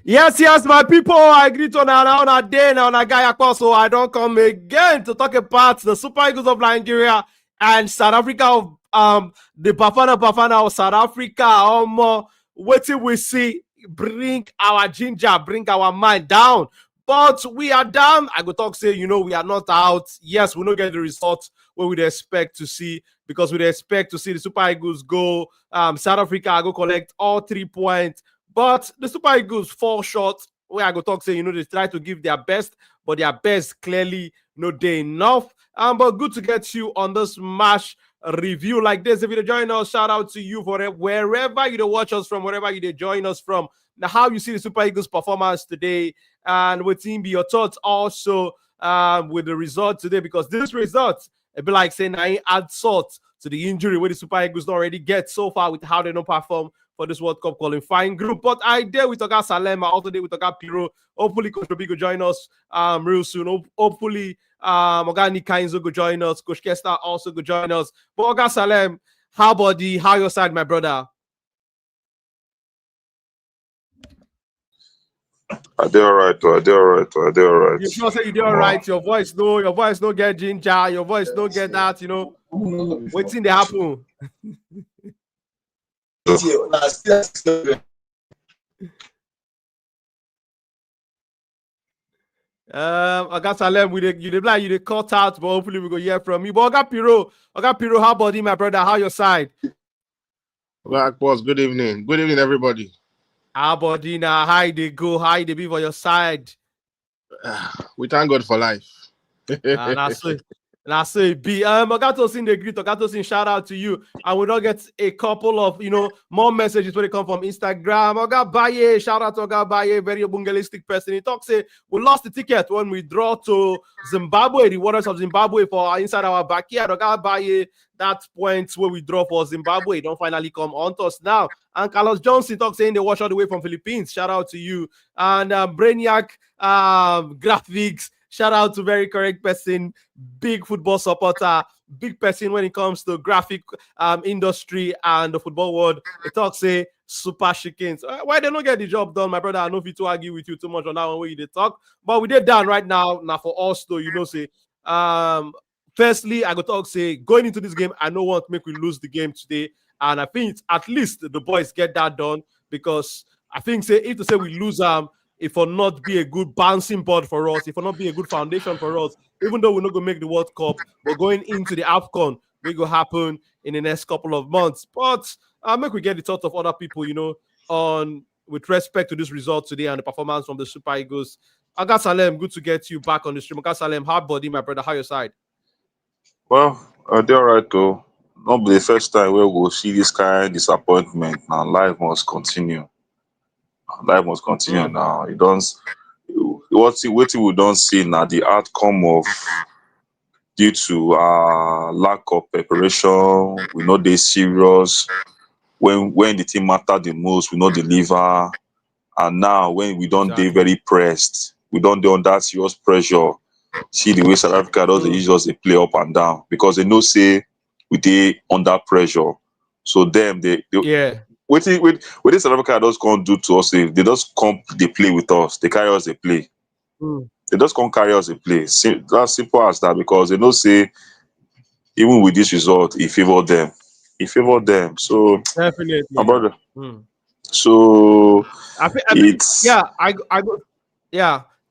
Yes, my people. I greet on a day now on a guy so I don't come again to talk about the Super Eagles of Nigeria and South Africa of the Bafana Bafana of South Africa. What till we see bring our ginger, bring our mind down. But we are down. I go talk say, we are not out. Yes, we don't get the results we would expect to see because we'd expect to see the Super Eagles go. South Africa go collect all 3 points. But the Super Eagles fall short. Where I go talk say, they try to give their best, but their best clearly not day enough. But good to get you on this match review like this. If you join us, shout out to you for wherever you watch us from, wherever you join us from. Now, how you see the Super Eagles performance today, and what team be your thoughts also with the result today? Because this result, it'd be like saying I add salt to the injury where the Super Eagles already get so far with how they don't perform for this World Cup qualifying group. But I dare with Oga Salem, also there with Oga Piro. Hopefully, Coach Robbie will join us real soon. Hopefully, Oga Kainzo will join us. Coach Kesta also will join us. But Oga Salem, how your side, my brother? I do all right. You sure say you do all right? Your voice no get ginger. Your voice no get that. What's in the happen? Oga Salem, you cut out, but hopefully we go hear from you. But Oga Piro, how about you, my brother? How your side? Well, boss, good evening. Good evening, everybody. How about you now? How they go? How they be for your side? We thank God for life. That's it be. Ogatosin the greet. Ogatosin, shout out to you. And we don't get a couple of more messages when they come from Instagram. Oga Baye, shout out to Oga Baye, very bungelistic person. He talks say we lost the ticket when we draw to Zimbabwe, the waters of Zimbabwe for inside our backyard. Oga Baye, that point where we draw for Zimbabwe don't finally come on to us now. And Carlos Johnson talks saying they watch all the way from Philippines. Shout out to you. And Brainiac Graphics. Shout out to very correct person, big football supporter, big person when it comes to graphic industry and the football world. They talk say super chickens. Why they don't get the job done, my brother? I know if you to argue with you too much on that one where you talk, but we did done right now. Now for us though, say firstly, I go talk say going into this game, I don't want to make we lose the game today, and I think at least the boys get that done because I think say if to say we lose if will not be a good bouncing board for us, if will not be a good foundation for us, even though we're not going to make the World Cup, but going into the AFCON, will go happen in the next couple of months. But make we get the thoughts of other people, on with respect to this result today and the performance from the Super Eagles. Aga Salem, good to get you back on the stream. Aga Salem, hard body, my brother. How your side? Well, they're all right though. Not be the first time where we'll see this kind of disappointment. Now life must continue. Now. It don't. What we don't see now the outcome of due to lack of preparation. We know they serious. When the team matter the most, we know deliver. And now when we don't they very pressed, we don't do under serious pressure. See the way South Africa does the usual they play up and down because they know say we they under pressure. So them they What this South Africa does can't do to us, they just come they play with us, they carry us they play. They just can't carry us they play. That's simple as that because they know say even with this result, it favor them. So definitely, my brother. So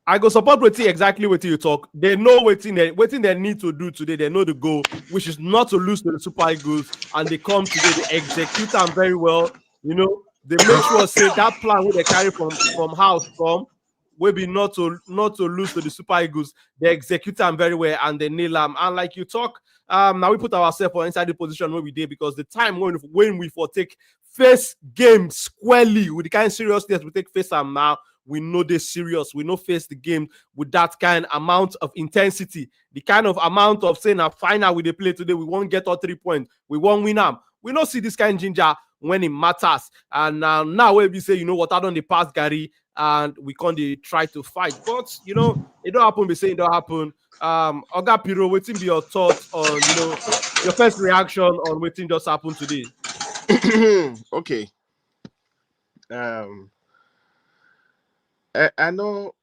I go support with exactly what you talk. They know what they need to do today. They know the goal, which is not to lose to the Super Eagles, and they come today. They execute them very well. They make sure say that plan where they carry from house will be not to lose to the Super Eagles. They execute them very well and they nail them. And like you talk, now we put ourselves inside the position where we did because the time when we take face game squarely with the kind of seriousness we take face them now. We know they're serious. We know face the game with that kind of amount of intensity. The kind of amount of saying a final with the play today, we won't get all 3 points. We won't win them. We don't see this kind of ginger when it matters. And now when we say, what I done the past, Gary, and we can't try to fight. But, it don't happen. We say it don't happen. Oga Piro, waiting be your thoughts on, your first reaction on what just happened today. Okay. I know.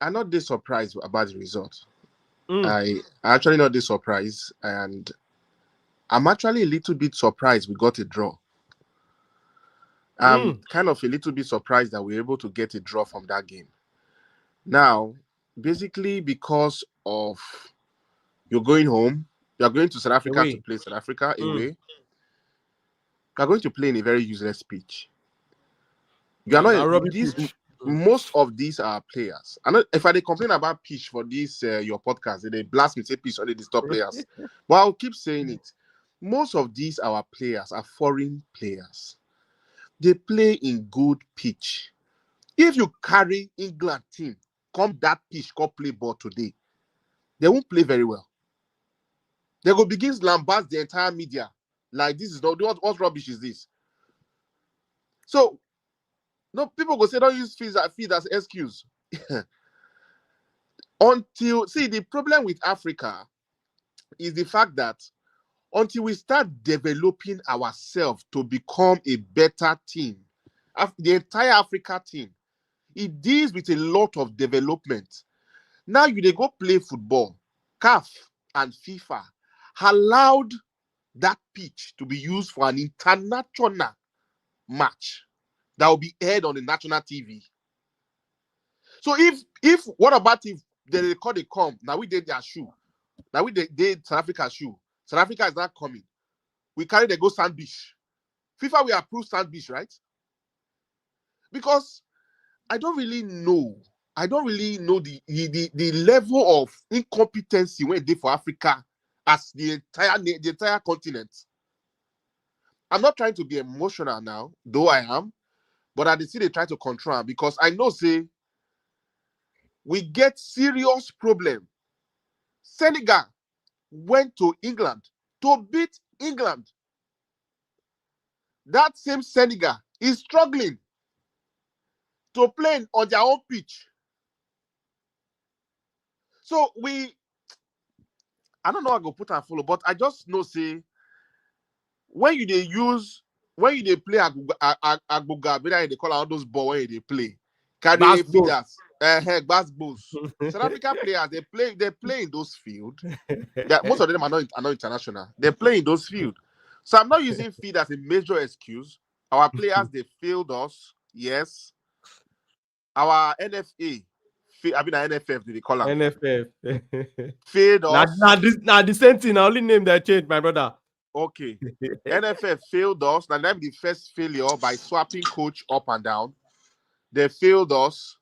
I'm not this surprised about the result. Mm. I actually not this surprised, and I'm actually a little bit surprised we got a draw. I'm kind of a little bit surprised that we were able to get a draw from that game. Now, basically because of you're going home, you're going to South Africa to Away. play South Africa away. You're going to play in a very useless pitch. You are not Rubbish these. pitch. Most of these are players. I know if I dey complain about pitch for this your podcast, they blast me say pitch only the top players. But I'll keep saying it. Most of these our players are foreign players. They play in good pitch. If you carry England team come that pitch, come play ball today, they won't play very well. They will begin lambast the entire media. Like this is not what rubbish is this? So no people go say don't use feed as excuse. Until see the problem with Africa is the fact that until we start developing ourselves to become a better team, the entire Africa team, it deals with a lot of development. Now they go play football. CAF and FIFA allowed that pitch to be used for an international match that will be aired on the national TV. So if what about if they record a come now we did their shoe, now we did South Africa's shoe. South Africa is not coming. We carry the go Sand Beach. FIFA will approve Sand Beach, right? Because I don't really know the level of incompetency when they for Africa as the entire continent. I'm not trying to be emotional now, though I am, but I see they try to control because I know say we get serious problem. Senegal went to England to beat England. That same Senegal is struggling to play on their own pitch. So I don't know how to put and follow, but I just know say when you play Agboga, whether they call all those ball when they play, carry feeders, basketballs. South African players they play in those fields. Most of them are not international. They play in those fields. So I'm not using feed as a major excuse. Our players they failed us, yes. Our NFA, I mean NFF, they call them. NFF. Failed us. Now the same thing. I only name that change, my brother. Okay. NFF failed us. Now them the first failure by swapping coach up and down. They failed us.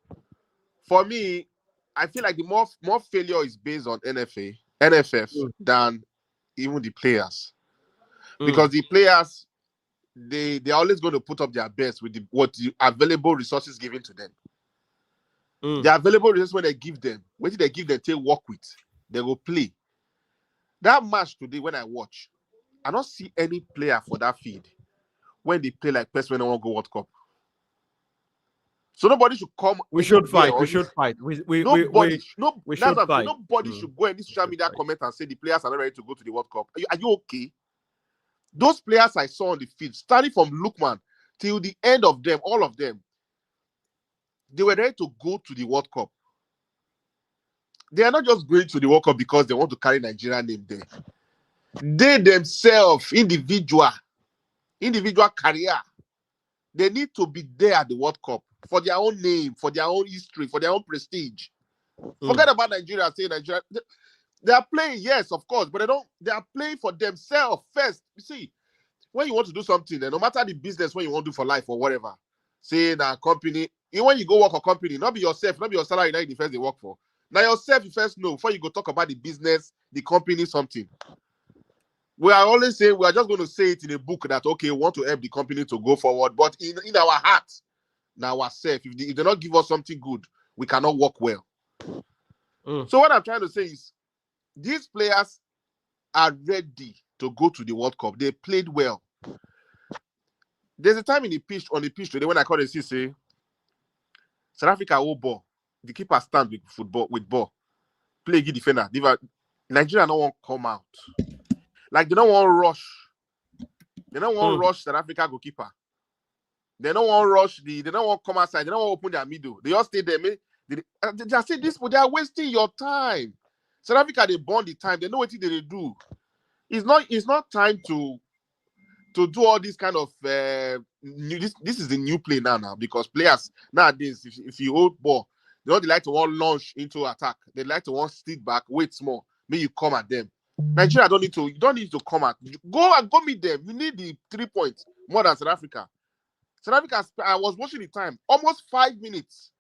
For me, I feel like the more failure is based on NFF than even the players. Because the players they're always going to put up their best with the available resources given to them. The available resources when they give them, what did they give them? Take work with, they go play. That match today when I watch, I don't see any player for that feed when they play like person when they want to go World Cup. So nobody should come. We should fight. We should fight. Nobody should fight. Nobody should go any social media comment and say the players are not ready to go to the World Cup. Are you okay? Those players I saw on the field, starting from Lookman till the end of them, all of them, they were ready to go to the World Cup. They are not just going to the World Cup because they want to carry Nigeria name there. They themselves, individual career, they need to be there at the World Cup for their own name, for their own history, for their own prestige. Forget about Nigeria, say Nigeria. They are playing, yes, of course, but they are playing for themselves first. You see, when you want to do something, no matter the business when you want to do for life or whatever, say in a company, even when you go work for a company, not be yourself, not be your salary that you first they work for. Now yourself, you first know before you go talk about the business, the company, something. We are always saying we are just going to say it in a book that okay, we want to help the company to go forward, but in our heart, now ourselves, if they not give us something good, we cannot work well. So what I'm trying to say is, these players are ready to go to the World Cup. They played well. There's a time on the pitch today when I call the say South Africa hold ball. The keeper stand with ball. Play good defender. Nigeria don't want to come out. Like they don't want to rush. They don't want to rush South Africa goalkeeper. They don't want to rush they don't want to come outside. They don't want to open their middle. They all stay there. They say this, but they are wasting your time. South Africa, they burn the time. They know what they do. It's not time to do all this kind of this is the new play now because players nowadays, if you hold ball, they don't like to want launch into attack. They like to want sit back, wait small, maybe you come at them. Nigeria you don't need to come at. Go meet them. You need the 3 points more than South Africa. South Africa, I was watching the time, almost 5 minutes.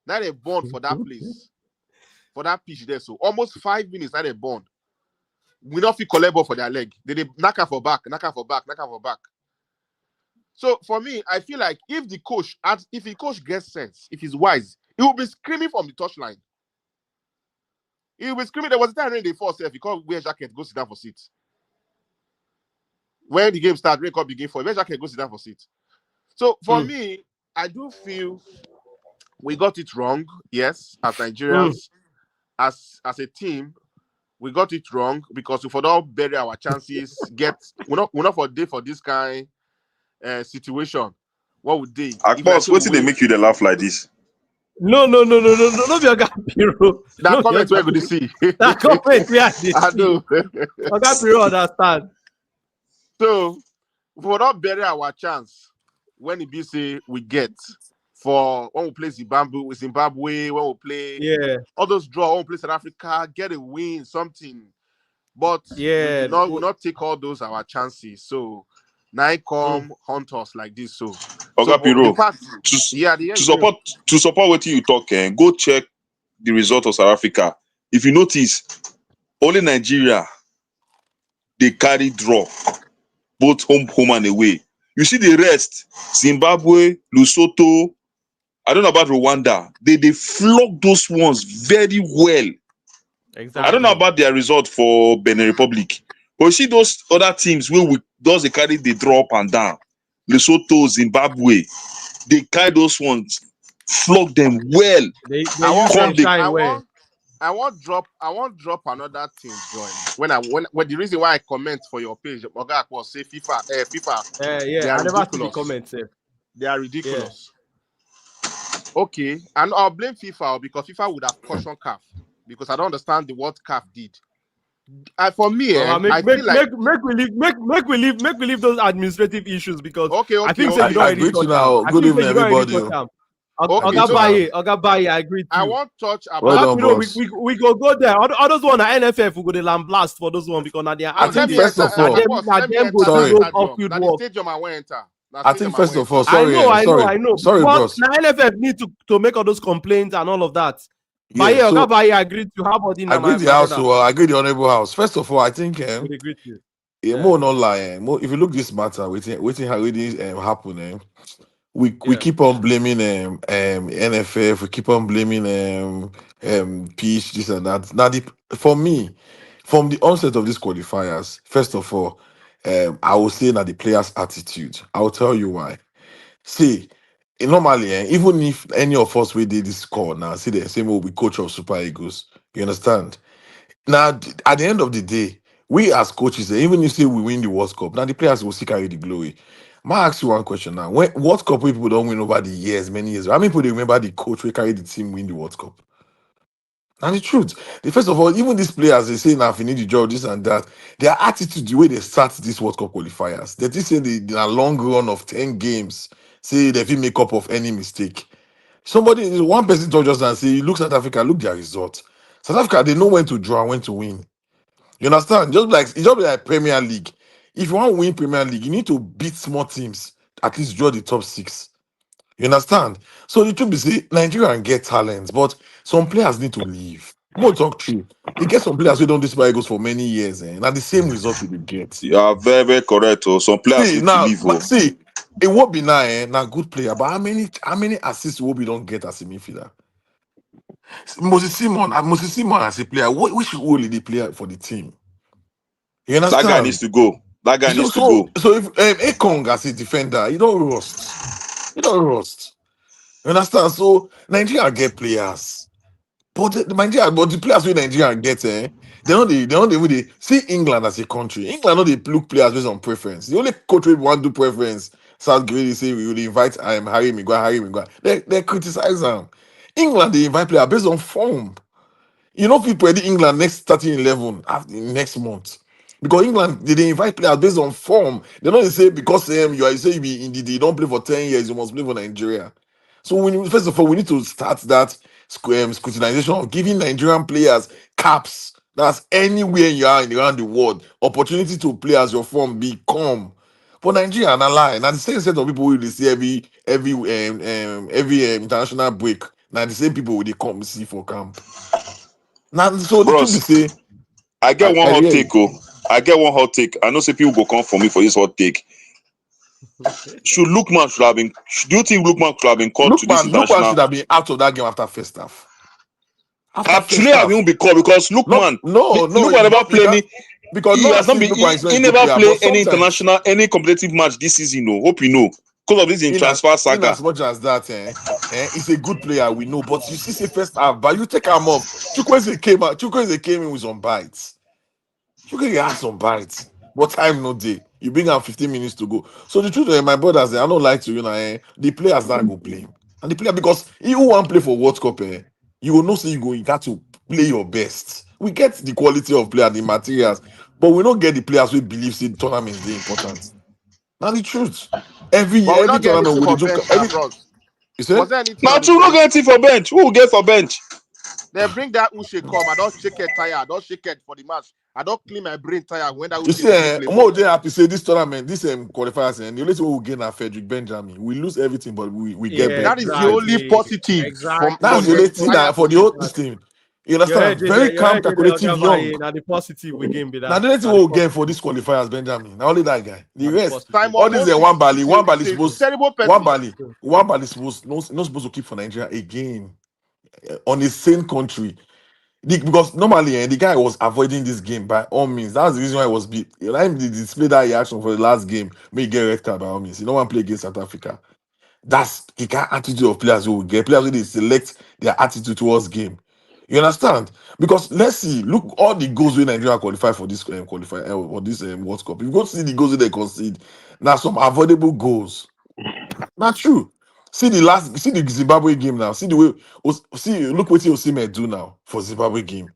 Now they bond for that place, for that pitch there. So almost 5 minutes now they bond. We don't feel collable for their leg. They knock her for back. So for me, I feel like if the coach gets sense, if he's wise, he will be screaming from the touchline. He will be screaming. There was a time when they forced if he can't wear jacket, go sit down for seat. When the game starts, record begin for wear jacket, go sit down for seat. So for me, I do feel we got it wrong. Yes, as Nigerians, as a team, we got it wrong because if we don't bury our chances, we're not for day for this kind situation. What would they? Boss, what did they make you the laugh like this? No, be Oga Piro. That comment we're going to see. That comment we are this. I know. Oga Piro understand. So if we don't bury our chance when it be say we get for when we play Zimbabwe, when we play all those draw, when we play South Africa, get a win, something. But we not take all those our chances. So now come hunt us like this. So Piro, to support what you talk, go check the result of South Africa. If you notice, only Nigeria they carry draw, both home and away. You see the rest, Zimbabwe, Lesotho, I don't know about Rwanda. They flog those ones very well. Exactly. I don't know about their result for Benin Republic. But you see those other teams where they carry the draw up and down. Lesotho, Zimbabwe, they carry those ones, flog them well. I want drop another team join. When the reason why I comment for your page, Oga was say FIFA. I never see the comments. They are ridiculous. Okay, and I'll blame FIFA because FIFA would have cautioned CAF because I don't understand what CAF did. For me, I feel like make we leave those administrative issues because I think I agree to now. Good evening, everybody. Oga Baye, I agree. I won't touch about. We go there. All those one at NFF we go the lamb blast for those one because now they are. I think first of all, I think first of all, sorry. I know. Sorry, boss. Now NFF need to make all those complaints and all of that. Yeah, Oga Baye agreed to have I agree the house. I agree the honorable house. First of all, I think more not lying. If you look this matter, waiting how it happen. We keep on blaming NFF. We keep on blaming PH this and that. Now, for me, from the onset of these qualifiers, first of all, I will say that the players' attitude. I will tell you why. See, normally, even if any of us we did this call now, see the same way we coach of Super Eagles. You understand? Now, at the end of the day, we as coaches, even if say we win the World Cup, now the players will still carry the glory. I ask you one question now. When World Cup people don't win over the years, many years. How many people they remember the coach who carried the team win the World Cup? And the truth, first of all, even these players, they say now if you need the job, this and that, their attitude, the way they start this World Cup qualifiers, they just say in a long run of 10 games, say they feel make up of any mistake. One person told us and say, look South Africa, look their result. South Africa, they know when to draw and when to win. You understand? It's just like Premier League. If you want to win Premier League, you need to beat small teams, at least draw the top 6. You understand? So the truth is, Nigeria get talents, but some players need to leave. More talk true. You get some players who don't do Super Eagles for many years, and the same result you get. You are very, very correct. Some players need to leave. See, it won't be now good player, but how many assists will we don't get as a midfielder? Moses Simon as a player, which role is the player for the team? You understand? That guy needs to go. So if Ekong as a defender, you don't rust. You understand? So Nigeria get players, but the players with Nigeria get they don't really see England as a country. England not they look players based on preference. The only coach we want to do preference Southgate they say we will invite Harry Maguire. They criticize them. England they invite players based on form. You know, people predict England next starting 11 after next month. Because England, they invite players based on form. They don't say because you don't play for 10 years, you must play for Nigeria. So first of all, we need to start that scrutinization of giving Nigerian players caps. That's anywhere you are around the world. Opportunity to play as your form become. For Nigeria, and a lie. Now the same set of people will see every international break. Now the same people will they come see for camp. Now, so the truth Bros, be say, I get one hot hear take. you. I get one hot take. I know some people go come for me for this hot take. Do you think Lookman should have been called to this Lookman international? should have been out of that game after first half. Actually, I won't be called because Lookman never play any. Because He has not been. He never played any international, any competitive match this season. No, hope you know because of this in transfer saga. In as much as that, he's a good player, we know. But you see, say first half, but you take him off. Chukwueze came in with some bites. Chukwueze had some bites, but time no day. You bring out 15 minutes to go. So the truth, my brothers, I don't like to, the players that go play, and the player because you want play for World Cup, you will not say you got to play your best. We get the quality of player, the materials, but we don't get the players who believe the tournaments they important. Now the truth, every tournament we do. You say? Was there anything? Now you not get it for bench. Who will get for bench? They bring that Uche come. I don't shake it tire. I don't shake it for the match. I don't clean my brain tire when that. You see, more than happy say this tournament, this qualifiers, and the only thing we will gain are Frederick Benjamin. We lose everything, but we get better. That is the only positive. Exactly. That's the only thing that for the whole team. You understand? Very calm, calculative, young. Now the positive we gain be that. Now the only thing we will gain for this qualifiers, Benjamin. Now only that guy. The rest, all this one bally supposed not supposed to keep for Nigeria again on the same country. Because normally the guy was avoiding this game by all means. That's the reason why it was beat. Like he displayed that reaction for the last game, may get red card by all means. You don't want to play against South Africa. That's the kind of attitude of players who will get. Players who they select their attitude towards game. You understand? Because let's see, look all the goals when Nigeria qualify for this for this World Cup. If you go see the goals that they concede, now some avoidable goals. Not true. See the Zimbabwe game now. See the way. Look what Osimhen do now for Zimbabwe game.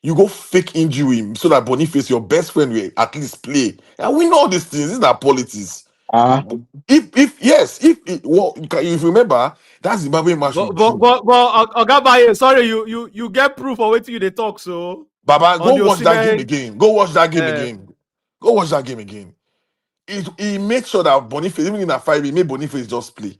You go fake injury him so that Boniface, your best friend, will at least play. And we know all these things. These are politics. If you remember that Zimbabwe match. But Ogabaye, sorry, you get proof of what you talk. So Baba, go watch that game again. Go watch that game again. Go watch that game again. He made sure that Boniface, even in a 5, he made Boniface just play.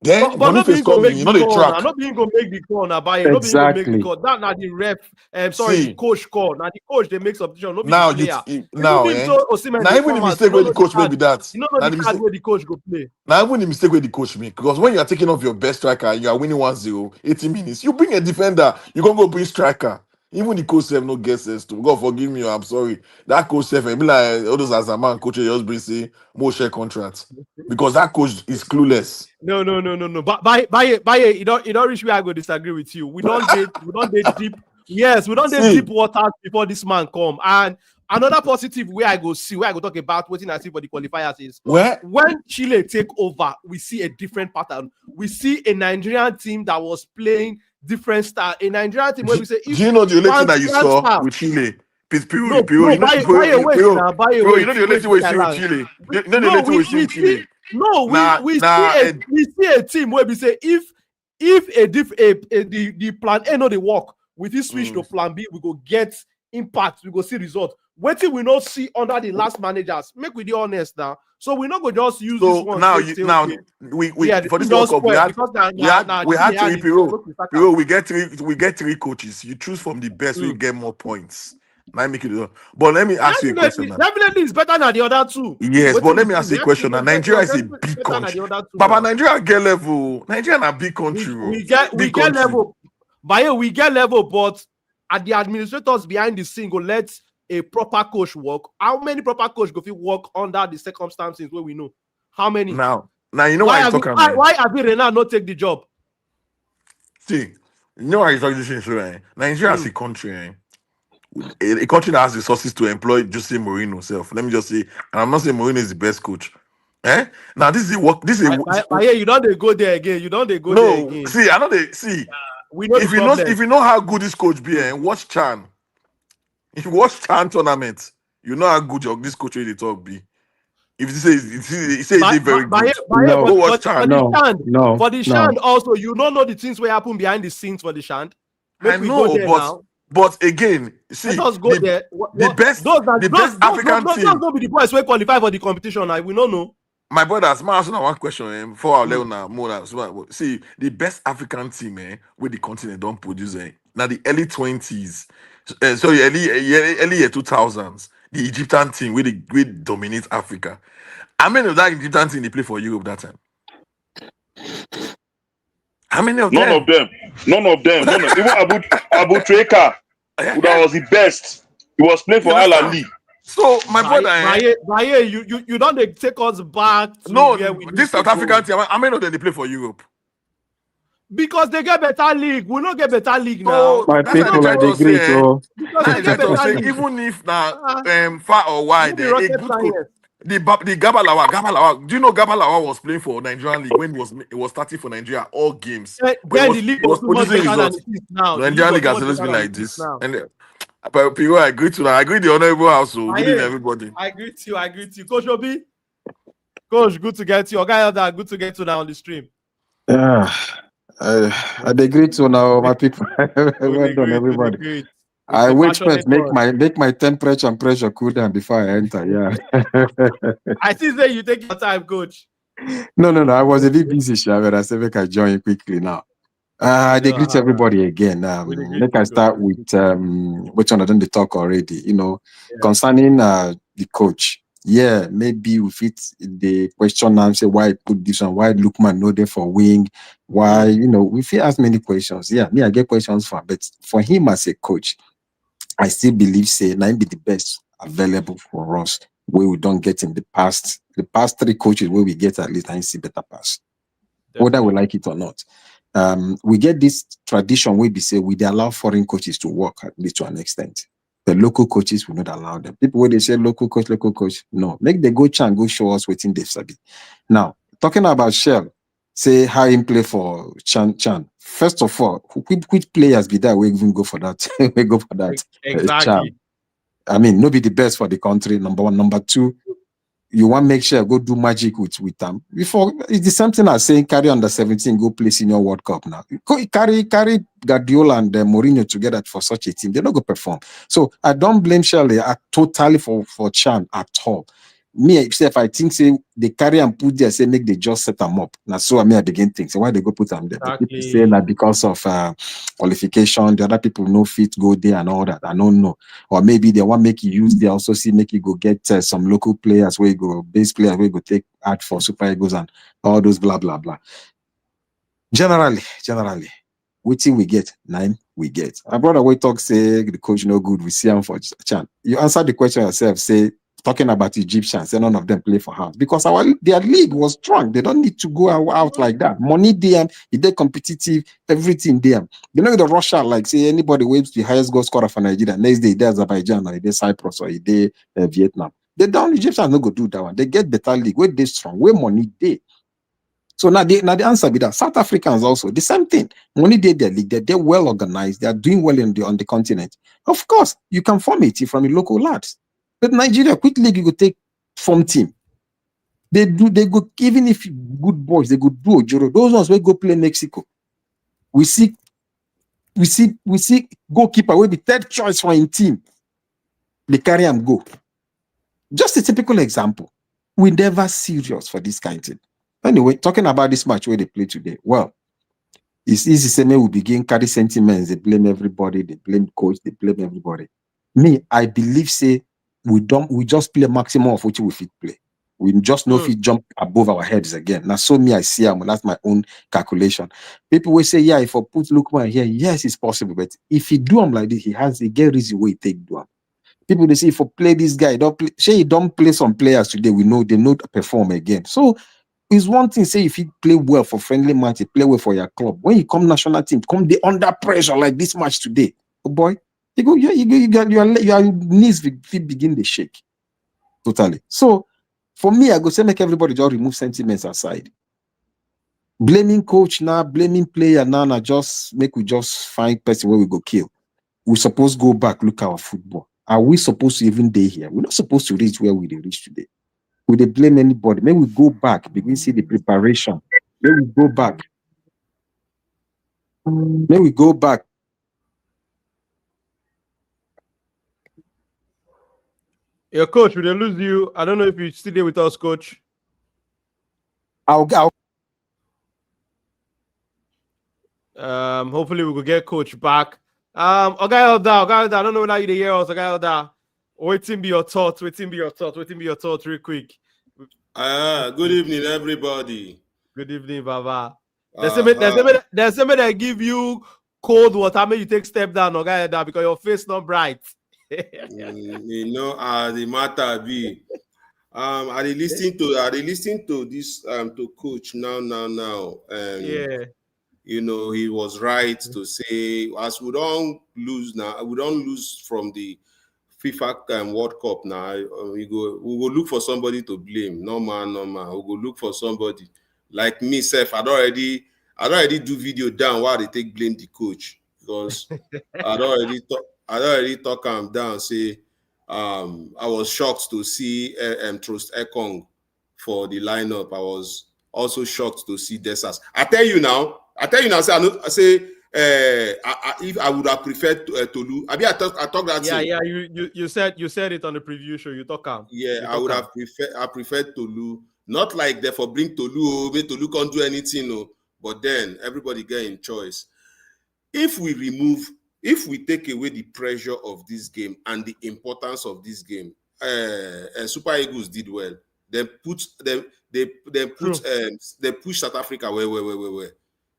Then Boniface comes in, the track. I'm not being going to make the call now, Baye. Exactly. Make the call. That not the ref. The coach call. Now the coach they make substitution. Now even the mistake where the coach may be that. You know the card where the coach go play. Now even the mistake where the coach make, because when you are taking off your best striker, you are winning 1-0, 80 minutes. You bring a defender, you gonna go bring striker. Even the coach have no guesses to God forgive me. I'm sorry. That coach have be like all those as a man coach just bring say more share contracts because that coach is clueless. No. But Baye, you don't reach where I go disagree with you. We don't date deep. Yes, we don't date deep waters before this man come. And another positive where I go talk about what I see for the qualifiers is when Chile take over, we see a different pattern. We see a Nigerian team that was playing different style. A Nigerian team where we say, do you know the only thing that you saw with Chile? Peru, you know the only thing we see with Chile. You know the only thing we see with Chile. No, we see a team where we say if the plan A no they work, with this switch to plan B, we go get impact, we go see results. What thing we not see under the last managers? Make we be honest now. So we're not going to just use this one. We for this World Cup we had three Peru. We get three coaches. You choose from the best, we get more points. Now make it. But let me ask you a question. Definitely, it's better than the other two. Yes, but let me ask you a question. Now, Nigeria is a big country. But Nigeria get level. Nigeria is a big country. We get level. But we get level, but at the administrators behind the scene go let a proper coach work. How many proper coach go fit work under the circumstances where we know? How many? Now you know why you're talking about. Why have Renan not take the job? See, you know why you're talking this thing, Nigeria is a country, a country that has resources to employ Jose Mourinho himself. Let me just say, and I'm not saying Mourinho is the best coach, Now this is what this is. You don't go there again. You don't go there again. See, I know they see. We know if you know how good this coach be, and watch Chan. If you watch Chan tournament, you know how good this coach really talk be. If he says he's very good. Go watch Chan. For the Shand also, you don't know the things will happen behind the scenes for the Shand. I know, but again, see, let us go there. The best African team. Those don't be the boys who qualify for the competition. We don't know. My brothers, my answer one question before I let now more. See, the best African team where the continent don't produce now the early 20s, sorry, early year 2000s, the Egyptian team where they dominate Africa. How many of that Egyptian team they play for Europe that time? How many of them? None of them. Even Abu Treka, who that was the best. He was playing for Al Ali. So my brother, Baye, you don't take us back. This South African team. How many of them they play for Europe? Because they get better league. We don't get better league now. My people are the great. Even if now far or wide, the Gabalawa. Do you know Gabalawa was playing for Nigerian league when it was starting for Nigeria all games? Then the league was producing results. Nigerian league has always been like this. And but people, I agree to that. I agree the honorable house. So good evening, everybody. I agree to you. Coach Obi. Coach, good to get you. Guys, good to get you now on the stream. Yeah. I agree to now, my people. Well done, everybody. I wait first, make my temperature and pressure cool down before I enter. Yeah. I see that you take your time, coach. No. I was a bit busy, but I said I join quickly now. I agree to everybody again. Let I start with which one I done the talk already. Concerning the coach. Yeah, maybe we fit the question and say why put this one, why Lookman no there for wing, why we fit ask many questions. Yeah, me I get questions for, but for him as a coach, I still believe say now be the best available for us where we don't get in the past. The past 3 coaches where we get at least I see better pass, whether we like it or not. We get this tradition where we say we allow foreign coaches to work at least to an extent. The local coaches will not allow them. People where they say local coach, no. Make the go and go show us waiting they sabi. Now, talking about Shell, say how him play for Chan. First of all, which players be that we even go for that? We go for that. Exactly. Chan. I mean, no be the best for the country. Number 1, number 2. You want to make sure go do magic with them. Before it's the same thing as saying carry under 17, go play senior World Cup now. Carry Guardiola and Mourinho together for such a team. They're not going to perform. So I don't blame Shirley totally for Chan at all. Me, if I think say they carry and put there, say make they just set them up. Now, so I begin think, so why they go put them there? Exactly. People say that because of qualification, the other people no fit go there and all that. I don't know. Or maybe they want make you use, they also see make you go get some local players where you go, base players where you go take art for Super Eagles and all those blah, blah, blah. Generally, which thing we get? 9 we get. My brother we talk say the coach no good, we see him for Chan. You answer the question yourself, say, talking about Egyptians, and none of them play for house because their league was strong. They don't need to go out like that. Money them, they competitive, everything them. You know the Russia, like say anybody waves the highest goal scorer for Nigeria. Next day, they Azerbaijan or they Cyprus or they Vietnam. They don't Egyptians no go do that one. They get better league where they strong, where money they. So now the answer be that South Africans also the same thing. Money they their league, they're well organized, they are doing well on the continent. Of course, you can form it from your local lads. But Nigeria, quick league, you could take from team. They go, even if good boys, they go do Ojoro. Those ones will go play Mexico. We see goalkeeper will be 3rd choice for in team. They carry and go. Just a typical example. We never serious for this kind of thing. Anyway, talking about this match where they play today. Well, it's easy to say we begin carry sentiments. They blame everybody. They blame coach. They blame everybody. Me, I believe say we just play maximum of what we fit play. We just know if we jump above our heads again. Now, so me, I see that's my own calculation. People will say, yeah, if I put Lookman here, yes, it's possible. But if he do him like this, he get reason way take do him. People they say, if I play this guy, he don't play some players today. We know they not perform again. So it's one thing say if you play well for friendly match, you play well for your club. When you come national team, come the under pressure like this match today. Oh boy. You got your knees begin to shake totally. So For me, I go say make everybody just remove sentiments aside. Blaming coach now, blaming player now, just make we just find person where we go kill. We supposed go back, look our football. Are we supposed to even day here? We're not supposed to reach where we reach today. We they blame anybody. Maybe we go back, begin see the preparation. Maybe we go back. Maybe we go back. Your coach, will they lose you? I don't know if you're still there with us, coach. I'll hopefully we will get coach back. Okay, I don't know whether you hear us. Okay, waiting be your thoughts. Waiting be your thoughts real quick. Good evening, everybody. Good evening, Baba. There's somebody that give you cold water, make you take step down, okay, because your face not bright. The matter be. Are they listening to this to coach now? Yeah. He was right to say, as we don't lose from the FIFA World Cup now. We will look for somebody to blame. No man. We will look for somebody like me. Self, I'd already do video down while they take blame the coach, because I'd already talk him down. Say, I was shocked to see Troost-Ekong for the lineup. I was also shocked to see Desas. I tell you now. If I would have preferred Tolu. I talked that. Yeah. You said it on the preview show. You talk him. Yeah, I would have preferred Tolu. Not like therefore bring Tolu. Tolu can't do anything. No. But then everybody get in choice. If we take away the pressure of this game and the importance of this game, Super Eagles did well. They push South Africa where.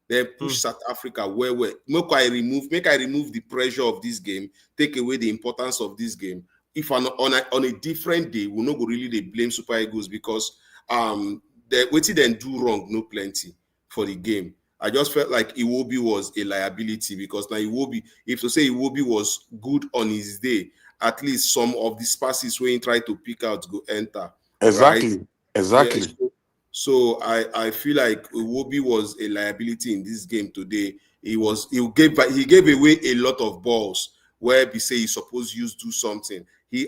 They push South Africa where. Make I remove the pressure of this game, take away the importance of this game. If on a different day, we're not going to really blame Super Eagles, because what did they do wrong? No plenty for the game. I just felt like Iwobi was a liability, because now if to say Iwobi was good on his day, at least some of the passes when he tried to pick out go enter. Exactly. Right? Exactly. Yeah, so I feel like Iwobi was a liability in this game today. He gave away a lot of balls where we say he's supposed to do something.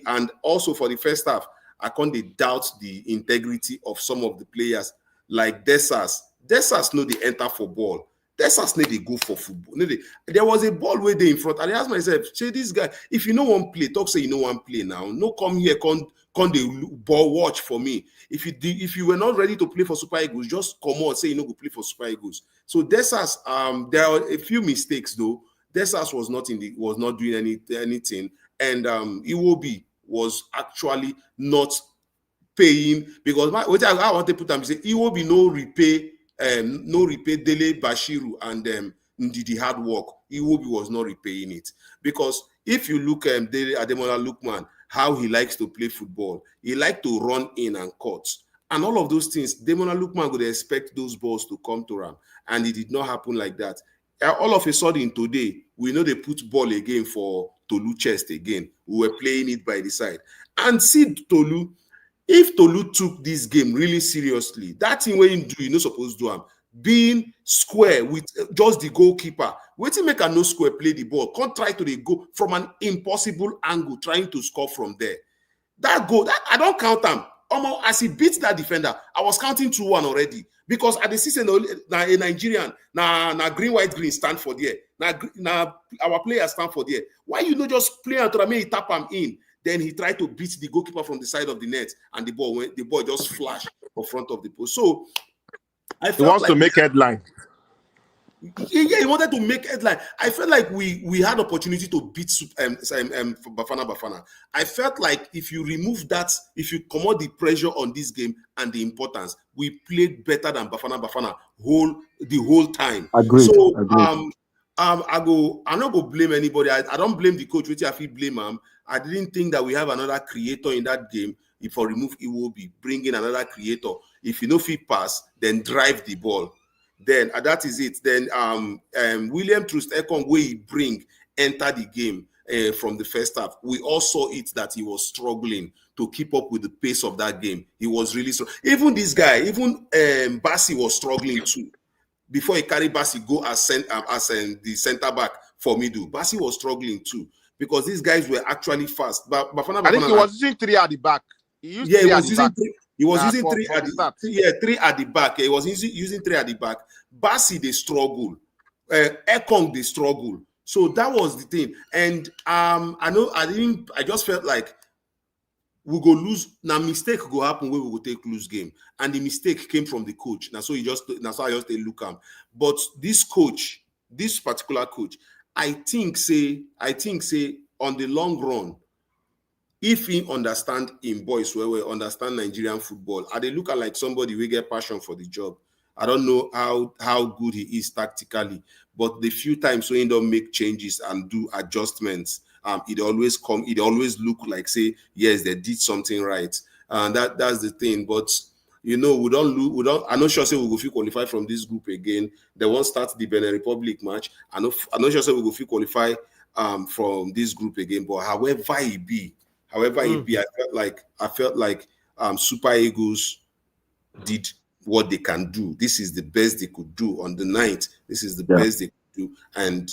And also for the first half, I can't doubt the integrity of some of the players like Desas. Desas know they enter for ball. Desas know they go for football. There was a ball where they in front. And I asked myself, say this guy, if you know one play, talk say you know one play now. No come here, come the ball watch for me. If you were not ready to play for Super Eagles, just come on, say you know go play for Super Eagles. So Desas, there are a few mistakes though. Desas was not doing anything, and Iwobi was actually not paying, because what I want to put them say Iwobi no repay Dele Bashiru and Ndidi hard work. Iwobi was not repaying it, because if you look at Ademola Lookman, how he likes to play football, he likes to run in and cut, and all of those things. Ademola Lookman would expect those balls to come to him, and it did not happen like that. All of a sudden today, we know they put ball again for Tolu chest again. We were playing it by the side, and see Tolu. If Tolu took this game really seriously, that thing when you do, you're not supposed to do him. Being square with just the goalkeeper, waiting make a no square play the ball, can't try to go from an impossible angle, trying to score from there. That goal, that I don't count him. Almost as he beats that defender, I was counting 2-1 already, because at the season, a Nigerian, na green, white, green stand for there. Now our players stand for there. Why you not just play until he tap him in? Then he tried to beat the goalkeeper from the side of the net, and the ball just flashed in front of the post. So I felt he wants to make headline. Yeah, he wanted to make headline. I felt like we had opportunity to beat Bafana Bafana. I felt like if you remove that, if you come out the pressure on this game and the importance, we played better than Bafana Bafana the whole time. Agreed. So Agreed. I'm not gonna blame anybody. I don't blame the coach, which I feel blame him. I didn't think that we have another creator in that game. If I remove Iwobi, bring in another creator. If you know fit pass, then drive the ball. Then that is it. Then William Troost-Ekong, where he bring enter the game. from the first half. We all saw it that he was struggling to keep up with the pace of that game. He was really strong. Even this guy, even Bassey was struggling too. Before he carried Bassey go as the center back for middle, Bassey was struggling too because these guys were actually fast. But I think he was using 3 at the back. He was using 3 at the back. He was using 3 at the back. Bassey, they struggle. Ekong, they struggle. So that was the thing. And I just felt like we go lose. Now mistake go happen where we will take lose game. And the mistake came from the coach. Now so I just look at. But this coach, this particular coach, I think say on the long run, if he understand in boys where we understand Nigerian football, they look at like somebody we get passion for the job. I don't know how good he is tactically, but the few times when he don't make changes and do adjustments, it always look like say yes they did something right, and that's the thing. But we don't. I'm not sure say we go feel qualify from this group again. They won't start the Benin Republic match. I'm not sure say we go feel qualify from this group again. But however it be, I felt like Super Eagles did what they can do. This is the best they could do on the 9th. This is the best they could do, and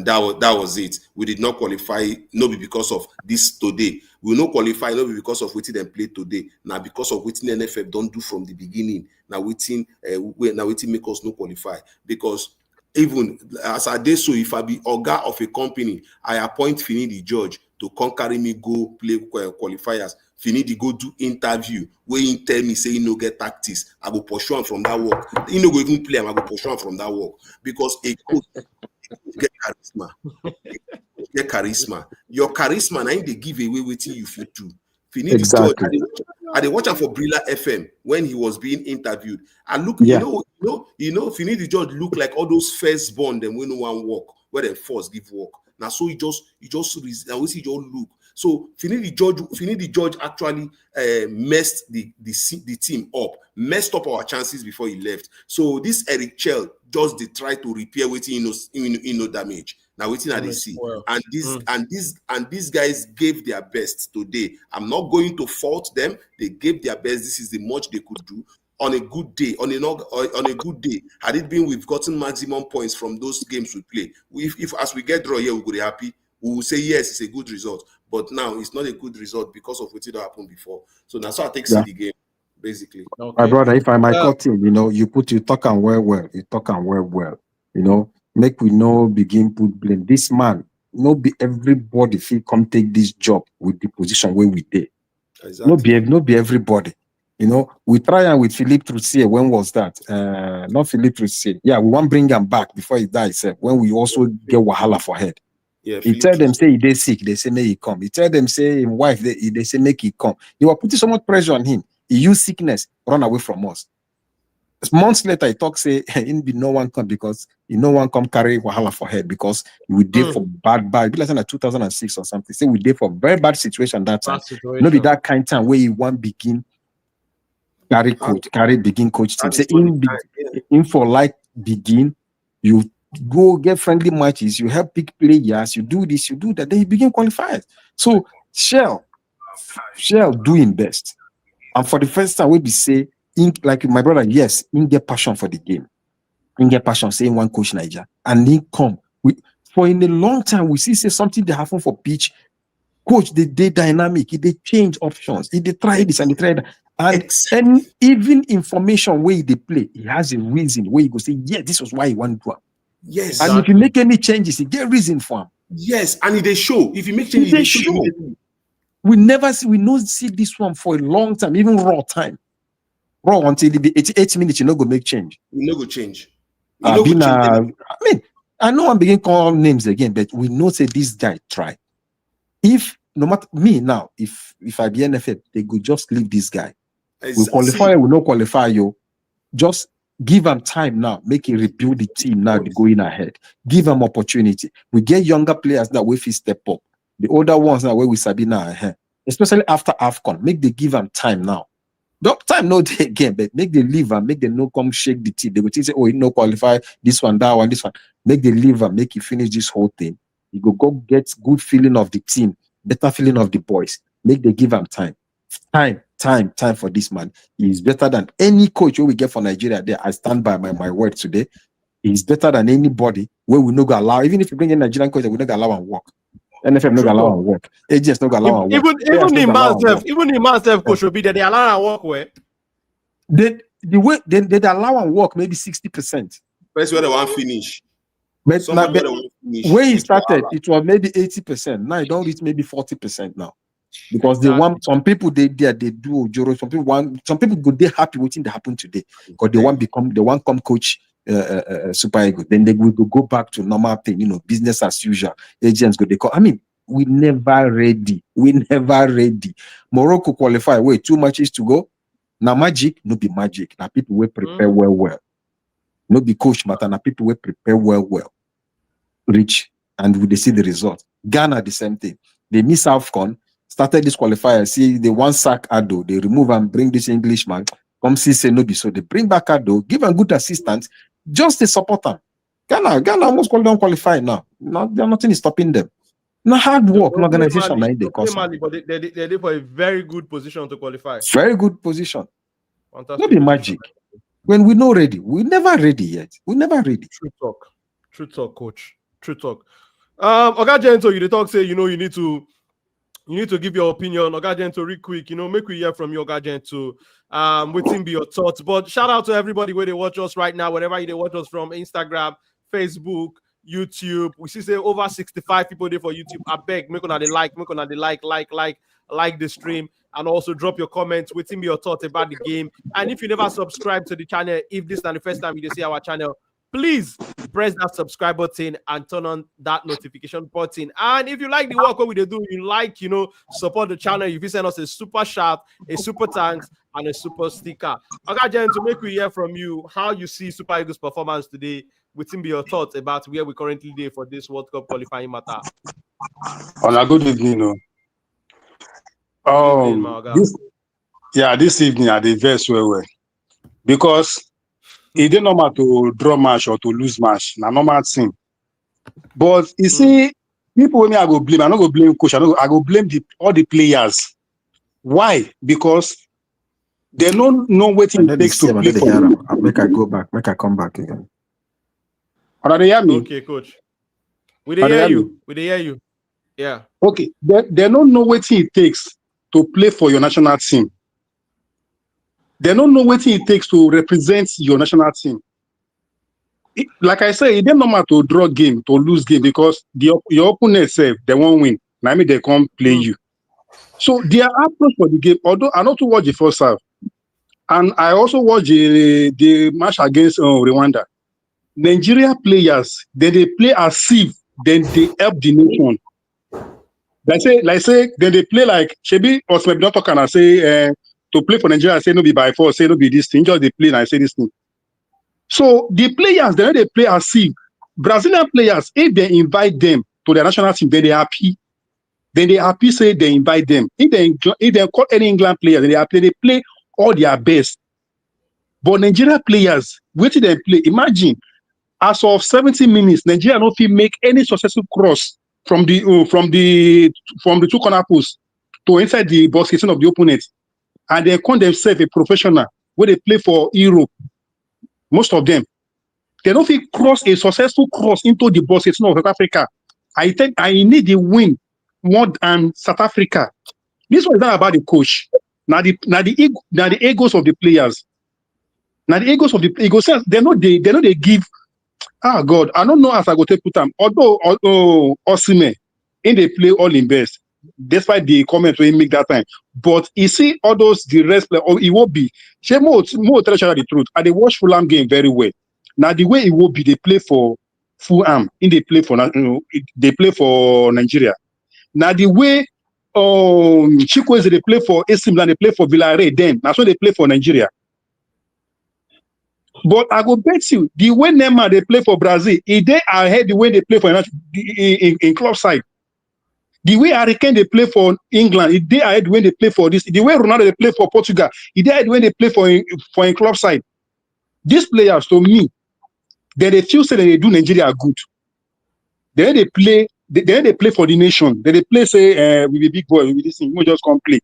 that was it. We did not qualify, not because of this today. We will not qualify, not because of what they play today. Now because of what the NFF don't do from the beginning. Now waiting make us not qualify because. Even as I did so, if I be Oga of a company, I appoint Finidi George to come carry me go play qualifiers. Finidi go do interview where he tell me say he no get tactics. I go pursue him from that work. He no go even play him. I go pursue him from that work because a coach get charisma. Get charisma. Your charisma now they give away waiting you fit do. Finidi George. I did watch him for Brilla FM when he was being interviewed. And look, you know, Finidi George look like all those firstborn them when no one walk, where they force give work. Now so he just look. So Finidi George actually messed the team up, messed up our chances before he left. So this Eric Chell just they try to repair waiting damage. Now waiting at the see. And these guys gave their best today. I'm not going to fault them. They gave their best. This is the much they could do on a good day. On a good day, had it been we've gotten maximum points from those games we play. If as we get draw here, we could be happy. We will say yes, it's a good result. But now it's not a good result because of what did happened before. So that's how I take see the game, basically. Okay. My brother, if I might cut in, you talk and well. You talk and well. Make we no begin put blame. This man, be everybody feel come take this job with the position where we did. Exactly. No be everybody. We try and with Philippe Troost-Ekong, when was that? Not Philippe Troost-Ekong. Yeah, we want bring him back before he dies. When we also get wahala for head. Yeah, he tell them say he sick, they say make he come. He tell them say his wife, they say make he come. You are putting so much pressure on him. He use sickness, run away from us. Months later, he talk say no one come because no one come carry wahala for head because we did for bad. Be like 2006 or something. Say we did for very bad situation that time. No be that kind of time where you want begin carry begin coach team. Say in for like begin you. Go get friendly matches, you help pick players, you do this, you do that, then you begin qualifiers. So Shell doing best. And for the first time, we be say, like my brother, yes, in get passion for the game. In get passion, saying one coach Niger. And then come. For in a long time, we see say something they happen for pitch. Coach, they dynamic, they change options, they try this and they try that. And even information where they play, he has a reason where you go say, yeah, this was why he want to do it. Yes, and if you make any changes, you get reason for him. Yes, and they show. If you make changes, they show. We not see this one for a long time, even raw time. Raw until it be 88 minutes, you not go make change. You not go change. I know I'm beginning call names again, but we know say this guy try. If no matter me now, if I be NFF, they could just leave this guy. We qualify, we no qualify you. Just give them time now. Make it rebuild the team now. They going ahead. Give them opportunity. We get younger players now. We step up. The older ones now where we sabi now, especially after AFCON. Make they give them time now. Don't time no day again, but make they leave and make them no come shake the team. They will say, oh, you no qualify this one, that one, this one. Make they leave and make you finish this whole thing. You go get good feeling of the team, better feeling of the boys. Make they give him time for this man. He's better than any coach we get for Nigeria. There, I stand by my word today. He's better than anybody where we no go allow. Even if you bring in Nigerian coach, we no go allow and work. NFM no go allow and work. AGS no go allow and work. Even the man coach will be there. They allow and work where. The way they allow and work maybe 60%. That's where they want finish. But when he started, it was maybe 80%. Now it don't reach maybe 40% now. Because they want some people they do Ojoro, some people go they happy with what happened today. Because they want come coach Super Eagles. Then they will go back to normal thing, business as usual. Agents go they call. I mean, we never ready. Morocco qualify. Wait, 2 matches to go. Now magic, no be magic. Now people will prepare well. No be coach matter. Now people will prepare well. Reach and we see the result. Ghana the same thing. They miss AFCON, started this qualifier. See they one sack Ado. They remove and bring this Englishman. Come see say no be so. They bring back Ado, give them good assistance, just to support them. Ghana almost qualify now. Nothing is stopping them. Not hard work, organization. But they're for a very good position to qualify. Very good position. Fantastic. Not be magic. When we're not ready, we're never ready yet. We're never ready. True talk, coach. True talk. Oga Gento, you talk say you need to give your opinion. Oga Gento, real quick, make we hear from you, Oga Gento. Waiting be your thoughts. But shout out to everybody where they watch us right now, wherever they watch us from Instagram, Facebook, YouTube. We see say over 65 people there for YouTube. I beg, make on the like the stream, and also drop your comments. Waiting be your thoughts about the game. And if you never subscribe to the channel, if this is not the first time you see our channel, please press that subscribe button and turn on that notification button. And if you like the work what we do, support the channel. If you send us a super chat, a super thanks, and a super sticker. Okay, Jen, to make we hear from you how you see Super Eagles' performance today. Within be your thoughts about where we currently are for this World Cup qualifying matter. On a good evening, this evening I did very well because it didn't normal to draw match or to lose match. Na normal thing. But you see, people when I go blame, I don't go blame coach. I go blame all the players. Why? Because they don't know what it takes to play for them. Make I go back. Make I come back again. Are they hear me? Okay, coach. We hear you. Yeah. Okay. They don't know what it takes to play for your national team. They don't know what it takes to represent your national team. Like I said, it didn't normal to draw game, to lose game, because your opponent say they won't win. Now they can't play you. So their approach for the game, although I not to watch the first half, and I also watch the match against Rwanda. Nigeria players, then they play as if then they help the nation. Like say, then they play like Shebi or maybe not talking and say to play for Nigeria, I say no be by force, say no be this thing, just they play and I say this thing. So the players, then they play as if Brazilian players, if they invite them to their national team, then they happy. Then they happy say they invite them. If they call any England player, then they happy, they play all their best. But Nigeria players, wait till they play. Imagine, as of 70 minutes, Nigeria don't feel make any successful cross from the two corner posts to inside the box kitchen of the opponent. And they call themselves a professional where they play for Europe. Most of them. They don't feel cross a successful cross into the box kitchen of South Africa. I think I need the win more than South Africa. This one is not about the coach. Now the egos of the players. Now the egos of the egos, they know they give. Ah God, I don't know as I go to put them. Although Osimhen in they play all in best, despite the comment we make that time. But you see all those the rest play, or it will be. She more tell each other the truth. And they watch Fulham game very well. Now the way it will be, they play for Fulham, they play for Nigeria. Now the way Chikwueze they play for AC Milan, they play for Villarreal. Then that's why they play for Nigeria. But I go bet you the way Neymar they play for Brazil, they ahead the way they play for in club side. The way Hurricane they play for England, they ahead when they play for this. The way Ronaldo they play for Portugal, they ahead when they play for in club side. These players, to me, they feel say that they do Nigeria good. They play They play for the nation. They play, say, with a big boy, with this thing, we just come play.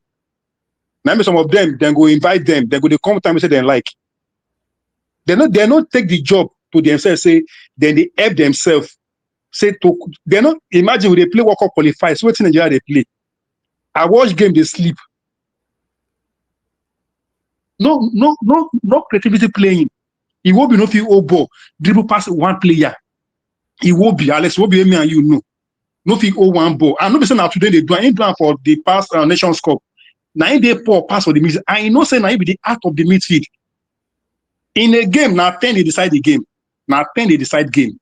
Now, some of them, then go invite them. They go, they come time and say they like. They not take the job to themselves, say, then they help themselves. Say, they not, imagine when they play World Cup qualifiers, so what's in Nigeria they play. I watch game, they sleep. No creativity playing. It will be no feel ball, dribble past one player. It will be, Alex, will be me and you know. No feel one ball. I'm not saying now today they do. I ain't doing for the past Nations Cup. Now they poor pass for the midfield. I know say now be the art of the midfield. In a game, now 10 they decide the game. Now 10 they decide game.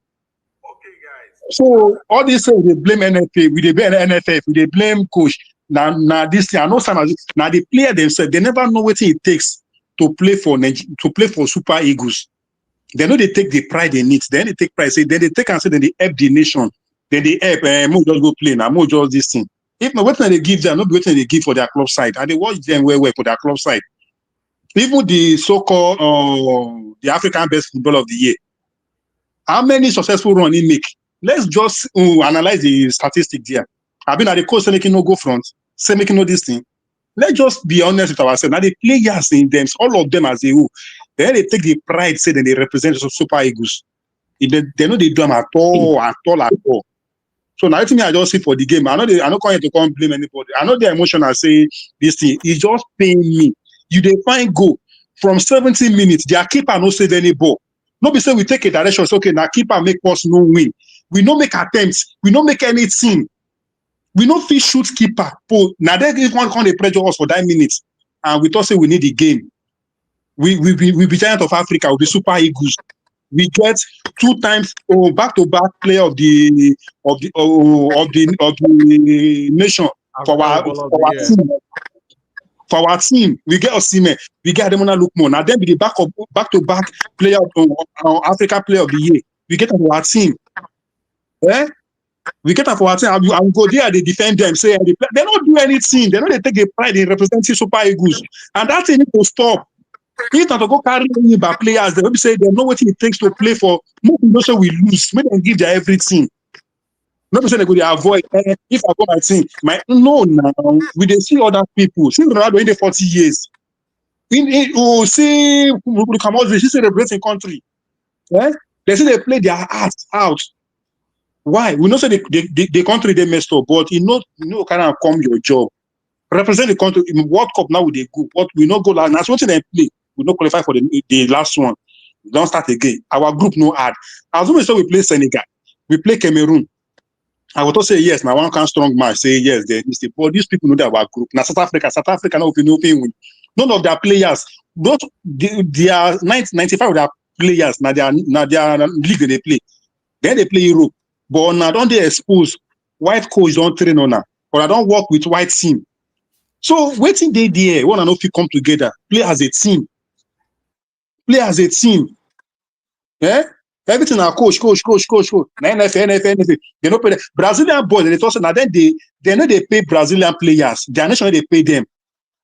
Okay, guys. So all this say they blame NFA, we they blame NFF, we they blame coach. Now this thing, I know some now the player themselves, they never know what it takes to play for Super Eagles. They know they take the pride they need. Then they take pride, say then they take and say then they help the nation. Then they help more just go play now, more just this thing. If not, what they give them, not what they give for their club side. And they watch them well for their club side. Even the so-called the African best footballer of the year. How many successful runs he make? Let's just analyze the statistics there. I've been at the coach saying no go front, say making no this thing. Let's just be honest with ourselves. Now the players in them, all of them as a who, then they take the pride, say that they represent the Super Eagles. They know they do them at all. So now everything I just see for the game. I know come here to come blame anybody. I know the emotion I say this thing. It's just paying me. You define goal from 70 minutes. Their keeper no save any ball. No be say we take a direction. It's okay. Now keeper make us no win. We no make attempts. We no make anything. We no fit shoot keeper. Now they give one they pressure us for 9 minutes, and we thought say we need the game. We be giant of Africa. We be Super Eagles. We get 2 times back-to-back player of the nation for our team. We get Osimhen, we get Ademona Lookman. Now then be the back-to-back player of Africa player of the year. We get for our team. We get for our team. I will go there. They defend them. Say they don't do anything. They don't take the pride in representing Super Eagles, and that thing need to stop. If not to go carry by players, they will say they know what it takes to play for. No, so we lose. Make them give their everything. Not to say they go to avoid. If I go my team, now we they see other people. See Ronaldo in the 40 years. See Kamodri, she say representing country. They say they play their hearts out. Why? We know say the country they messed up, but you know kind of come your job. Represent the country in World Cup now with the go. What we not go last. That's what they play. We not qualify for the last one. We don't start again. Our group no hard. As soon as we play Senegal, we play Cameroon. I would say yes. Now one can strong match say yes. They mistake. But these people know that our group. Now South Africa now we know win. None of their players. They are 95 of their players. Now they are league they play. Then they play Europe. But now don't they expose white coach don't train on her. But I don't work with white team. So waiting day there, one and all come together, play as a team. Everything are coach. NFA. They don't pay Brazilian boys. They also now then they know they pay Brazilian players. Their nation they pay them.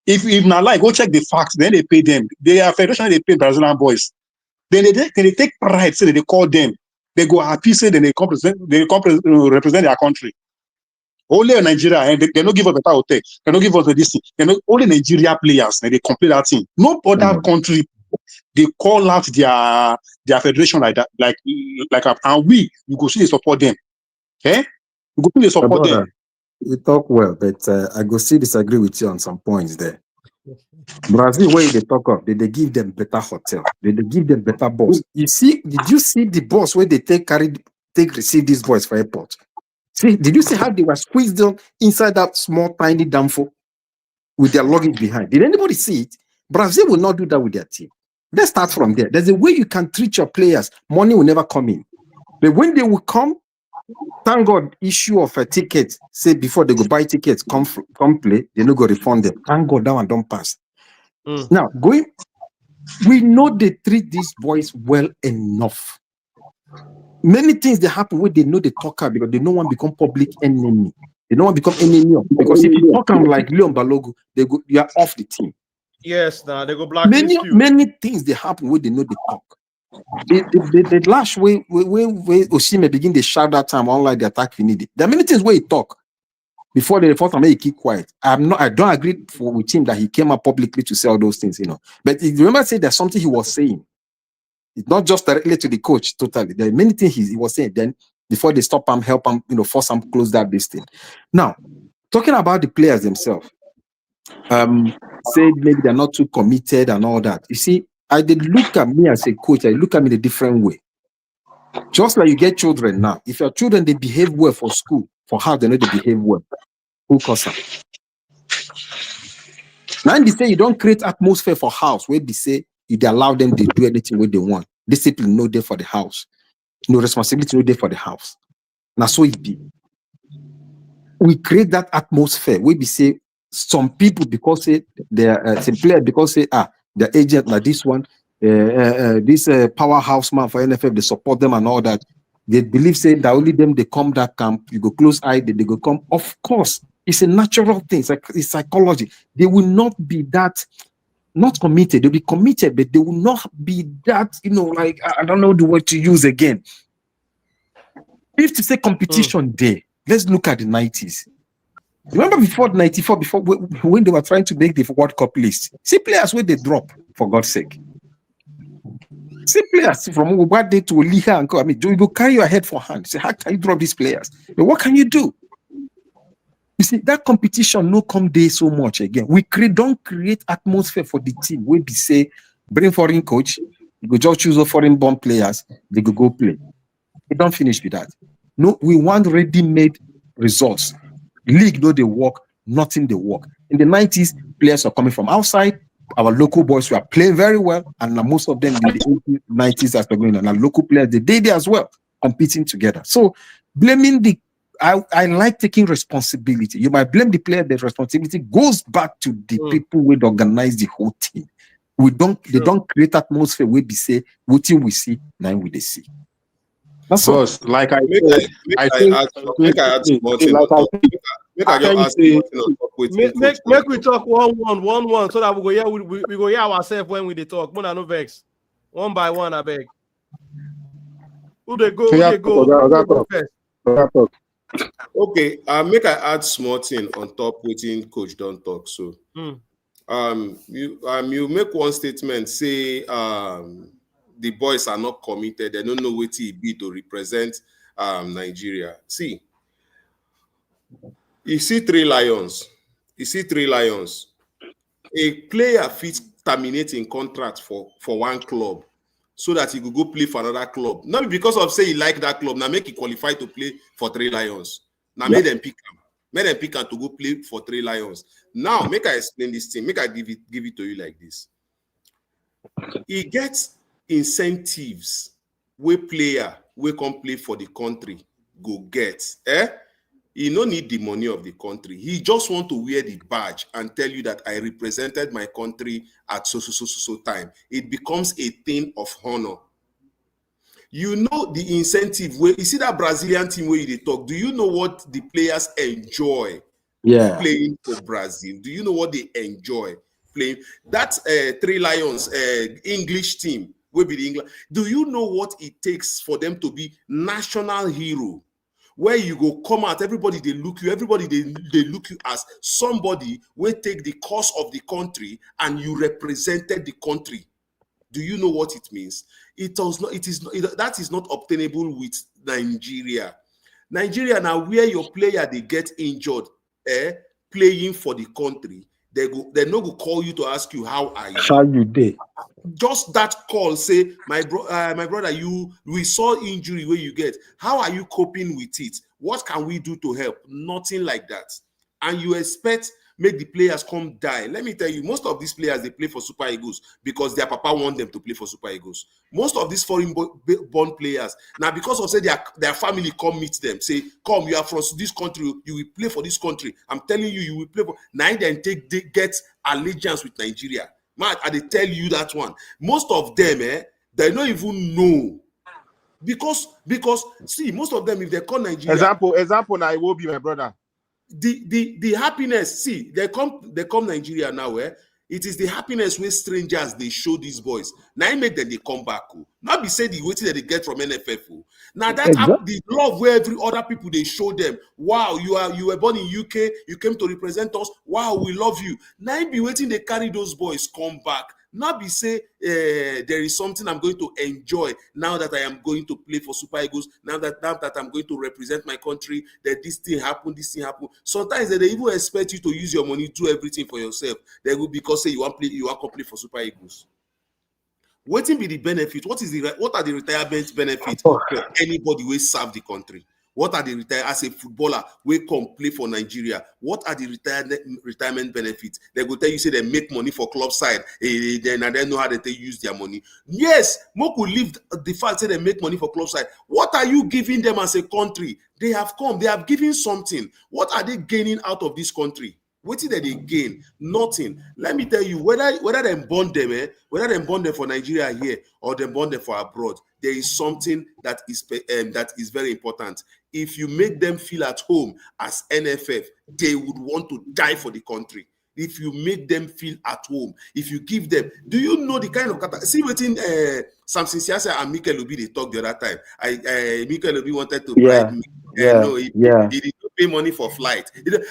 If not like go check the facts, then they pay them. They are federation they pay Brazilian boys. Then they take pride, say they call them. They go happy, say then they represent their country. Only Nigeria, and they don't give us better hotel. They don't give us this thing. Only Nigeria players, and they complete that thing. No other country, they call out their federation like that, like and we go see they support them. We go see they support them. You talk well, but I go still disagree with you on some points there. Brazil, where they talk of, they give them better hotel, they give them better boss. Did you see the boss where they receive these boys for airport? See, did you see how they were squeezed down inside that small, tiny danfo with their luggage behind? Did anybody see it? Brazil will not do that with their team. Let's start from there. There's a way you can treat your players. Money will never come in. But when they will come, thank God, issue of a ticket, say before they go buy tickets, come play, they no go refund them. Thank God that one don't pass. Now, we know they treat these boys well enough. Many things that happen where they know they talk out because they don't want to become public enemy. They don't want to become enemy of, because if you talk them like Leon Balogu, you are off the team. Yes, now they go blacklist you. Many things they happen where they know they talk. The last way Osimhen begin the shout that time unlike the attack he needed. There are many things where he talk before the first time he keep quiet. I don't agree with him that he came up publicly to say all those things, But you remember saying there's something he was saying. It's not just directly to the coach totally. There are many things he was saying then before they stop him, help him, force him close that this thing. Now, talking about the players themselves, say maybe they're not too committed and all that. You see, I did look at me as a coach, I look at me in a different way. Just like you get children now. If your children, they behave well for school, for how they know they behave well, who cause them? Now they say you don't create atmosphere for house where they say you allow them to do anything what they want. Discipline no there for the house. No responsibility no there for the house. Now so it be. We create that atmosphere where we say some people because say they're some player because say the agent like this one, this powerhouse man for NFF, they support them and all that. They believe say that only them they come that camp, you go close eye, they go come. Of course, it's a natural thing, it's psychology. They will not be that not committed, they'll be committed, but they will not be that, like I don't know the word to use again. If to say competition day, let's look at the 90s. Remember before 94, before when they were trying to make the World Cup list, see players where they drop, for God's sake. See players from what day to Liha and go. I mean, you go carry your head for hand. Say, how can you drop these players? But what can you do? You see, that competition no come there so much again. We don't create atmosphere for the team where we say, bring foreign coach, you go just choose a foreign born players, they go play. We don't finish with that. No, we want ready-made results. League, though they work, nothing they work. In the 90s, players are coming from outside. Our local boys were playing very well, and most of them in the 80s, 90s as they're going on. And local players, they did as well, competing together. So blaming I like taking responsibility. You might blame the player, the responsibility goes back to the people who organize the whole team. They don't create atmosphere where we say, what we see, now we they see. That's Boss, like I said, make we talk one, so that we go hear ourselves when we talk. More than no vex. One by one, I beg. Who they go first? Okay, make I add small thing on top waiting coach don't talk. So you make one statement, say the boys are not committed, they don't know what it be to represent Nigeria. See, you see three lions. A player fits terminating contract for one club so that he could go play for another club. Not because of say he like that club, now make he qualify to play for three lions. Now make them pick him. Make them pick him to go play for three lions. Now make I explain this thing. Make I give it to you like this. He gets incentives where player will come play for the country go get. He no need the money of the country. He just want to wear the badge and tell you that I represented my country at so time. It becomes a thing of honor. You know the incentive where you see that Brazilian team where they talk. Do you know what the players enjoy playing for Brazil? Do you know what they enjoy playing? That Three Lions English team will be the English. Do you know what it takes for them to be national hero? Where you go come out, everybody they look you, everybody they look you as somebody will take the cause of the country and you represented the country. Do you know what it means? That is not obtainable with Nigeria. Nigeria now where your player they get injured, playing for the country, they no go call you to ask you how are you. How you did? Just that call say my brother, we saw injury where you get. How are you coping with it? What can we do to help? Nothing like that. And you expect make the players come die. Let me tell you, most of these players they play for Super Eagles because their papa want them to play for Super Eagles. Most of these foreign born players now because of say their family come meet them, say come you are from this country, you will play for this country. I'm telling you, you will play for. Now then get allegiance with Nigeria. Man, I they tell you that one. Most of them, they don't even know. Because see, most of them, if they call Nigeria. Example now, it will be my brother. The happiness, see, they come Nigeria now, It is the happiness where strangers they show these boys. Now make them they come back. Not be said the waiting that they get from NFF. Now that the love where every other people they show them. Wow, you were born in UK, you came to represent us. Wow, we love you. Now be waiting they carry those boys come back. Not be say there is something I'm going to enjoy now that I am going to play for Super Eagles. Now that I'm going to represent my country, that this thing happened. Sometimes they even expect you to use your money, do everything for yourself. They will because say you want to play for Super Eagles. What will be the benefit? What are the retirement benefits for anybody who serve the country? What are the as a footballer we come play for Nigeria? What are the retirement benefits? They will tell you say they make money for club side, then I don't know how they use their money. Yes, Moku leave the fact say they make money for club side. What are you giving them as a country? They have come, they have given something. What are they gaining out of this country? What did they gain? Nothing. Let me tell you, whether they bond them, whether they bond them for Nigeria here or they bond them for abroad, there is something that is very important. If you make them feel at home as NFF, they would want to die for the country. If you make them feel at home, if you give them, do you know the kind of see within Samson Siasa and Mikel Obi they talked the other time. Mikel Obi wanted to bribe me. No, he did not pay money for flight.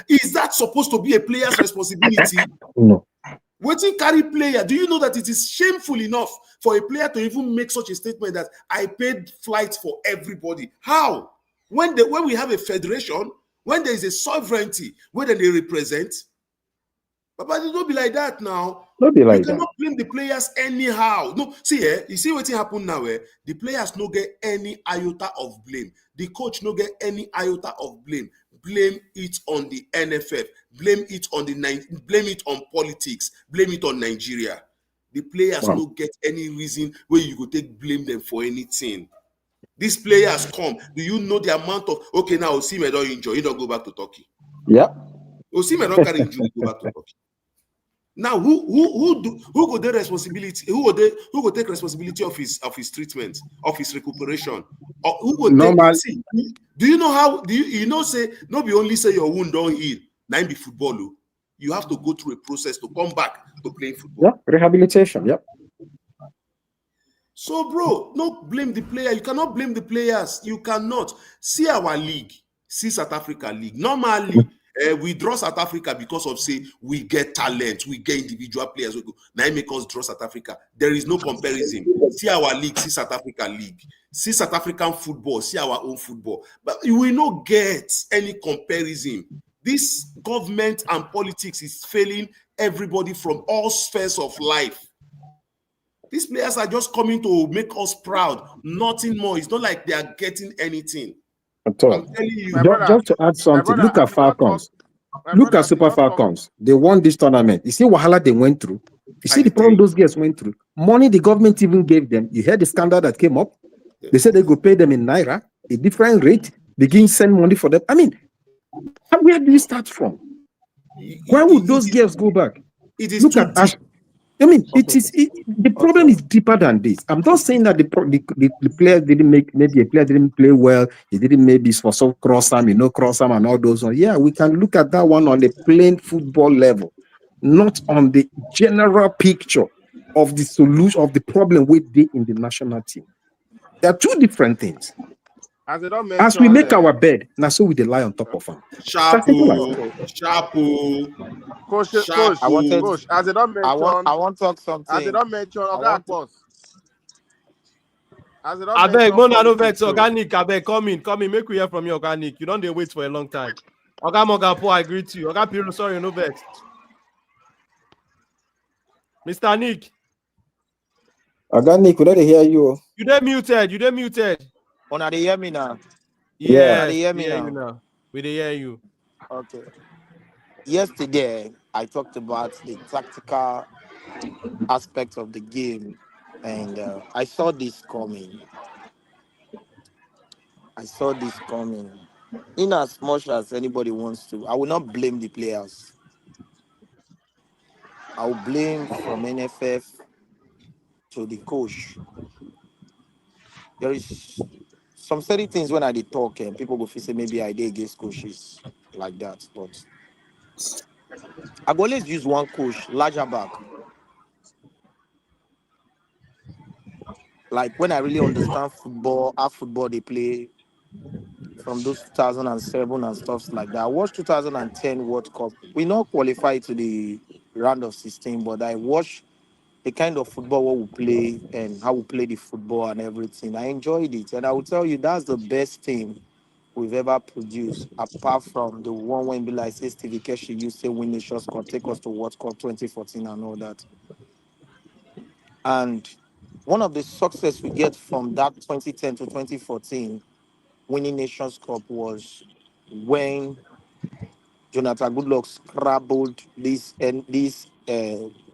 Is that supposed to be a player's responsibility? No. Waiting carry player. Do you know that it is shameful enough for a player to even make such a statement that I paid flights for everybody? How? When we have a federation, when there is a sovereignty, where they represent, but it don't be like that now. Don't be like you cannot blame the players anyhow. No, see, you see what happen now. The players no get any iota of blame. The coach no get any iota of blame. Blame it on the NFF. Blame it on politics. Blame it on Nigeria. The players no get any reason where you go take blame them for anything. These players come. Do you know the amount of now Osimhen don't enjoy? He don't go back to Turkey. Yeah. Osimhen don't carry injury go back to Turkey. Now, who go take responsibility? Who go take responsibility of his treatment, of his recuperation? Or who go take? Do you know how? Do you know? Say no, be only say your wound don't heal. Now be football. You have to go through a process to come back to playing football. Yeah, rehabilitation. Yep. So, bro, don't blame the player. You cannot blame the players. You cannot. See our league. See South Africa league. Normally. We draw South Africa because of say we get talent, we get individual players. Now make us draw South Africa. There is no comparison. See our league, see South Africa league, see South African football, see our own football. But we will not get any comparison. This government and politics is failing everybody from all spheres of life. These players are just coming to make us proud. Nothing more. It's not like they are getting anything. I'm telling you. Just to add something, look at Falcons. Look at Super Falcons. They won this tournament. You see Wahala they went through. You see the problem those guys went through. Money the government even gave them. You heard the scandal that came up. They said they go pay them in Naira, a different rate. Begin send money for them. I mean, where do you start from? Why would those girls go back? It is look at Ash. I mean, the problem is deeper than this. I'm not saying that the players didn't maybe a player didn't play well. He didn't maybe for some cross arm, and all those ones. Yeah, we can look at that one on the plain football level, not on the general picture of the solution of the problem with the in the national team. There are two different things. As we make our bed, now so we lie on top of them. Coach, as they don't mention, I want to talk something. As they don't mention, I beg, no vex, organic. I beg, come in, make we hear from you, organic. You don't wait for a long time. Oga Mogapo, I agree to you. Oga Piro, sorry, no vex. Mr. Nick. Organic, we don't hear you. You dey muted. Oh, now they hear me now. Yeah, they hear me now. We dey hear you. Okay. Yesterday, I talked about the tactical aspect of the game, and I saw this coming. In as much as anybody wants to, I will not blame the players. I will blame from NFF to the coach. There is some certain things when I did talk and people will say maybe I did against coaches like that, but I've always used one coach, larger back. Like when I really understand football, how football they play from those 2007 and stuff like that. I watched 2010 World Cup. We not qualified to the round of 16, but I watched the kind of football what we play and how we play the football and everything. I enjoyed it. And I will tell you that's the best team we've ever produced, apart from the one when be like say Stevie Keshi used to win Nations Cup, take us to World Cup 2014 and all that. And one of the success we get from that 2010 to 2014 winning Nations Cup was when Jonathan Goodluck scrabbled these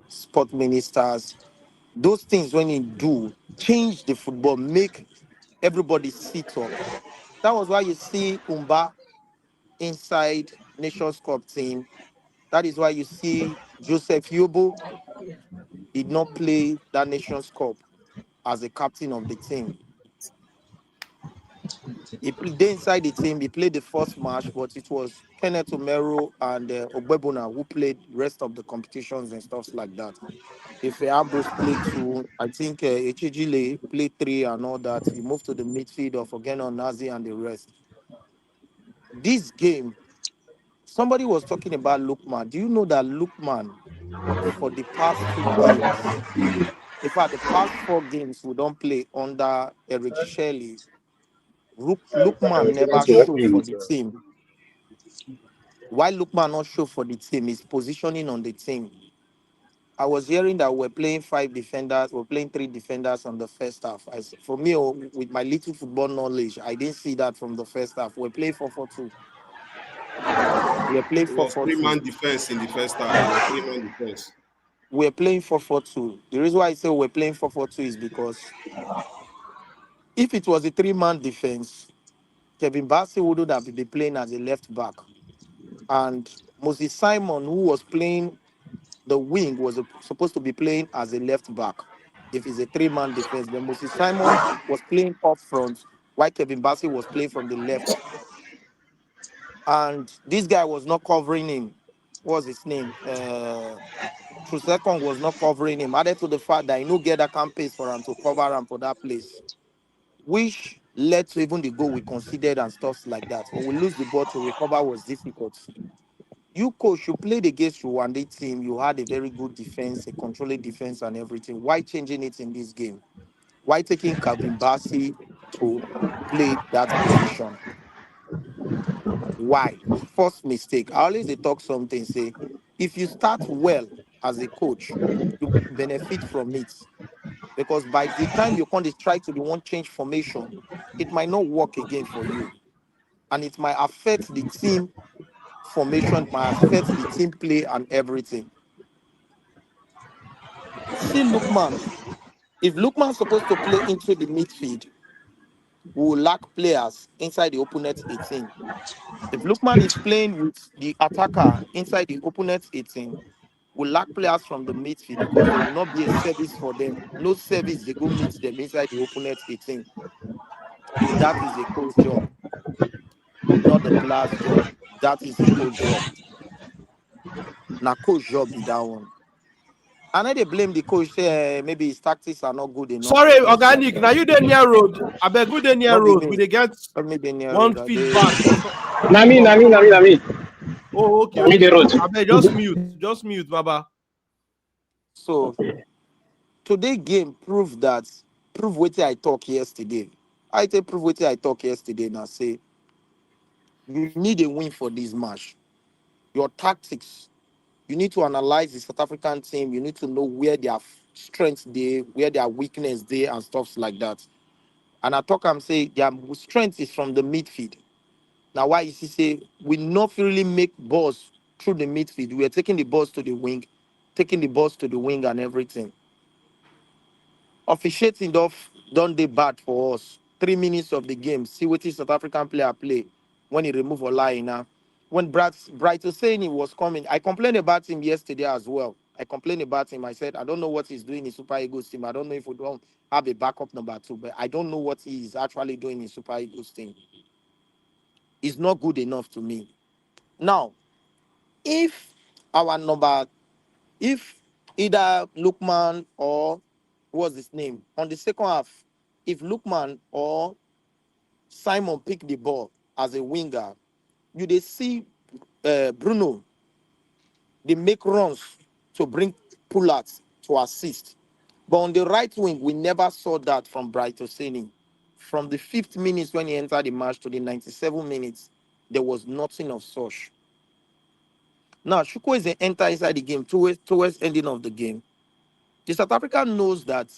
sport ministers. Those things when he do change the football, make everybody sit up. That was why you see Kumba inside Nations Cup team. That is why you see Joseph Yobo did not play that Nations Cup as a captain of the team. He played inside the team. He played the first match, but it was Kenneth Omero and Ogbebona who played rest of the competitions and stuff like that. If Ambrose played two, I think Echejile played three and all that. He moved to the midfield of Ogeno Nazi and the rest. This game, somebody was talking about Lookman. Do you know that Lookman, for the past two games, in fact, the past four games we don't play under Eric Shelley, Lookman never showed for the team. Why Lookman not show for the team? His positioning on the team. I was hearing that we're playing five defenders, we're playing three defenders on the first half. For me, with my little football knowledge, I didn't see that from the first half. We're playing 4-4-2. We're playing It was 4-4-2. three-man defense in the first half. It was three-man defense. We're playing 4-4-2. The reason why I say we're playing 4-4-2 is because if it was a three-man defense, Calvin Bassey wouldn't have been playing as a left back. And Moses Simon, who was playing the wing, was supposed to be playing as a left back. If it's a three-man defense, then Moses Simon was playing up front, while Calvin Bassey was playing from the left. And this guy was not covering him. What was his name? Troost-Ekong was not covering him. Added to the fact that he no get that can pace for him to cover him for that place, which led to even the goal we considered and stuff like that. When we lose the ball to recover was difficult. You, coach, you played against Rwanda team. You had a very good defense, a controlling defense and everything. Why changing it in this game? Why taking Calvin Bassey to play that position? Why? First mistake. I always they talk something, say, if you start well as a coach, you benefit from it. Because by the time you can try to the one change formation, it might not work again for you. And it might affect the team formation, might affect the team play and everything. See Lookman. If Lookman's supposed to play into the midfield, we will lack players inside the opponent's 18. If Lookman is playing with the attacker inside the opponent's 18, we lack players from the midfield because there will not be a service for them. No service, they go meet them inside the opponent's 18. That is a coach job, not the player's job. That is a coach job. Now, coach job be that one. And then they blame the coach, say maybe his tactics are not good enough. Sorry, organic. Now you dey near road. I beg good dey near road. We dey get one feedback. Nami. Oh, okay. I beg just mute, Baba. So today game prove what I talk yesterday. I say prove what I talk yesterday. Now say you need a win for this match. Your tactics. You need to analyze the South African team. You need to know where their strengths they, where their weakness they, and stuff like that. And I'm say their strength is from the midfield. Now, why is he say we not really make balls through the midfield? We are taking the balls to the wing, and everything. Officiating off don't they bad for us. 3 minutes of the game. See what is South African player play when he remove Aina. When Bright Hussein was coming, I complained about him yesterday as well. I complained about him. I said, I don't know what he's doing in Super Eagles team. I don't know if we don't have a backup number 2, but I don't know what he is actually doing in Super Eagles team. It's not good enough to me. Now, if our number, if either Lookman or what's his name on the second half, if Lookman or Simon pick the ball as a winger, you they see Bruno, they make runs to bring pull-outs to assist. But on the right wing, we never saw that from Bright Oseni. From the 5th minutes when he entered the match to the 97 minutes, there was nothing of such. Now, Chukwueze enter inside the game towards ending of the game. The South Africa knows that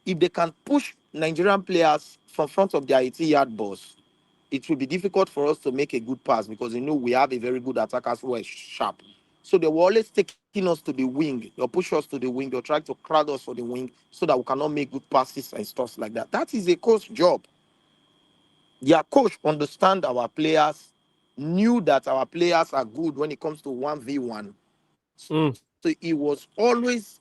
if they can push Nigerian players from front of their 18-yard box, it will be difficult for us to make a good pass because they know we have a very good attackers who are sharp. So they were always taking us to the wing. They'll push us to the wing. They'll try to crowd us for the wing so that we cannot make good passes and stuff like that. That is a coach job. Their coach understand our players, knew that our players are good when it comes to 1v1. So he was always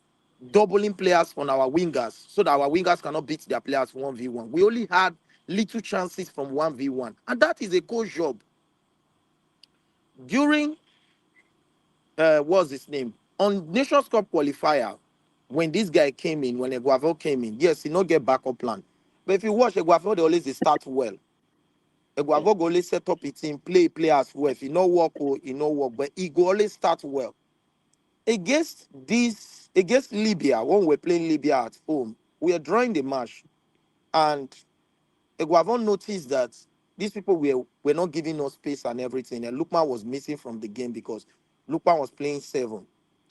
doubling players on our wingers so that our wingers cannot beat their players 1v1. We only had little chances from 1v1. And that is a coach job. During, what's his name? On Nations Cup qualifier, when this guy came in, when Eguavo came in, yes, he not get backup plan. But if you watch Eguavo, they always start well. Eguavo go always set up a team, play as well. If he no work, he no work, but he go always start well. Against Libya, when we're playing Libya at home, we are drawing the match, and Eguavon noticed that these people were not giving us space and everything, and Lukman was missing from the game because Lukman was playing 7.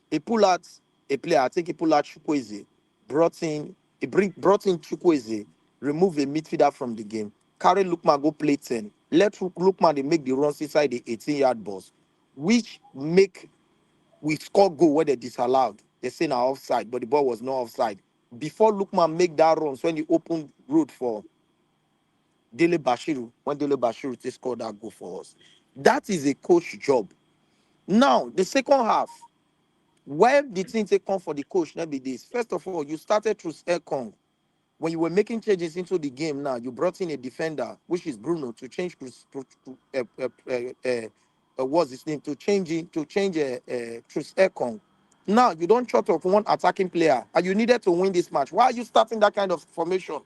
He pulled out a player, I think he pulled out Chukwueze, brought in Chukwueze, removed a midfielder from the game, carry Lukman, go play 10, let Lukman they make the runs inside the 18-yard box, which make we score goal where they disallowed. They say now offside, but the ball was not offside. Before Lukman make that runs, when he opened road for Dele Bashiru, when Dele Bashiru they scored that goal for us. That is a coach job. Now, the second half, where the thing take come for the coach, not be this. First of all, you started Troost-Ekong. When you were making changes into the game now, you brought in a defender, which is Bruno, to change what's his name, to change Troost-Ekong. Now, you don't short of one attacking player, and you needed to win this match. Why are you starting that kind of formation?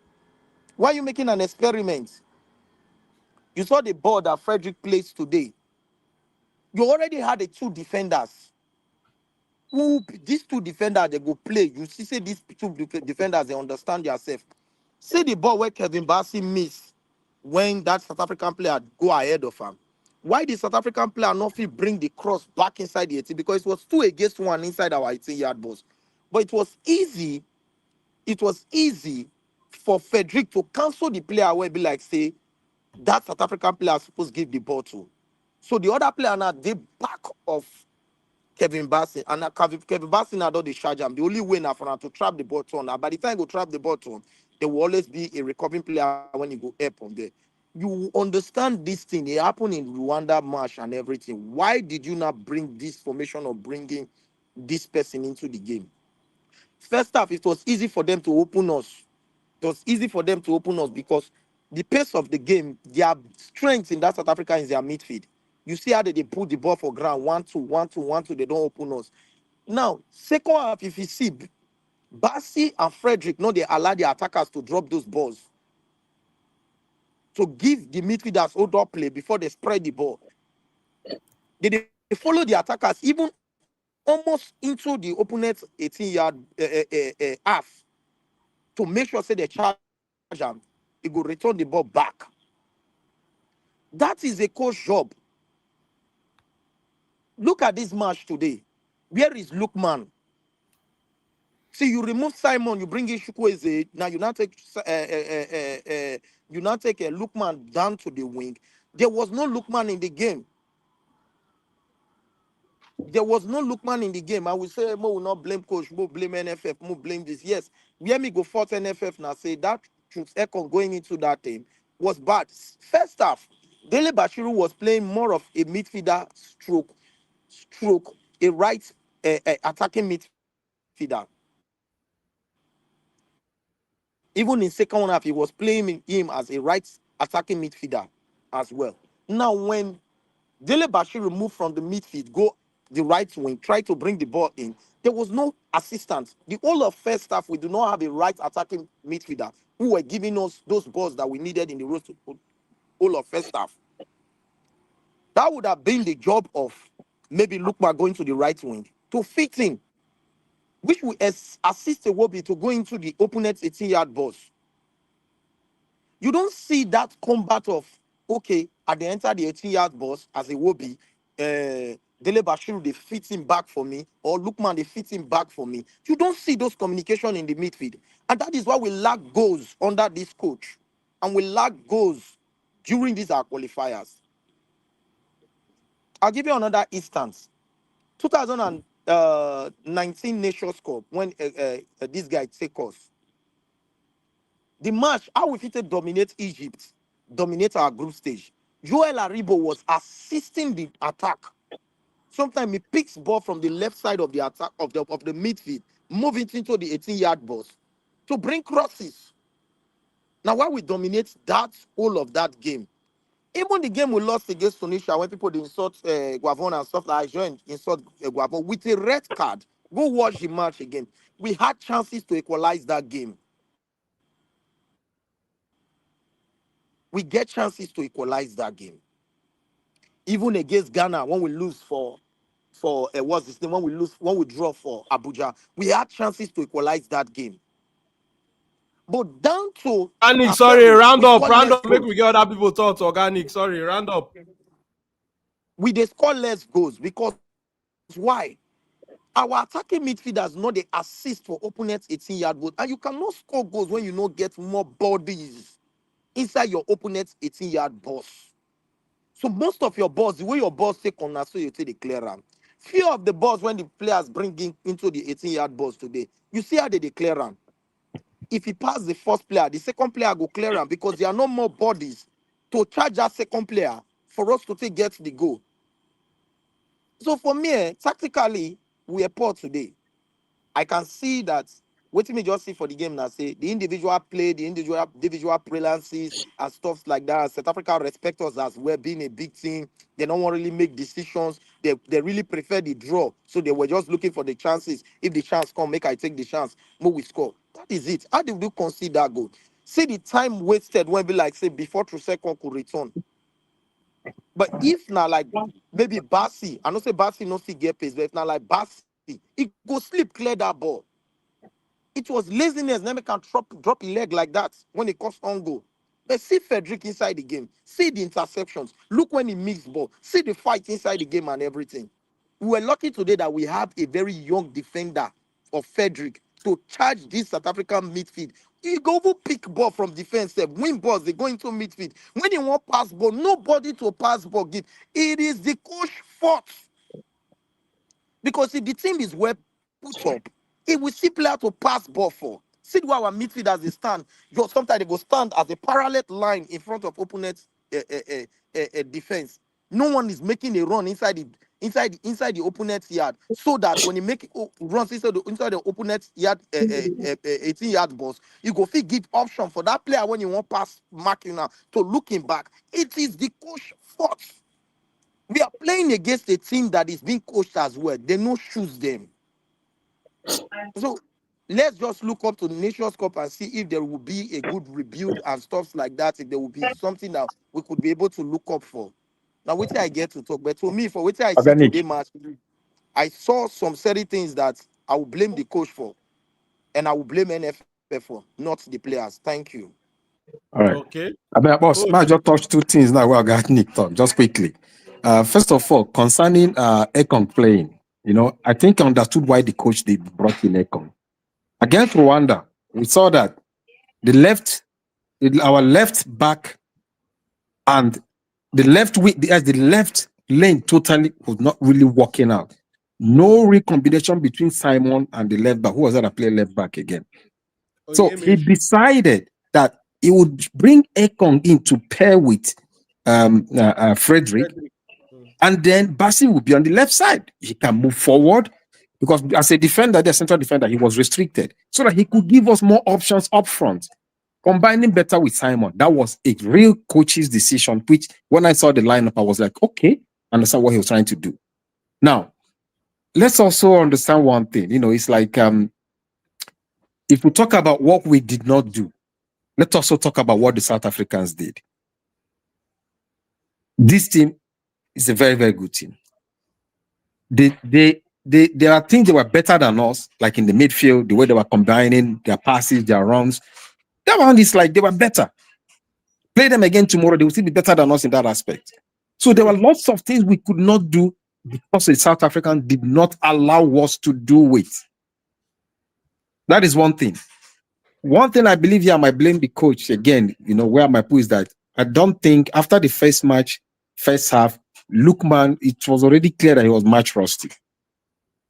Why are you making an experiment? You saw the ball that Frederick plays today. You already had the 2 defenders. These 2 defenders, they go play. You see, say these 2 defenders, they understand themselves. See the ball where Calvin Bassey missed when that South African player go ahead of him. Why the South African player not fit bring the cross back inside the 18? Because it was 2 against 1 inside our 18-yard box. But it was easy for Frederick to cancel the player where be like, say, that South African player supposed to give the ball to. So the other player now, they back of Calvin Bassey. And now Calvin Bassey now do the charge him. The only way now for him to trap the ball to. Now, by the time he go trap the ball to, there will always be a recovering player when he go up on there. You understand this thing. It happened in Rwanda match and everything. Why did you not bring this formation of bringing this person into the game? First half, it was easy for them to open us. It was easy for them to open us because the pace of the game, their strength in that South Africa is their midfield. You see how they put the ball for ground, 1-2, 1-2, 1-2, they don't open us. Now, second half, if you see, Bassey and Frederick, no, they allow the attackers to drop those balls, to give the midfielders hold up play before they spread the ball. They follow the attackers even almost into the opponent's 18-yard half to make sure say they charge them. It will return the ball back. That is a coach job. Look at this match today. Where is Lookman? See, you remove Simon, you bring in Chukwueze. Now you now take Lookman down to the wing. There was no Lookman in the game. There was no Lookman in the game. I will say, Mo will not blame coach, Mo blame NFF, Mo blame this. Yes, where me go fault NFF now say that Troost-Ekong going into that team was bad. First half, Dele Bashiru was playing more of a midfielder stroke, a right attacking midfielder. Even in second half, he was playing him as a right attacking midfielder as well. Now, when Dele Bashiru moved from the midfield, go the right wing, tried to bring the ball in. There was no assistance. The whole of first half, we do not have a right attacking midfielder who were giving us those balls that we needed in the whole of first half. That would have been the job of maybe Lukman going to the right wing to fit in, which will assist Iwobi to go into the opponent's 18-yard box. You don't see that combat of, okay, at the enter the 18-yard box as Iwobi, Dele Bashiru, they fit him back for me, or Lukman, they fit him back for me. You don't see those communication in the midfield. And that is why we lack goals under this coach. And we lack goals during these qualifiers. I'll give you another instance. 2019 Nations Cup, when this guy take us. The match, how we fit dominate Egypt, dominate our group stage. Joel Aribo was assisting the attack. Sometimes he picks ball from the left side of the attack of the midfield, move it into the 18-yard box to bring crosses. Now, why we dominate that whole of that game? Even the game we lost against Tunisia, when people insult Guavon and stuff like that, insult Guavon with a red card. Go watch the match again. We had chances to equalize that game. We get chances to equalize that game. Even against Ghana, when we lose when we draw for Abuja, we had chances to equalize that game. But down to Organic, sorry, round up, make we get other people talk to Organic. Sorry, round up. We they score less goals because why? Our attacking midfielders know they assist for opponents 18-yard box, and you cannot score goals when you not get more bodies inside your opponent's 18-yard box. So most of your balls, the way your balls take on us, so you take the clear round. Few of the balls when the players bring in into the 18-yard box today, you see how they clear round. If he pass the first player, the second player go clear round because there are no more bodies to charge that second player for us to get the goal. So for me, tactically, we are poor today. I can see that. What me just see for the game now, say the individual play, the individual brilliances and stuff like that. South Africa respect us as we're being a big team. They don't want to really make decisions. They really prefer the draw. So they were just looking for the chances. If the chance come, make I take the chance. Move, we score. That is it. How did we concede that goal? See the time wasted when we like say before Troost-Ekong could return. But if now like maybe Bassey, I don't say Bassey no see get pace, but if now like Bassey, he go sleep clear that ball. It was laziness. Never can drop a leg like that when it costs on goal. But see Frederick inside the game. See the interceptions. Look when he mixed ball. See the fight inside the game and everything. We were lucky today that we have a very young defender of Frederick to charge this South African midfield. He go over pick ball from defense, win balls, they go into midfield. When he want pass ball, nobody to pass ball give. It is the coach fault. Because if the team is well put up, it will see player to pass ball for. See why our midfielders they stand. Sometimes they go stand as a parallel line in front of opponent's defense. No one is making a run inside the opponent's yard, so that when he make runs inside the opponent's yard, 18-yard box, you go fit give option for that player when you want pass marking now to looking back. It is the coach fault. We are playing against a team that is being coached as well. They no choose them. So let's just look up to the Nations Cup and see if there will be a good rebuild and stuff like that. If there will be something that we could be able to look up for. Now, wait till I get to talk. But to me, for what I see today, match, I saw some certain things that I will blame the coach for, and I will blame NFF for, not the players. Thank you. All right. Okay. I mean, boss, I just touched two things now. Where I got Nick talk just quickly. First of all, concerning Ekong playing, I think I understood why the coach they brought in Ekong. Against Rwanda, we saw that our left back and the left lane totally was not really working out. No recombination between Simon and the left back. Who was that play left back again? So he decided that he would bring Ekong in to pair with Frederick, and then Bassey will be on the left side. He can move forward because as a defender, the central defender, he was restricted so that he could give us more options up front, combining better with Simon. That was a real coach's decision, which when I saw the lineup, I was like, okay, I understand what he was trying to do. Now, let's also understand one thing. It's like if we talk about what we did not do, let's also talk about what the South Africans did. This team is a very, very good team. There are things they were better than us, like in the midfield, the way they were combining their passes, their runs. That one is like they were better. Play them again tomorrow, they will still be better than us in that aspect. So there were lots of things we could not do because the South Africans did not allow us to do it. That is one thing. One thing I believe here, I might blame the coach again, where my point is that I don't think after the first match, first half, Lookman, it was already clear that he was match rusty.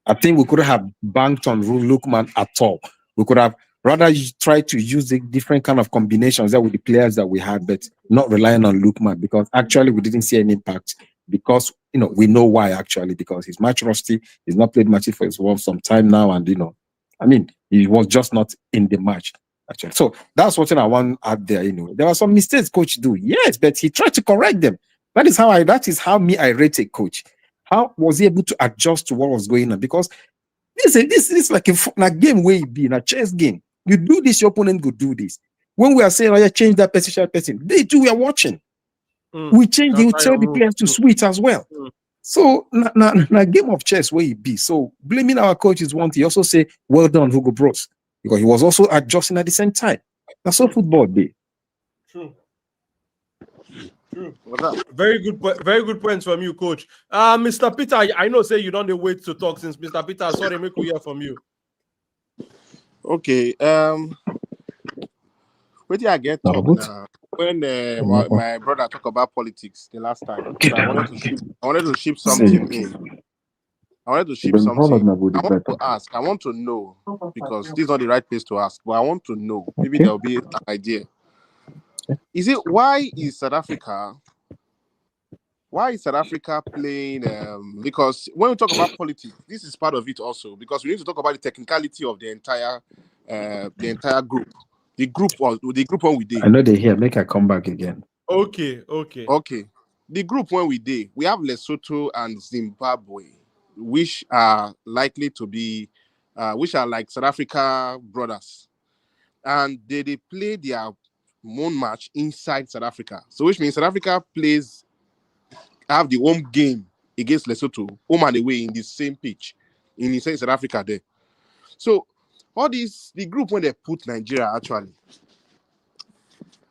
I think we couldn't have banked on Lookman at all. We could have rather tried to use the different kind of combinations there with the players that we had, but not relying on Lookman, because actually we didn't see any impact, because we know why actually, because he's match rusty, he's not played matches for some time now, and he was just not in the match actually. So that's what I want out there. There are some mistakes coach do, yes, but he tried to correct them. That is how I rate a coach. How was he able to adjust to what was going on? Because this is like a game where you be in a chess game. You do this, your opponent will do this. When we are saying, change that person, they too we are watching. We change, you tell the players to switch as well. So, na game of chess where you be. So, blaming our coach is one thing. You also say, well done, Hugo Bros, because he was also adjusting at the same time. That's all football be. True. Very good points from you, coach. Mr. Peter, I know say you don't wait to talk since Mr. Peter. Sorry, make we hear from you. Okay. Where did I get talk now? When my brother talked about politics the last time, so I wanted to ship something in. I want to know, because this is not the right place to ask, but I want to know. Maybe there'll be an idea. Is it why is South Africa playing? Because when we talk about politics, this is part of it also. Because we need to talk about the technicality of the entire group. The group when we did. I know they hear. Make I come back again. Okay. The group when we did, we have Lesotho and Zimbabwe, which are likely to be, which are like South Africa brothers, and they play their own match inside South Africa. So which means South Africa have the home game against Lesotho, home and away in the same pitch, in South Africa there. So all this, the group when they put Nigeria actually,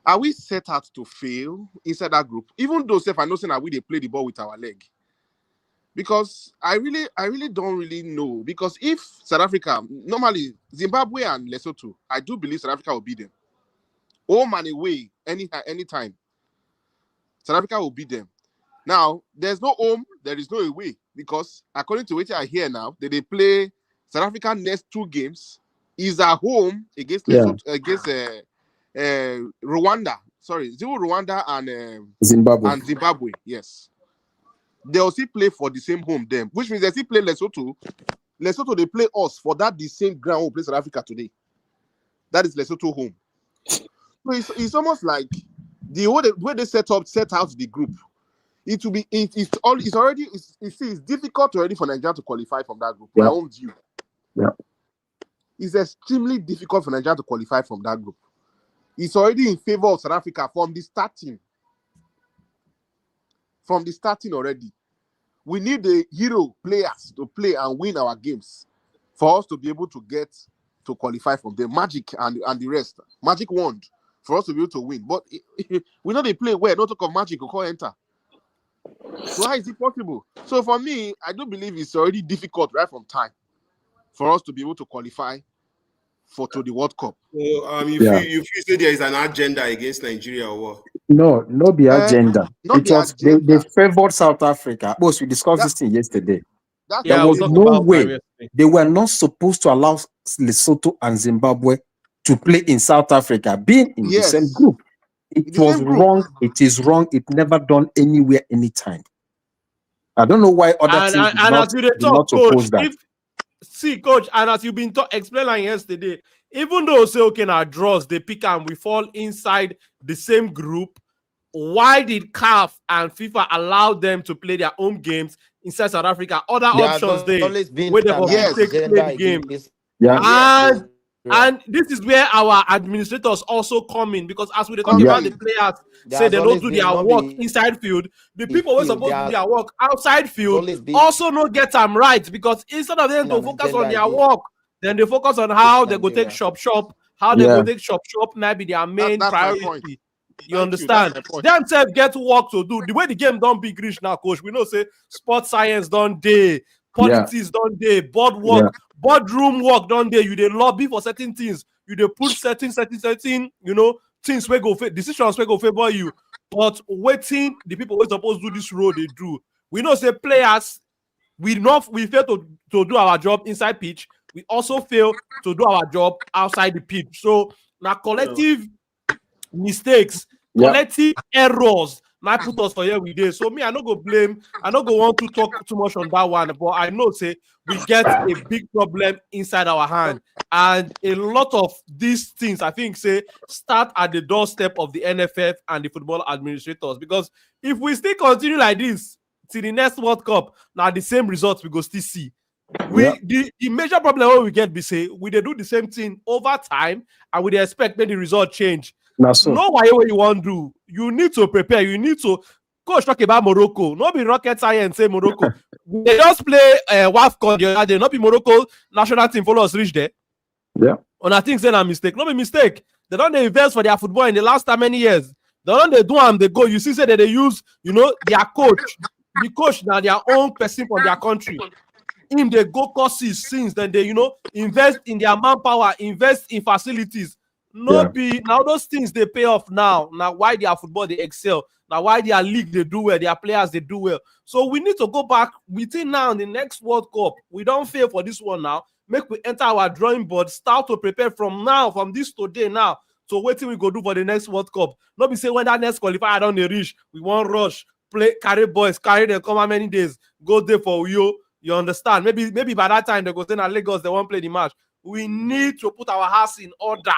are we set out to fail inside that group? Even though I know that they play the ball with our leg. Because I really don't really know. Because if South Africa, normally Zimbabwe and Lesotho, I do believe South Africa will beat them. Home and away, anytime. South Africa will beat them. Now, there's no home, there is no away. Because according to what I hear now, they play South Africa next 2 games is at home against Lesotho, against Rwanda. Sorry, Rwanda and Zimbabwe. Yes. They'll still play for the same home then, which means they still play Lesotho. Lesotho, they play us for that the same ground we play South Africa today. That is Lesotho home. So it's almost like the way they set out the group. It will be it's difficult already for Nigeria to qualify from that group. My own view. Yeah. It's extremely difficult for Nigeria to qualify from that group. It's already in favor of South Africa from the starting. From the starting already. We need the hero players to play and win our games for us to be able to get to qualify from the Magic and the rest. Magic wand for us to be able to win. But we know they play well. Don't talk of Magic or call enter. So how is it possible? So for me, I do believe it's already difficult right from time for us to be able to qualify to the World Cup. So you feel there is an agenda against Nigeria or what? No the agenda. They favored South Africa. Boss, we discussed this thing yesterday. There was no way they were not supposed to allow Lesotho and Zimbabwe to play in South Africa, being in the same group. It was wrong. It is wrong. It never done anywhere, anytime. I don't know why other teams did not oppose that. See, coach, and as you've been explaining yesterday, even though say okay now draws they pick and we fall inside the same group, why did CAF and FIFA allow them to play their home games inside South Africa. Other There options has they always been where they an take play agenda the game. Yeah. And this is where our administrators also come in, because as we talk Come about in. the players There say has they don't always do been, their not work be inside field, the the people who are field. supposed to There do has their work outside field always been also not get them right, because instead of them to an focus agenda on their against work, then they focus on how they go take Nigeria. shop, how they Yeah. go take shop might be their main That's my priority. point. You Thank you. That's understand? my point. Them self get work to do. The way the game don't big reach now, coach. We know say sports science don't day, politics don't day, board work, boardroom work don't day. You they lobby for certain things. You they put certain, you know, things where go decisions where go favor you. But waiting, the people who supposed to do this role they do. We know say players, we fail to do our job inside pitch. We also fail to do our job outside the pitch. So now collective mistakes, collective errors might put us for here we did. So me, I don't go blame, I don't go want to talk too much on that one, but I know say we get a big problem inside our hand. And a lot of these things, I think, say start at the doorstep of the NFF and the football administrators. Because if we still continue like this till the next World Cup, now the same results we go still see. The major problem we get be say we they do the same thing over time, and we dey expect that the result change. No why you want to do. You need to prepare. You need to. Coach talk about Morocco. Not be rocket science. Say Morocco. They just play WAFCON the other day. Not be Morocco national team follow us reach there. Yeah. And I think saying a mistake. Not be mistake. They don't invest for their football in the last how many years. They don't do them. They go. You see, say that they use their coach. The coach now their own person from their country. If they go courses since then they invest in their manpower, invest in facilities. Be now those things they pay off now. Now why their football they excel. Now why their league they do well, their players they do well. So we need to go back within now in the next World Cup. We don't fail for this one now. Make we enter our drawing board, start to prepare from now, from this today now. So what we go do for the next World Cup. Not be say when that next qualifier don't reach, we won't rush, play, carry boys, carry them come how many days, go there for you. You understand? Maybe by that time they go say na Lagos, they won't play the match. We need to put our house in order.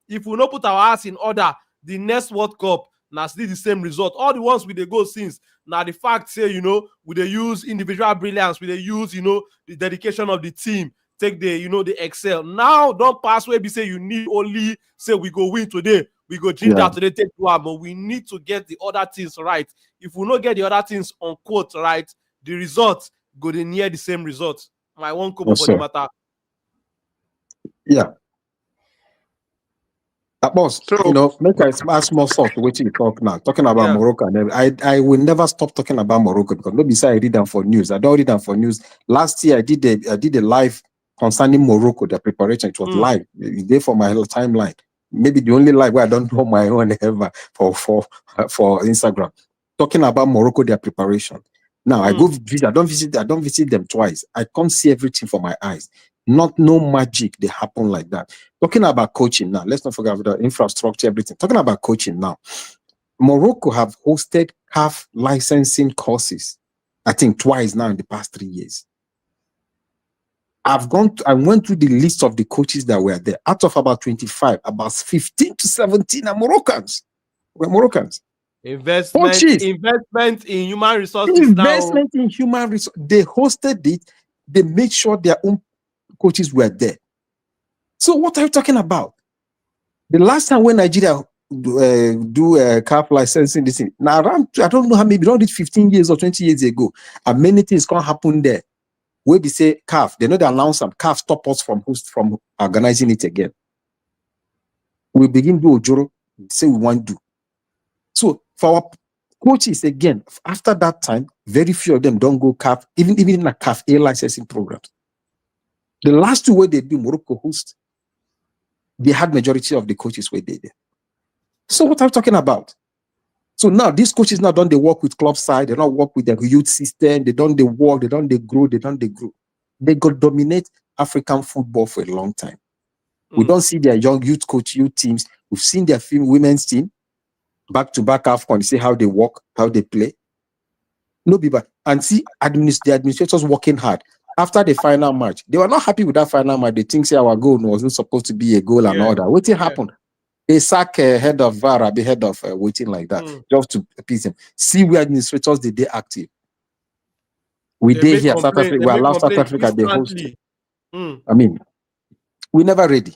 If we don't put our house in order, the next World Cup now still the same result. All the ones we they go since now the fact say we they use individual brilliance, we they use the dedication of the team, take the the excel. Now don't pass where we say you need only say we go win today, we go ginger today, take one, but we need to get the other things right. If we don't get the other things on quote right, the result go near the same result. My one couple for the matter. Yeah. Boss, make I ask more thought to what you talk now. Talking about Morocco, and I will never stop talking about Morocco because nobody say I read them for news. I don't read them for news. Last year I did a live concerning Morocco, the preparation. It was live. It's there for my timeline. Maybe the only live where I don't know my own ever for Instagram. Talking about Morocco, their preparation. Now I go visit. I don't visit them twice. I can't see everything for my eyes. No magic. They happen like that. Talking about coaching now. Let's not forget about the infrastructure, everything. Talking about coaching now. Morocco have hosted CAF licensing courses. I think twice now in the past 3 years. I went through the list of the coaches that were there. Out of about 25, about 15 to 17 are Moroccans. We're Moroccans. Investment in human resources. Investment in human resources. They hosted it. They made sure their own coaches were there. So what are you talking about? The last time when Nigeria do CAF licensing, this thing, now around, I don't know how maybe around 15 years or 20 years ago, and many things can happen there. Where we say CAF, they know they announce them. CAF stop us from organizing it again. We begin do Ojoro, say we want to do. So for our coaches again, after that time, very few of them don't go CAF, even in a CAF A licensing programs. The last two where they do Morocco host, they had majority of the coaches where they did. So what I'm talking about? So now these coaches now don't they work with club side, they don't work with their youth system, they don't they work, they don't they grow. They got dominate African football for a long time. We don't see their young youth teams. We've seen their women's team back to back AFCON, see how they work, how they play. No be bad. And see the administrators working hard. After the final match, they were not happy with that final match. They think say our goal wasn't supposed to be a goal and all that. What happened? They sack head of VAR, the head of waiting like that, just to appease them. See where administrators they active. We They did make here, South complaint. Africa. They We make allow South complaint Africa they host. instantly. I mean, we never ready.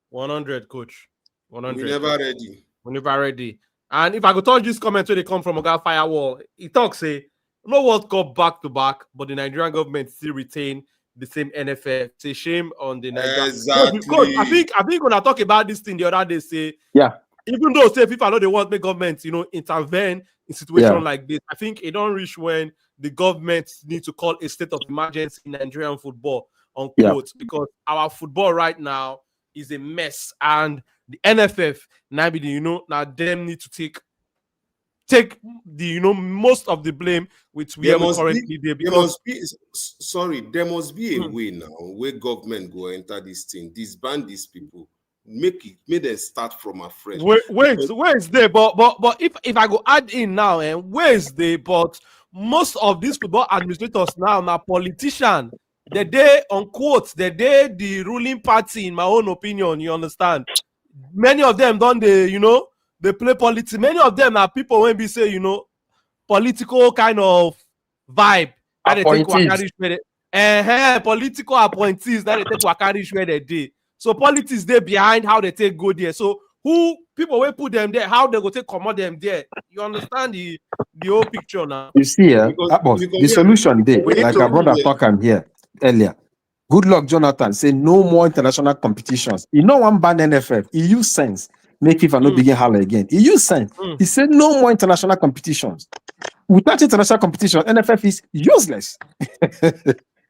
100, coach. 100. We never ready. We never ready. And if I could touch this comment where they come from Oga Firewall, he talks say no World Cup back to back, but the Nigerian government still retain the same NFF. It's a shame on the Nigerian. Exactly. Coach, I think when I talk about this thing the other day, say even though say FIFA know they want make government, intervene in situation like this, I think it don't reach when the government need to call a state of emergency in Nigerian football, unquote, because our football right now is a mess, and the NFF now them need to take the most of the blame with where we currently there. Because there must be a way now where government go enter this thing, disband these people, make them start from afresh. Where is there? But if I go add in now, and where is there? But most of these football administrators now politician. The ruling party, in my own opinion, you understand. Many of them don't they play politics. Many of them are people when we say political kind of vibe. Appointees. Political appointees that they take Wakarish where they did. So politics they behind how they take go there. So who people will put them there, how they go take command them there. You understand the whole picture now. You see, the solution there, like our brother talk here earlier. Good luck, Jonathan. Say no more international competitions. You know one ban NFF. He use sense. Make FIFA not begin holler again. He use sense. He said no more international competitions. Without international competition, NFF is useless.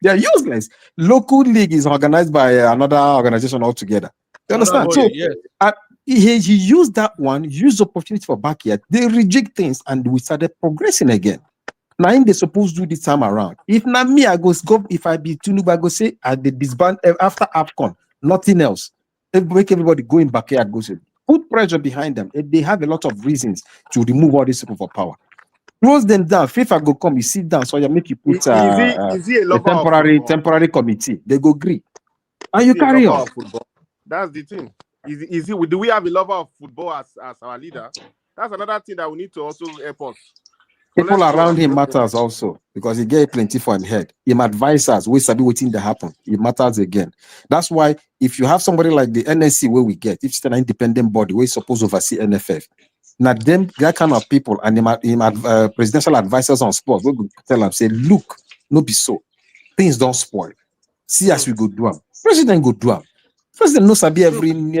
They are useless. Local league is organized by another organization altogether. You understand? He used that one, used the opportunity for backyard. They reject things, and we started progressing again. Now, they supposed to do this time around. If not me, I go, if I be Tinubu, I go say, I did disband after AFCON, nothing else. Make everybody go in backyard, go say, put pressure behind them. They have a lot of reasons to remove all these people for power. Close them down. FIFA go come, you sit down, so you make you put a temporary committee. They go agree. And you carry on. That's the thing. Do we have a lover of football as our leader? That's another thing that we need to also help us. People around him matters also because he get plenty for him head. Him advisors, we sabi waiting to happen. It matters again. That's why if you have somebody like the NSC where we get, if it's an independent body, we're supposed to oversee NFF. Now them that kind of people and him presidential advisors on sports, we go tell them, say, look, no be so. Things don't spoil. See as we go do them. President go do them. President knows sabi everything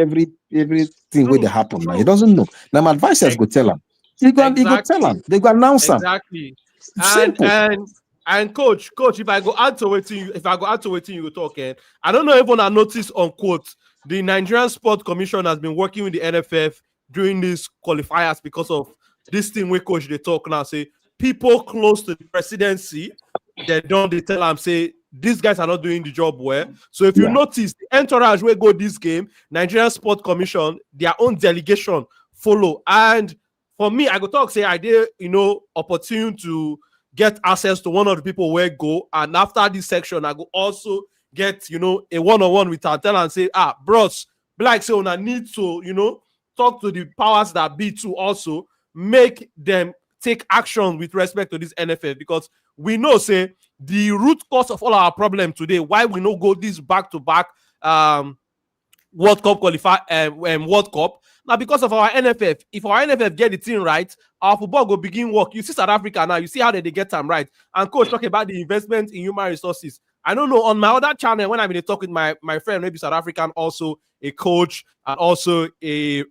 where they happen. Now he doesn't know. Now my advisors go tell him. He go tell them. They go announce them. Exactly. And coach, if I go add to what you go talking, I don't know if I noticed on quote the Nigerian Sport Commission has been working with the NFF during these qualifiers because of this thing where coach they talk now. Say people close to the presidency, they tell them say these guys are not doing the job well. So if you notice the entourage where go this game, Nigerian Sport Commission, their own delegation follow. And for me, I go talk, say I did, opportune to get access to one of the people where go. And after this section, I go also get, a one-on-one with her, tell and say, bros, black say I need to, talk to the powers that be to also make them take action with respect to this NFF, because we know, say, the root cause of all our problem today, why we no go this back-to-back World Cup qualifier, World Cup. Now, because of our NFF, if our NFF get the thing right, our football go begin work. You see South Africa now, you see how they get them right. And coach talk about the investment in human resources. I don't know, on my other channel, when I've been talking with my friend, maybe South African, also a coach and also a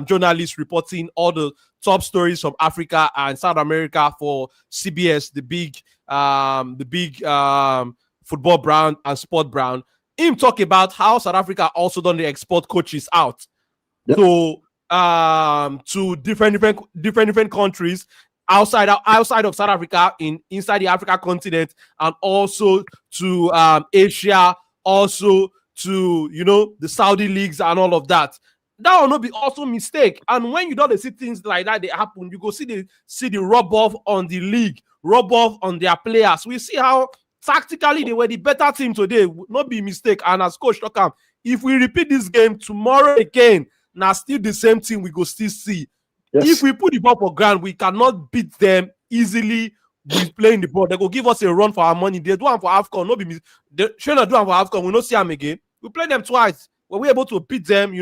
journalist reporting all the top stories from Africa and South America for CBS, the big football brand and sport brand. Him talk about how South Africa also done the export coaches out to different countries outside of South Africa, inside the Africa continent, and also to Asia, also to the Saudi leagues and all of that. That will not be also mistake. And when you don't see things like that they happen, you go see the rub off on the league, rub off on their players. We see how tactically they were the better team today. Would not be mistake. And as coach talk, if we repeat this game tomorrow again, now still the same team we go still see. Yes. If we put the ball for ground, we cannot beat them easily we playing the ball. They go give us a run for our money. They do one for AFCON. No be me. They should not do one for AFCON. We not see them again. We play them twice. Were we able to beat them?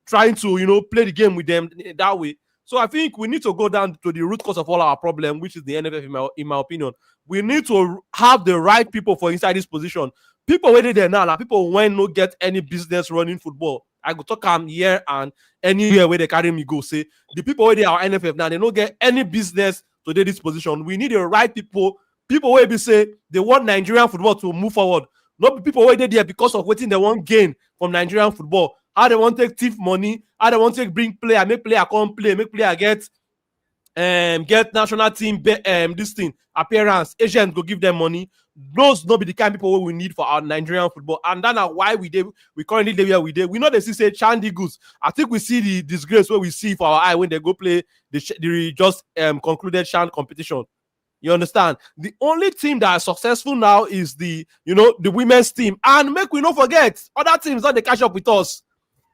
Trying to play the game with them that way. So I think we need to go down to the root cause of all our problem, which is the NFF. In my opinion, we need to have the right people for inside this position. People where they there now, like people when no get any business running football. I go talk them here and anywhere where they carry me go. Say the people where they are NFF now, they don't get any business to do this position. We need the right people. People where they say they want Nigerian football to move forward. Not people where they there because of waiting they want gain from Nigerian football. How they want to take thief money, how they want to bring player, make player come play, make player get national team this thing appearance. Agents go give them money. Those not be the kind of people we need for our Nigerian football, and that's why we currently live where we did. We know they say Chandy Goose. I think we see the disgrace where we see for our eye when they go play the just concluded Chan competition. You understand? The only team that is successful now is the women's team, and make we not forget other teams that they catch up with us.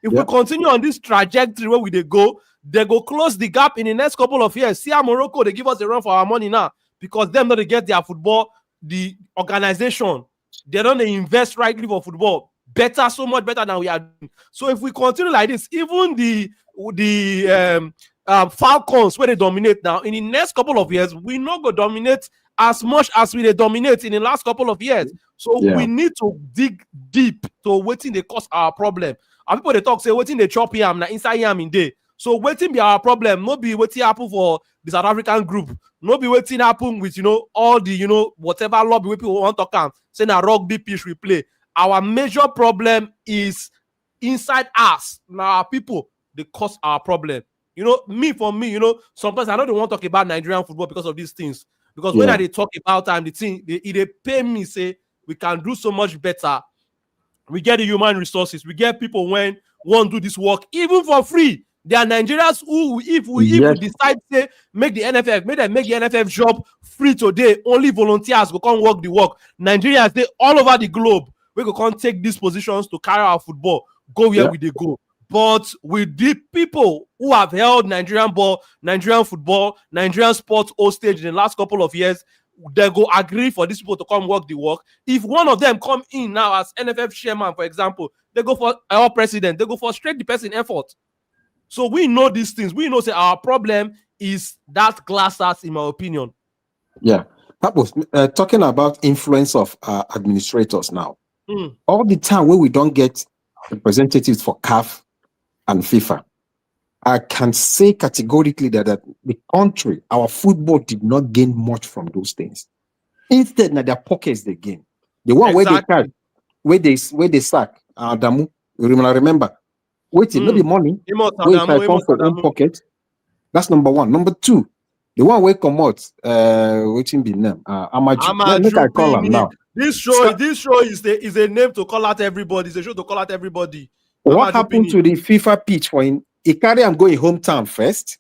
If we continue on this trajectory where they go close the gap in the next couple of years. See how Morocco, they give us a run for our money now because them not to get their football, the organization, they don't invest rightly for football. Better, so much better than we are doing. So if we continue like this, even the Falcons, where they dominate now, in the next couple of years, we not go dominate as much as we dominate in the last couple of years. So we need to dig deep to waiting they cause our problem. And people they talk say waiting they chop yam na inside yam in day. So waiting be our problem. No be waiting happen for the South African group. No be waiting happen with all the whatever lobby we people want to come. Say na rugby pitch we play. Our major problem is inside us. Now people they cause our problem. For me, sometimes I don't want to talk about Nigerian football because of these things. Because when I talk about time, the thing they pay me say we can do so much better. We get the human resources. We get people when want to do this work even for free. There are Nigerians who, if we decide to make the NFF job free today, only volunteers will come work the work. Nigerians they all over the globe. We can come take these positions to carry our football, go where we they go. But with the people who have held Nigerian ball, Nigerian football, Nigerian sports hostage in the last couple of years, they go agree for these people to come work the work. If one of them come in now as NFF chairman, for example, they go for our president, they go frustrate the person effort. So we know these things. We know say our problem is that glass house, in my opinion. Yeah. Purpose, talking about influence of administrators now. All the time where we don't get representatives for CAF and FIFA, I can say categorically that the country, our football did not gain much from those things. Instead, now their pockets they gain. The one where they catch, where they sack Adamu, remember. Waiting, not the money. Where I come for own pocket. That's number one. Number two, the one where come out, waiting the name. Amaju. Make I call him now. This show is a name to call out everybody. It's a show to call out everybody. What happened to the FIFA pitch for him? Ikari, I'm going hometown first.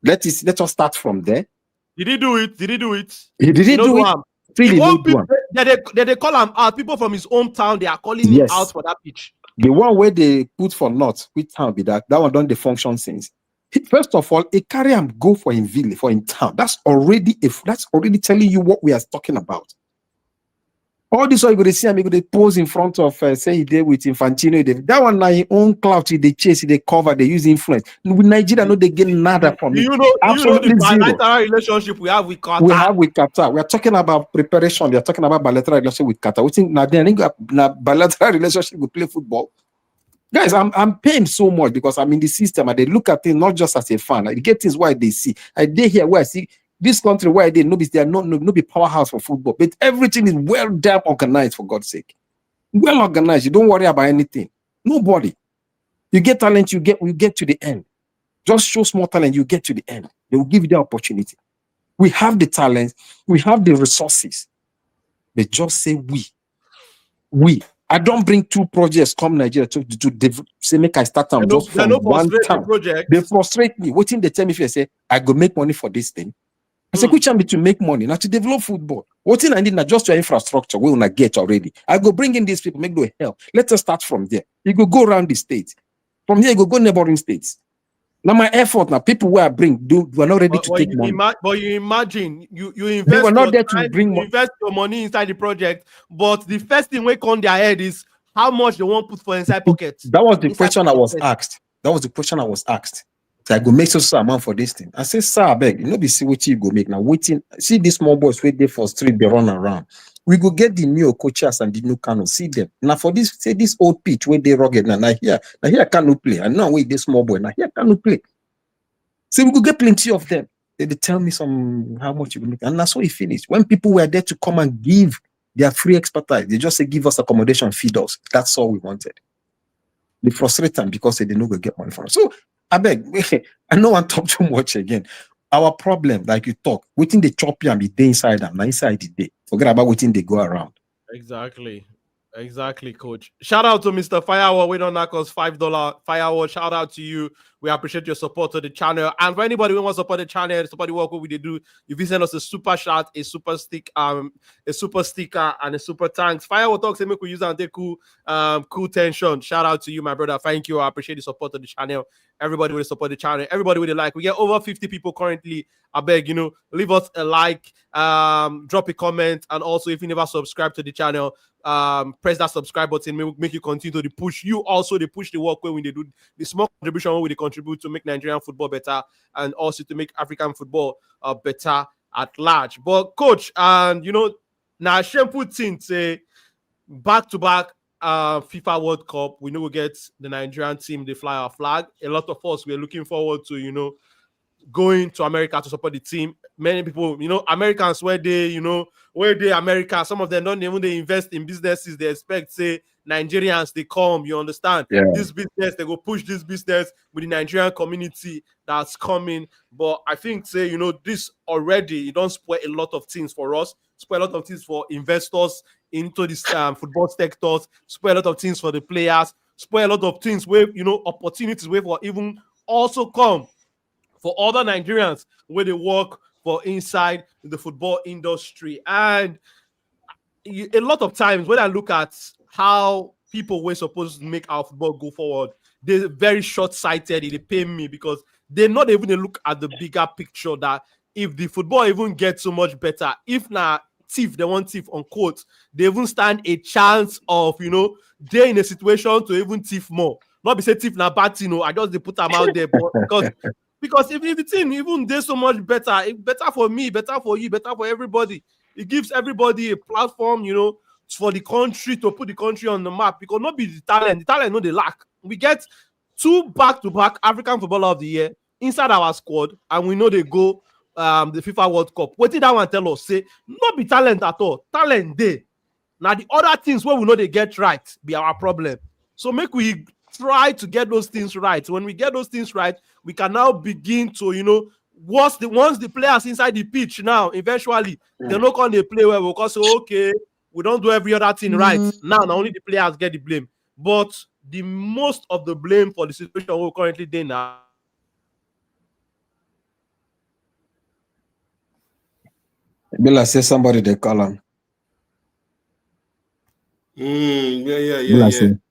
Let us start from there. Did he do it? He didn't do it. They call him out. People from his hometown, they are calling him out for that pitch. The one where they put for North, which town be that one done the function since. First of all, Ikari, I'm go for in village, for in town. That's already telling you what we are talking about. All this you go to see him, you go to pose in front of say he did with Infantino. That one now his own clout, they chase, they cover, they use influence. With Nigeria, no, they get nada from it. Absolutely the bilateral relationship we have with Qatar. We are talking about preparation. They are talking about bilateral relationship with Qatar. We think now bilateral relationship with play football. Guys, I'm paying so much because I'm in the system and they look at things not just as a fan. I get things why they see. I did here where I see this country where they know they are no be powerhouse for football, but everything is well damn organized, for God's sake. Well organized. You don't worry about anything. Nobody. You get talent, you get to the end. Just show small talent, you get to the end. They will give you the opportunity. We have the talent, we have the resources. They just say we. I don't bring two projects come Nigeria to say make I start them just from one time. They frustrate me. Waiting they tell me if I say I go make money for this thing. I say, which to make money, not to develop football. What I need not just your infrastructure, we will not get already. I go bring in these people, make no help. Let us start from there. You go around the states. From here, you go neighboring states. Now my effort, now people who I bring were not ready to take money. But you imagine you invest. They were not there time, to bring you invest your money inside the project, but the first thing we on their head is how much they want put for inside pockets. That was the question I was asked. That was the question I was asked. So I go make some amount for this thing. I say, sir, I beg, you know, be see what you go make now. Waiting, see these small boys wait there for street, they run around. We go get the new coaches and the new canoe, see them. Now for this, say this old pitch where they rugged now here canoe play. And now wait this small boy, now here canoe play. So we go get plenty of them. They tell me some how much you will make. And that's how it finished. When people were there to come and give their free expertise, they just say give us accommodation, feed us. That's all we wanted. They frustrate them because they didn't go get money from us. So I beg, I know I talk too much again. Our problem, like you talk, waiting the chop and the day inside them, not inside the day. Forget about waiting they go around. Exactly, coach. Shout out to Mr. Firewall. We don't knock us $5 Firewall. Shout out to you. We appreciate your support to the channel. And for anybody who wants to support the channel, support the work we do, if you send us a super chat, a super sticker, and a super thanks. Firewall talks make we use and take cool tension. Shout out to you, my brother. Thank you. I appreciate the support to the channel. Everybody will support the channel. Everybody will like. We get over 50 people currently. I beg, leave us a like, drop a comment, and also if you never subscribe to the channel, press that subscribe button. Make you continue to push. You also they push the work when they do the small contribution when they contribute to make Nigerian football better and also to make African football better at large. But coach, and now shameful thing say back-to-back FIFA World Cup. We know we get the Nigerian team, they fly our flag. A lot of us we're looking forward to going to America to support the team. Many people, Americans where they America, some of them don't even they invest in businesses. They expect, say, Nigerians, they come, you understand? Yeah. This business, they go push this business with the Nigerian community that's coming. But I think, say, this already, it don't spoil a lot of things for us, spoil a lot of things for investors into this football sectors, spoil a lot of things for the players, spoil a lot of things where, opportunities where for even also come for other Nigerians where they work for inside the football industry. And a lot of times when I look at how people were supposed to make our football go forward, they're very short-sighted. They pay me because they're not even look at the bigger picture that if the football even gets so much better, if now thief, they want thief on quote, they even stand a chance of, they're in a situation to even thief more. Not be say thief now bad, I just they put them out there, but because if the team even does so much better, it's better for me, better for you, better for everybody. It gives everybody a platform, for the country to put the country on the map. Because not be the talent no they lack. We get 2 back-to-back African Footballer of the Year inside our squad, and we know they go the FIFA World Cup. What did that one tell us? Say not be talent at all. Talent there. Now the other things where we know they get right be our problem. So make we try to get those things right. When we get those things right, we can now begin to, once the players inside the pitch now, eventually, they're not going to play well because, okay, we don't do every other thing right. Now only the players get the blame. But the most of the blame for the situation we're currently doing now. Bila say somebody they call him. Yeah.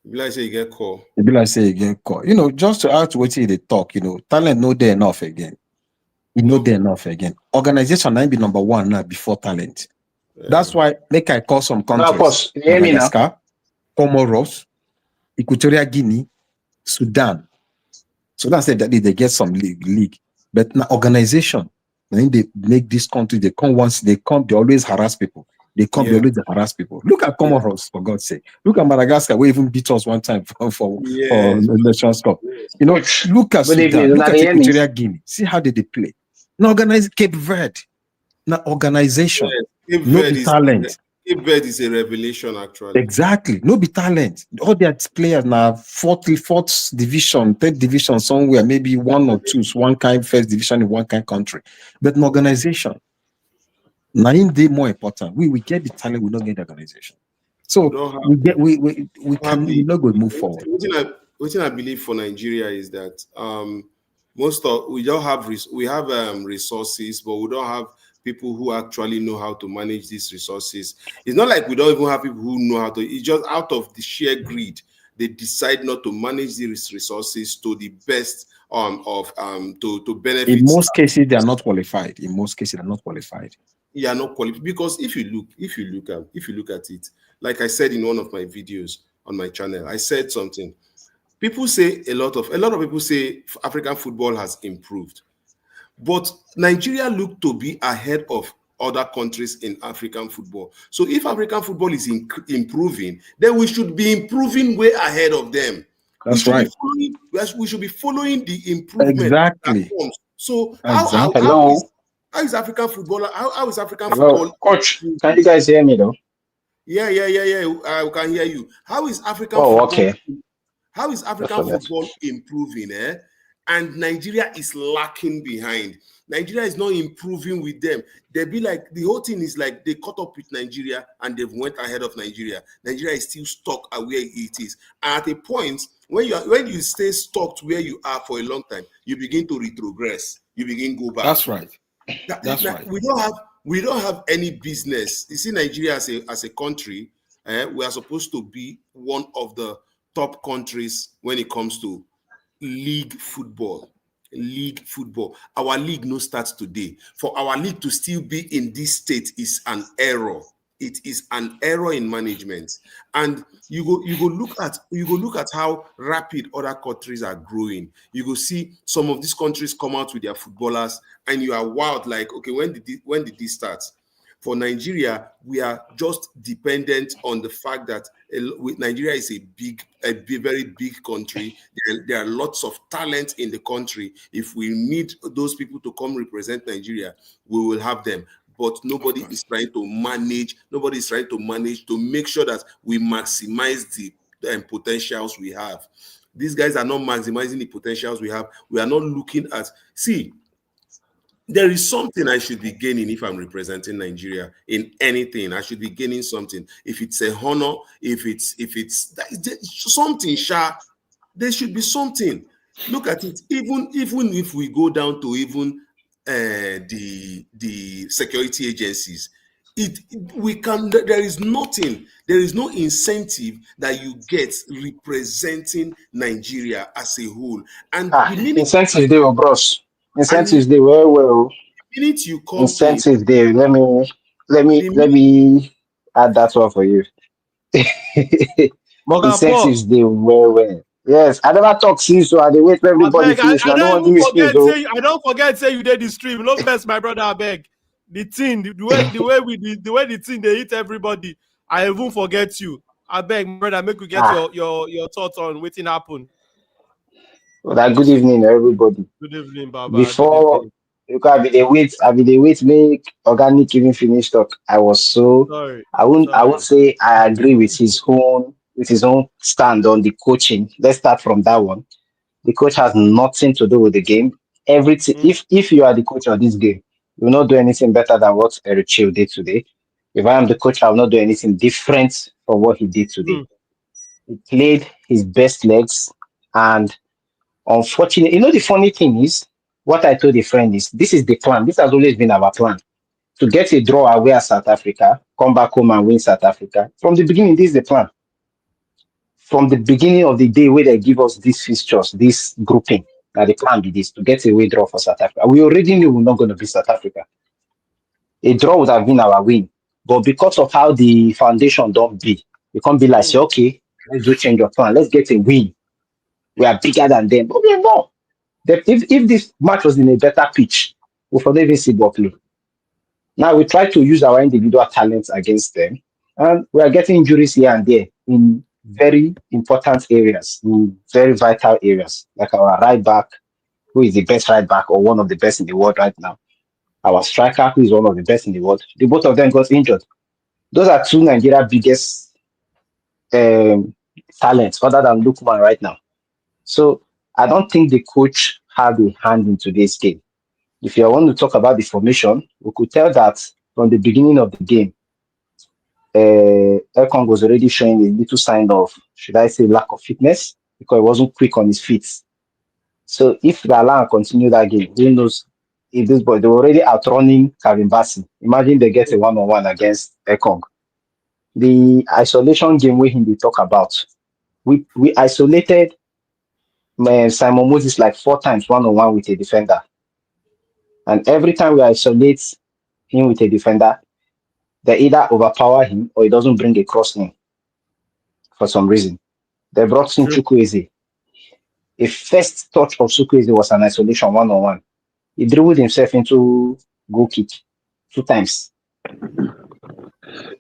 Like say you get call. Be like say you get call. Just to add to what they talk, talent no there enough again. There enough again. Organization might be number one now before talent. Yeah. That's why make I call some countries. Madagascar, Comoros, Equatorial Guinea, Sudan. Sudan said that they get some league. But now organization, when they make this country, they come once, they always harass people. They come, they always harass people. Look at Comoros, for God's sake. Look at Madagascar, we even beat us one time for Nations Cup. Look at Sudan, look at Equatorial Guinea. See how they play. Now organize Cape Verde. Now organization. No be talent. Cape Verde is a revelation, actually. Exactly. No be talent. All their players now fourth division, third division somewhere, maybe one or two, one kind first division in one kind country. But an organization. Now in day more important. We get the talent, we don't get the organization. So we not going to move forward. What I believe for Nigeria is that we don't have resources, but we don't have people who actually know how to manage these resources. It's not like we don't even have people who know how to. It's just out of the sheer greed, they decide not to manage these resources to the best to benefit. In most cases, they are not qualified. In most cases, they are not qualified. Yeah, not qualified, because if you look at it, like I said in one of my videos on my channel, I said something. People say a lot of people say African football has improved, but Nigeria look to be ahead of other countries in African football. So if African football is improving, then we should be improving way ahead of them. That's right. We should be following the improvement. Exactly. That comes. So exactly. how is African football? How is African football? Coach, can you guys hear me though? Yeah. I can hear you. How is African football? Okay. How is African football improving? And Nigeria is lacking behind. Nigeria is not improving with them. They be like, the whole thing is like they caught up with Nigeria and they've went ahead of Nigeria. Nigeria is still stuck at where it is. And at a point, when you stay stuck where you are for a long time, you begin to retrogress. You begin to go back. That's right. That's right. We don't have any business. You see, Nigeria as a country, we are supposed to be one of the top countries when it comes to league football. Our league no starts today. For our league to still be in this state is an error. It is an error in management. And you go look at how rapid other countries are growing. You go see some of these countries come out with their footballers, and you are wild, like, okay, when did this start? For Nigeria, we are just dependent on the fact that Nigeria is a very big country. There are lots of talent in the country. If we need those people to come represent Nigeria, we will have them. But nobody is trying to manage. Nobody is trying to manage to make sure that we maximize the potentials we have. These guys are not maximizing the potentials we have. We are not looking at. See, there is something I should be gaining if I'm representing Nigeria in anything. I should be gaining something. If it's a honor, if it's something, there should be something. Look at it. Even if we go down to even the security agencies, there is nothing. There is no incentive that you get representing Nigeria as a whole. And incentives they were bros. Incentives they were well. The minute you come incentives there. Let me add that one for you. Incentives they were well. Yes, I never talk since, so I wait for everybody finish. I don't forget say you did the stream. No best, my brother. I beg. The team, the way the team they hit everybody. I even forget you. I beg, brother, make you get your thoughts on what happened. Well, good evening, everybody. Good evening, Baba. Before you can be the wait make organic even finish talk. I was so sorry. I won't say I agree with his own stand on the coaching. Let's start from that one. The coach has nothing to do with the game. Everything. If you are the coach of this game, you will not do anything better than what Eric Chiu did today. If I am the coach, I will not do anything different from what he did today. He played his best legs, and unfortunately, the funny thing is, what I told a friend is, this is the plan. This has always been our plan. To get a draw away at South Africa, come back home and win South Africa. From the beginning, this is the plan. From the beginning of the day where they give us these fixtures, this grouping, that the plan be this, to get a way draw for South Africa. We already knew we're not going to be South Africa. A draw would have been our win. But because of how the foundation don't be, you can't be like, say, okay, let's do change of plan. Let's get a win. We are bigger than them. But we are not. If this match was in a better pitch, we would even see ball play. Now we try to use our individual talents against them, and we are getting injuries here and there in very important areas, in very vital areas, like our right back, who is the best right back or one of the best in the world right now. Our striker, who is one of the best in the world. The both of them got injured. Those are two Nigeria biggest talents, other than Lukman right now. So I don't think the coach had a hand in today's game. If you want to talk about the formation, we could tell that from the beginning of the game, Ekong was already showing a little sign of, should I say, lack of fitness, because he wasn't quick on his feet. So if the Alan continue that game, who knows if this boy, they were already outrunning Calvin Bassey. Imagine they get a one-on-one against Ekong. The isolation game we talk about, we isolated Simon Moses like 4 times one-on-one with a defender. And every time we isolate him with a defender, they either overpower him or he doesn't bring a cross in for some reason. They brought in Chukwueze. A first touch of Chukwueze was an isolation one-on-one. He dribbled himself into goal kick 2 times.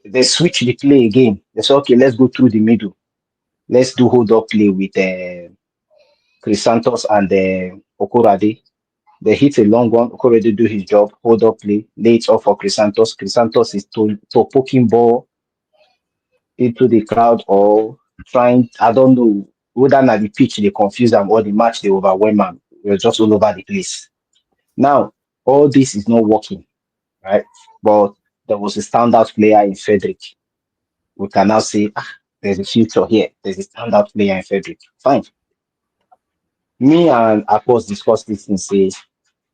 They switched the play again. They said, okay, let's go through the middle. Let's do hold-up play with Chris Santos and Okorade. They hit a long one. Okorade do his job, hold-up play, lay it off for Chris Santos. Chris Santos is to poking ball into the crowd or trying, I don't know, whether na the pitch they confuse them or the match they overwhelm them. We're just all over the place. Now, all this is not working, right? But there was a standout player in Frederick. We can now say, there's a future here. There's a standout player in Frederick. Fine. Me and Akos discussed this and say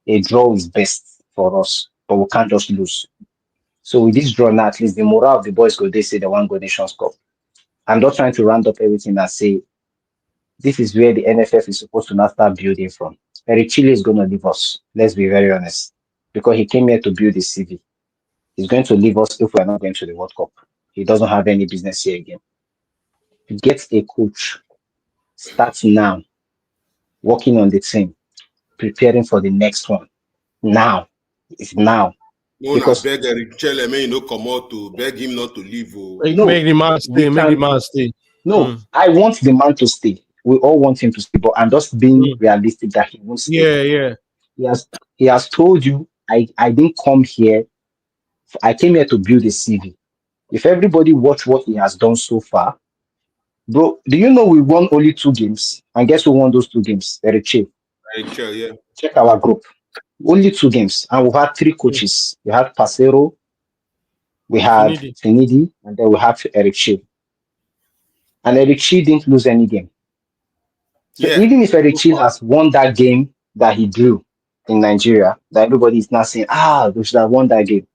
a draw is best for us, but we can't just lose. So with this draw now, at least the morale of the boys go, they say they want go Nations Cup. I'm not trying to round up everything and say this is where the NFF is supposed to now start building from. Eric Chile is going to leave us. Let's be very honest. Because he came here to build his CV. He's going to leave us if we're not going to the World Cup. He doesn't have any business here again. Get a coach. Start now. Working on the team. Preparing for the next one. Now. It's now. No, because beg Eric Chile, no come out to beg him not to leave. No, make the man stay. Make the man stay. No, I want the man to stay. We all want him to stay, but I'm just being realistic that he won't stay. Yeah. He has told you, I didn't come here. I came here to build a CV. If everybody watch what he has done so far, bro, do you know we won only 2 games? And guess who won those 2 games? Very chill. Yeah. Check our group. Only 2 games. And we've had 3 coaches. We had Pasero, we had Finidi, and then we have Eric Shea. And Eric Shea didn't lose any game. So even if Eric Shea has won that game that he drew in Nigeria, that everybody is now saying, we should have won that game.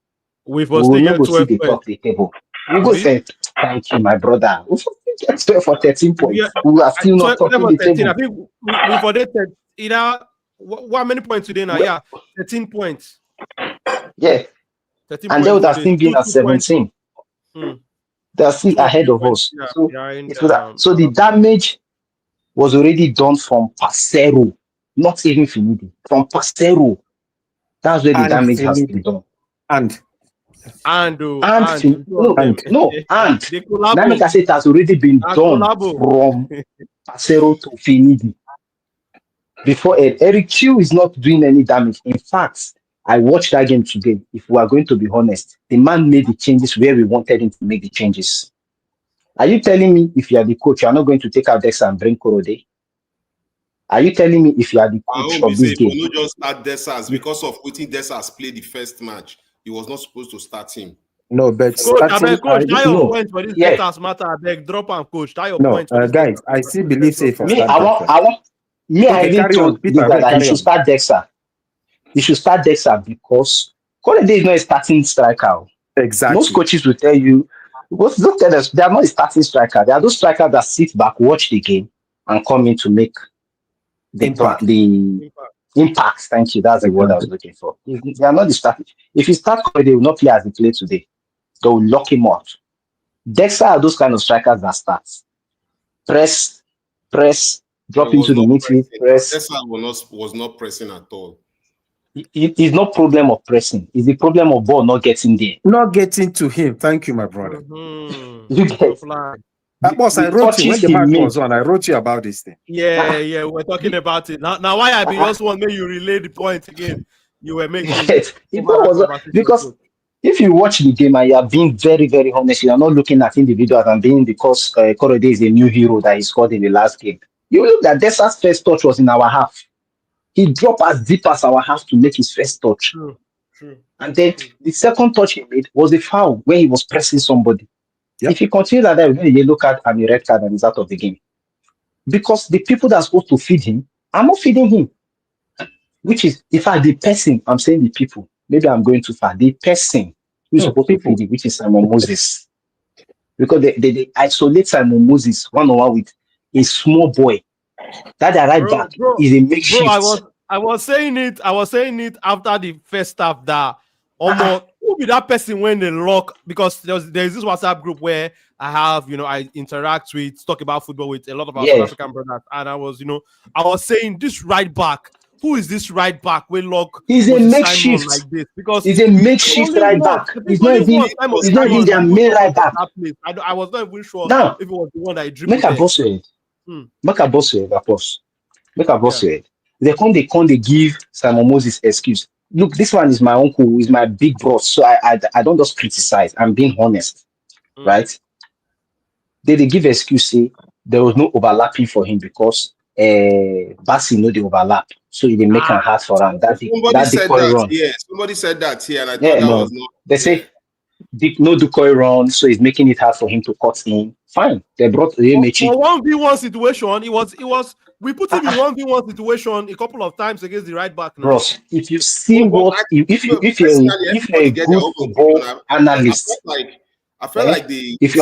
We will not go see the top the table. We go say, thank you, my brother. We get 12 for 13 points. We are still not topping the table. I think we forgetted either how many points today now? Yeah, 13 points. Yeah. 13 and they would have still been at 17. They are still ahead of us. So the damage was already done from Pasero, not even Finidi. From Pasero. That's where the damage has been done. And Namika said it has already been done from Pasero to Finidi. Before Eric Q is not doing any damage. In fact, I watched that game today. If we are going to be honest, the man made the changes where we wanted him to make the changes. Are you telling me if you are the coach, you are not going to take out Dexa and bring Korode? Are you telling me if you are the coach of this game? We not just start Desas because of putting Desas play the first match. He was not supposed to start him. No, but coach, tie your point for this Desas matter. I beg, drop and coach. Tie your point. Guys, I still believe safe for I really told that he should start Dexa. He should start Dexa because Korede is not a starting striker. Exactly. Most coaches will tell you, look at us, they are not a starting striker. They are those strikers that sit back, watch the game, and come in to make the impact. Thank you. That's the word I was looking for. They are not the starting. If you start Korede, they will not play as he played today. They will lock him out. Dexa are those kind of strikers that start. Press, drop into the midfield, press. Dexa was not pressing at all. It's not problem of pressing. It's the problem of ball not getting there. Not getting to him. Thank you, my brother. You get boss, I wrote you when the match was on. I wrote you about this thing. Yeah, we're talking about it. Now why I be just want me you relay the point again. You were making because if you watch the game and you are being very, very honest, you are not looking at individuals and being because Korede is a new hero that he scored in the last game. You look at Desa's first touch was in our half. He dropped as deep as our half to make his first touch. True. And then the second touch he made was a foul when he was pressing somebody. Yep. If he continues like that, we're going to yellow card and a red card and he's out of the game. Because the people that are supposed to feed him are not feeding him. Which is, in fact, the person, I'm saying the people, maybe I'm going too far, the person who is supposed to feed him, which is Simon Moses. Because they isolate Simon Moses one-on-one with a small boy. That their right back is a makeshift. I was saying it after the first half that who be that person when they lock, because there's this WhatsApp group where I have, I interact with, talk about football with a lot of our South African brothers, and I was saying this right back. Who is this right back? We lock. He's a makeshift like this because he's a makeshift right back. He's not even their main right back. I was not even sure now, if it was the one that I dribbled. Make a boss head. They come they give Simon Moses excuse. Look, this one is my uncle, is my big bros. So I don't just criticize. I'm being honest, right? They give excuse, say there was no overlapping for him because Bassey know the overlap, so he didn't make it hard for him. Somebody said that here, and I thought that was not. They say no decoy run, so he's making it hard for him to cut in. Fine, they brought the Mechi. For 1v1 situation, it was. We put him in 1v1 situation a couple of times against the right back. Now. Bros, if you see if you're a good football analyst, I felt like if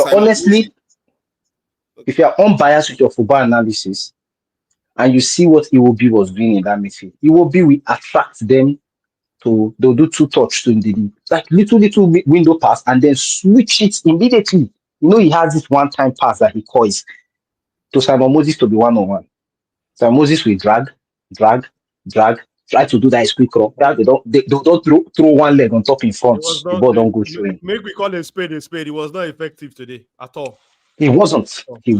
you're unbiased with your football analysis, and you see what Iwobi was doing in that midfield, Iwobi will attract them to. They'll do 2 touch to the like little window pass and then switch it immediately. He has this one-time pass that he calls to Simon Moses to be 1-on-1. So Moses will drag, try to do that quick run. They don't throw one leg on top in front. The ball don't go through him. Make we call a spade a spade. It was not effective today at all. He wasn't effective. He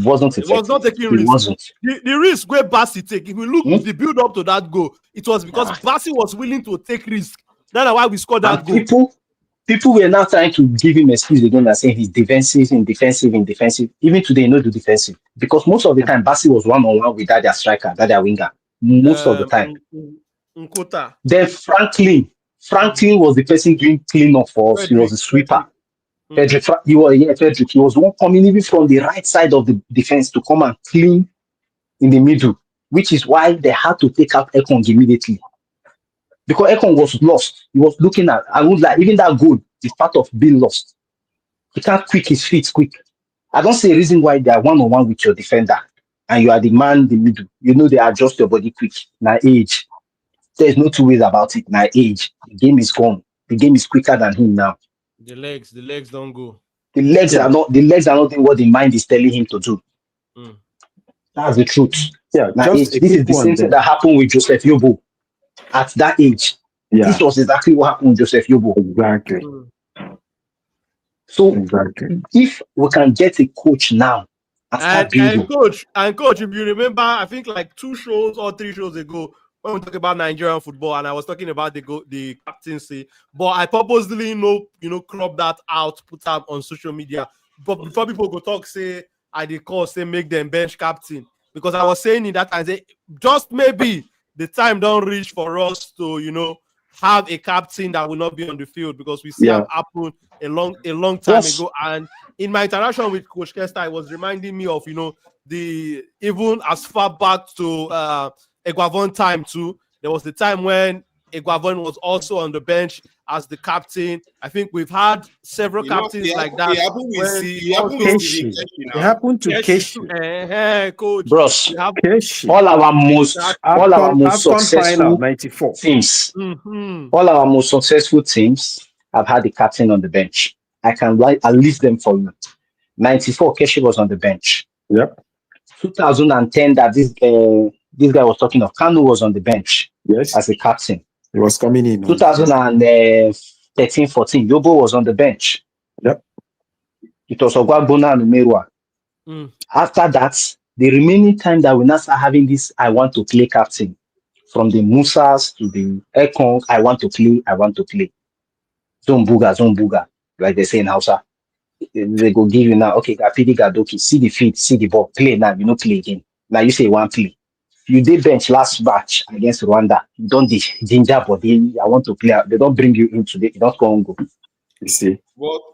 was not taking risks. The risk where Bassey take, if we look at the build up to that goal, it was because Bassey was willing to take risk. That's why we scored that goal. People were now trying to give him excuse again and saying he's defensive. Even today, no do defensive. Because most of the time, Bassey was 1-on-1 with that their striker, that their winger. Most of the time. Nkota. Then Franklin was the person doing clean up for us. He was a sweeper. Frederick, he was the one coming even from the right side of the defense to come and clean in the middle, which is why they had to take out Ekong immediately. Because Ekong was lost. He was looking at, I would like, even that goal is part of being lost. He can't quick his feet quick. I don't see a reason why they are 1-on-1 with your defender and you are the man in the middle. They adjust your body quick. Now age. There's no 2 ways about it. Now age. The game is gone. The game is quicker than him now. The legs don't go. The legs are not doing what the mind is telling him to do. That's the truth. Yeah, now this is the same thing that happened with Joseph Yobo. At that age, this was exactly what happened with Joseph Yobo. Exactly. So if we can get a coach now and coach, if you remember, I think like 2 shows or 3 shows ago, when we talk about Nigerian football, and I was talking about the captaincy, but I purposely crop that out, put that on social media. But before people go talk, say make them bench captain, because I was saying in that time, say just maybe the time don't reach for us to have a captain that will not be on the field, because we see it happen a long time ago. And in my interaction with Coach Kester, it was reminding me of the even as far back to Eguavon time too. There was the time when Eguavon was also on the bench as the captain. I think we've had several captains like that. It happened to Keshi. Coach. Bros, all our most successful teams. All our most successful teams have had the captain on the bench. I'll list them for you. 94, Keshi was on the bench. Yep. 2010, that this guy was talking of, Kanu was on the bench. Yes. As a captain. He was coming in. 2013-14, Yobo was on the bench. Yep. It was Ogwagbona and Umerua. After that, the remaining time that we now start having this, I want to play captain. From the Musas to the Ekong, I want to play. Zombuga, like they say in Hausa. They go give you now, okay, Gapidi Gadoki, see the feet, see the ball, play now, you don't play again. Now you say one play. You did bench last match against Rwanda. You don't the ginger body. I want to play. They don't bring you in today. You don't go and go. You see.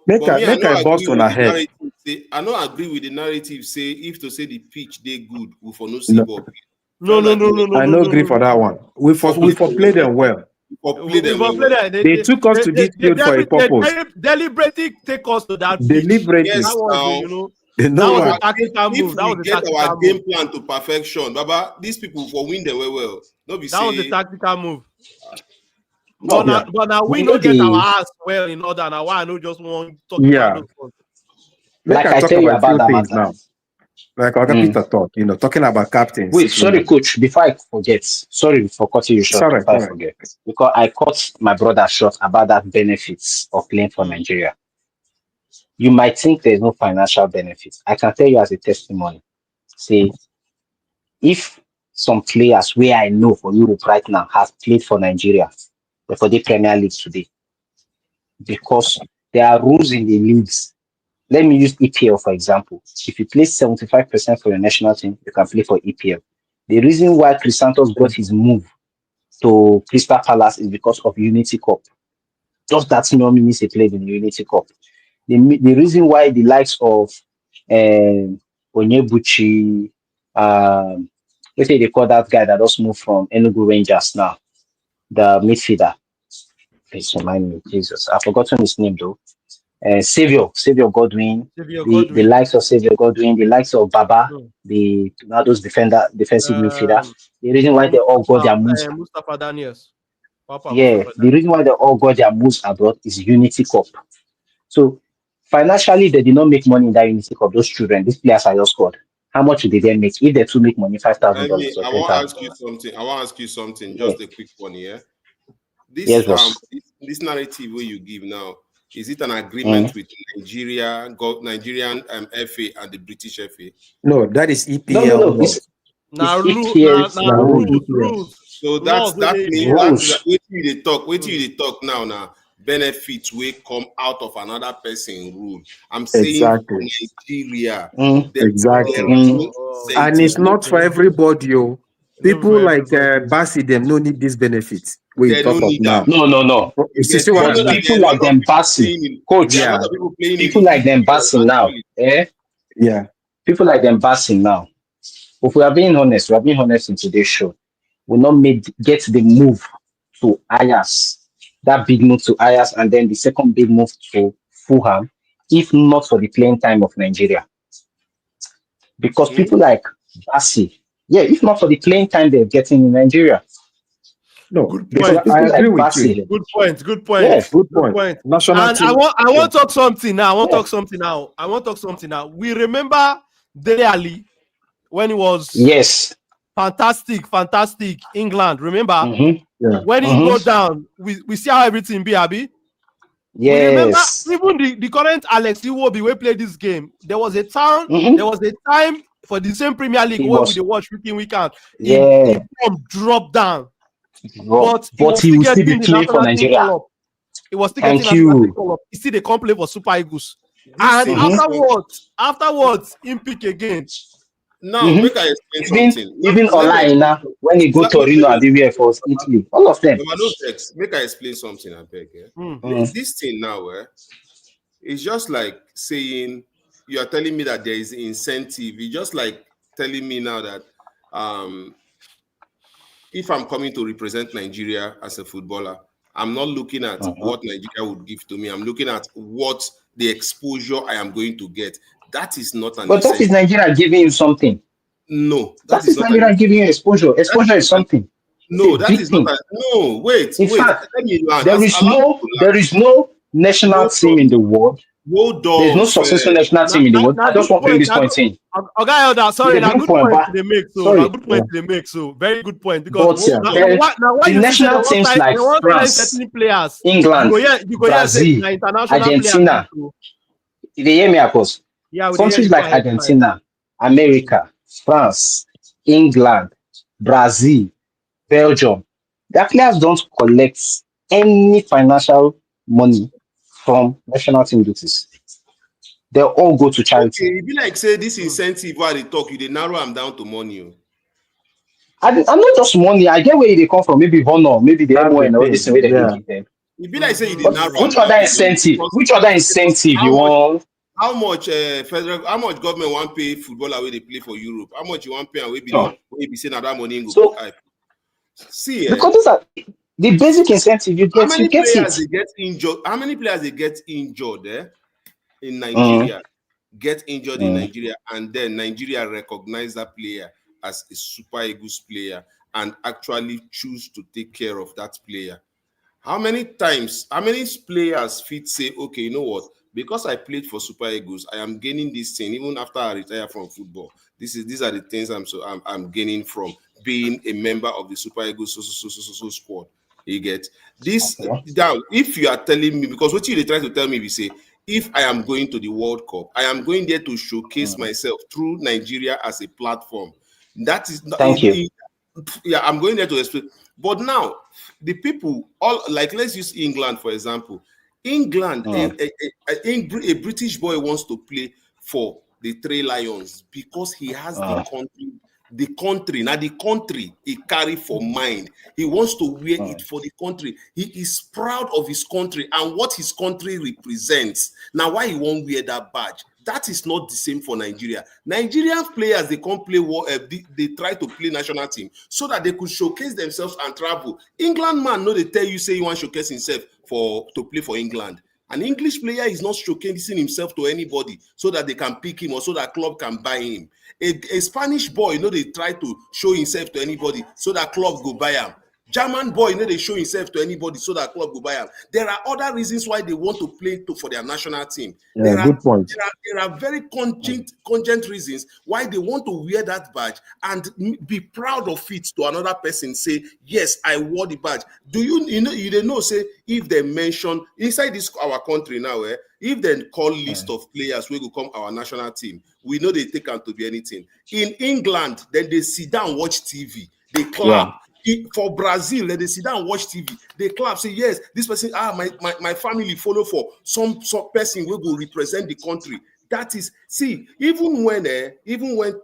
Make a boss on ahead. I don't agree with the narrative. Say if to say the pitch they good, we for no see ball. No. I no agree for that one. We for play them well. They took us to this field for a purpose. Deliberately take us to that. Deliberately. Yes, That was a tactical move. That was a get tactical our move. game plan to perfection, Baba, these people for win them well. Not be That was a say tactical move. No, But now we don't get our ass well in order. Now why I don't just want to talk about those ones. like I talk tell you about about few that things matter. now. Like Peter talk, talking about captains. Wait, sorry, coach. Before I forget, sorry for cutting you short. Before I forget, because I cut my brother short about that benefits of playing for Nigeria. You might think there's no financial benefits. I can tell you as a testimony. Say, if some players where I know for Europe right now have played for Nigeria, for the Premier League today, because there are rules in the leagues. Let me use EPL for example. If you play 75% for your national team, you can play for EPL. The reason why Chris Santos got his move to Crystal Palace is because of Unity Cup. Just that minutes he played in the Unity Cup. The reason why the likes of Onyebuchi, let's say they call that guy that just moved from Enugu Rangers now, the midfielder. Please remind me, Jesus. I've forgotten his name though. Savior Godwin, the likes of Savior Godwin, the likes of Baba, the Tornado's defensive midfielder. The reason why they all got their moves. Mustafa Daniels. The reason why they all got their moves abroad is Unity Cup. So financially, they did not make money in that Unity Cup. Those children, these players are just squad. How much did they then make? If they two make money, $5,000 or $10,000. I want to ask you something. Just a quick one here. Yes, this narrative where you give now, is it an agreement with Nigerian FA and the British FA? No, that is EPL. No. It's rules. So that means what you talk now. Benefits will come out of another person rule. I'm saying for Nigeria. Exactly. And it's not for everybody. People like Bassey, them no need this benefit. They don't need that. No. But people like them Bassey, coach. People like them Bassey now. Yeah. People like them Bassey now. If we are being honest in today's show, we not get the move to Ajax. That big move to Ajax, and then the second big move to Fulham, if not for the playing time of Nigeria. Because people like Bassey, if not for the playing time they're getting in Nigeria. No, good point. I agree with you. Good point. Yes, good point. National and team. I want to talk something now. I want to talk something now. We remember Dele Alli when it was fantastic England. Remember when he go down, we see how everything be, Abi. Yes. We remember even the current Alex Iwobi we played this game. There was a time. There was a time for the same Premier League where we watch week out. He dropped down. But he will still be playing for Nigeria. He was still getting national call up. He still they come play for Super Eagles. And afterwards, he pick again. Now, make I explain something. Even Aina, when he go to Torino and everywhere for Italy, all of them. Make I explain something, I beg. This thing now, it's just like saying you are telling me that there is incentive. It's just like telling me now that if I'm coming to represent Nigeria as a footballer, I'm not looking at what Nigeria would give to me. I'm looking at what the exposure I am going to get. That is not an But that is Nigeria giving you something. No. That is not Nigeria giving you exposure. Exposure is something. No, that is not. Wait. In fact, there is no national team in the world. There's no successful national team in the world. I just want to bring this point in. Sorry, good point they make. So very good point. Because the national teams like France, England, Brazil, Argentina. They hear me, of course. Countries like Argentina, America, France, England, Brazil, Belgium, their players don't collect any financial money from national team duties. They all go to charity. Okay, if you like say this incentive while they talk, they narrow them down to money. I'm not just money. I get where they come from. Maybe honor, maybe the MON or this way they give them. If you like say you narrow. Which other incentive you want? How much how much government want pay footballer where they play for Europe? How much you want pay and we be saying that money in go see because those are the basic incentive you get. How many players they get injured in Nigeria? get injured in Nigeria, and then Nigeria recognize that player as a Super Eagles player and actually choose to take care of that player. How many players fit say, okay, you know what? Because I played for Super Eagles, I am gaining this thing even after I retire from football. These are the things I'm gaining from being a member of the Super Eagles so squad. You get this down. If you are telling me, because what you try to tell me, we say, if I am going to the World Cup, I am going there to showcase myself through Nigeria as a platform. That is not. Thank you. Yeah, I'm going there to explain. But now, the people, all like, let's use England, for example. England, a British boy wants to play for the Three Lions because he has the country he carry for mind. He wants to wear it for the country. He is proud of his country and what his country represents. Now, why he won't wear that badge? That is not the same for Nigeria. Nigerian players, they can't play. They try to play national team so that they could showcase themselves and travel. England man, no, they tell you say he want to showcase himself to play for England. An English player is not showcasing himself to anybody so that they can pick him or so that club can buy him. A Spanish boy, they try to show himself to anybody so that club go buy him. German boy, they show himself to anybody so that club will buy him. There are other reasons why they want to play for their national team. Yeah, good point. There are very congent reasons why they want to wear that badge and be proud of it to another person. Say, yes, I wore the badge. Do you know? Say, if they mention inside this our country now, if they call list of players who will come our national team, we know they take them to be anything. In England, then they sit down watch TV, they clap. Yeah. For Brazil, they sit down and watch TV. They clap, say, yes, this person, my family follow for some person will go represent the country. That is, see, even when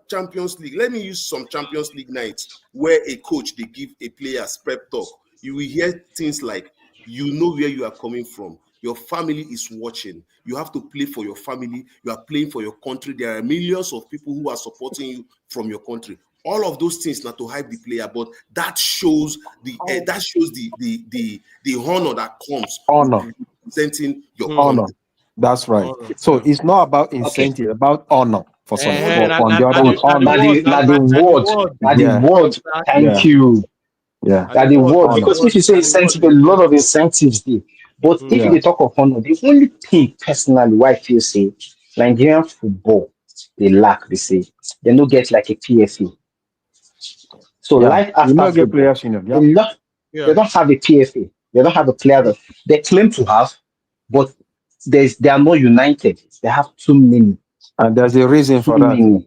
Champions League, let me use some Champions League nights where a coach, they give a player's prep talk. You will hear things like, you know where you are coming from. Your family is watching. You have to play for your family. You are playing for your country. There are millions of people who are supporting you from your country. All of those things not to hype the player, but that shows the honor that comes with representing your honor. country. That's right. Honor. So it's not about incentive, it's about honor for some sport. On the other the word. Thank you. Yeah. That the word, because if you say incentive, a lot of incentives there. But if you talk of honor, the only thing personally why I feel say Nigerian football they lack, they say they don't get like a PFA. So life after football, players, they don't have a PFA. They don't have a player that they claim to have, but they are not united. They have too many. And there's a reason for that.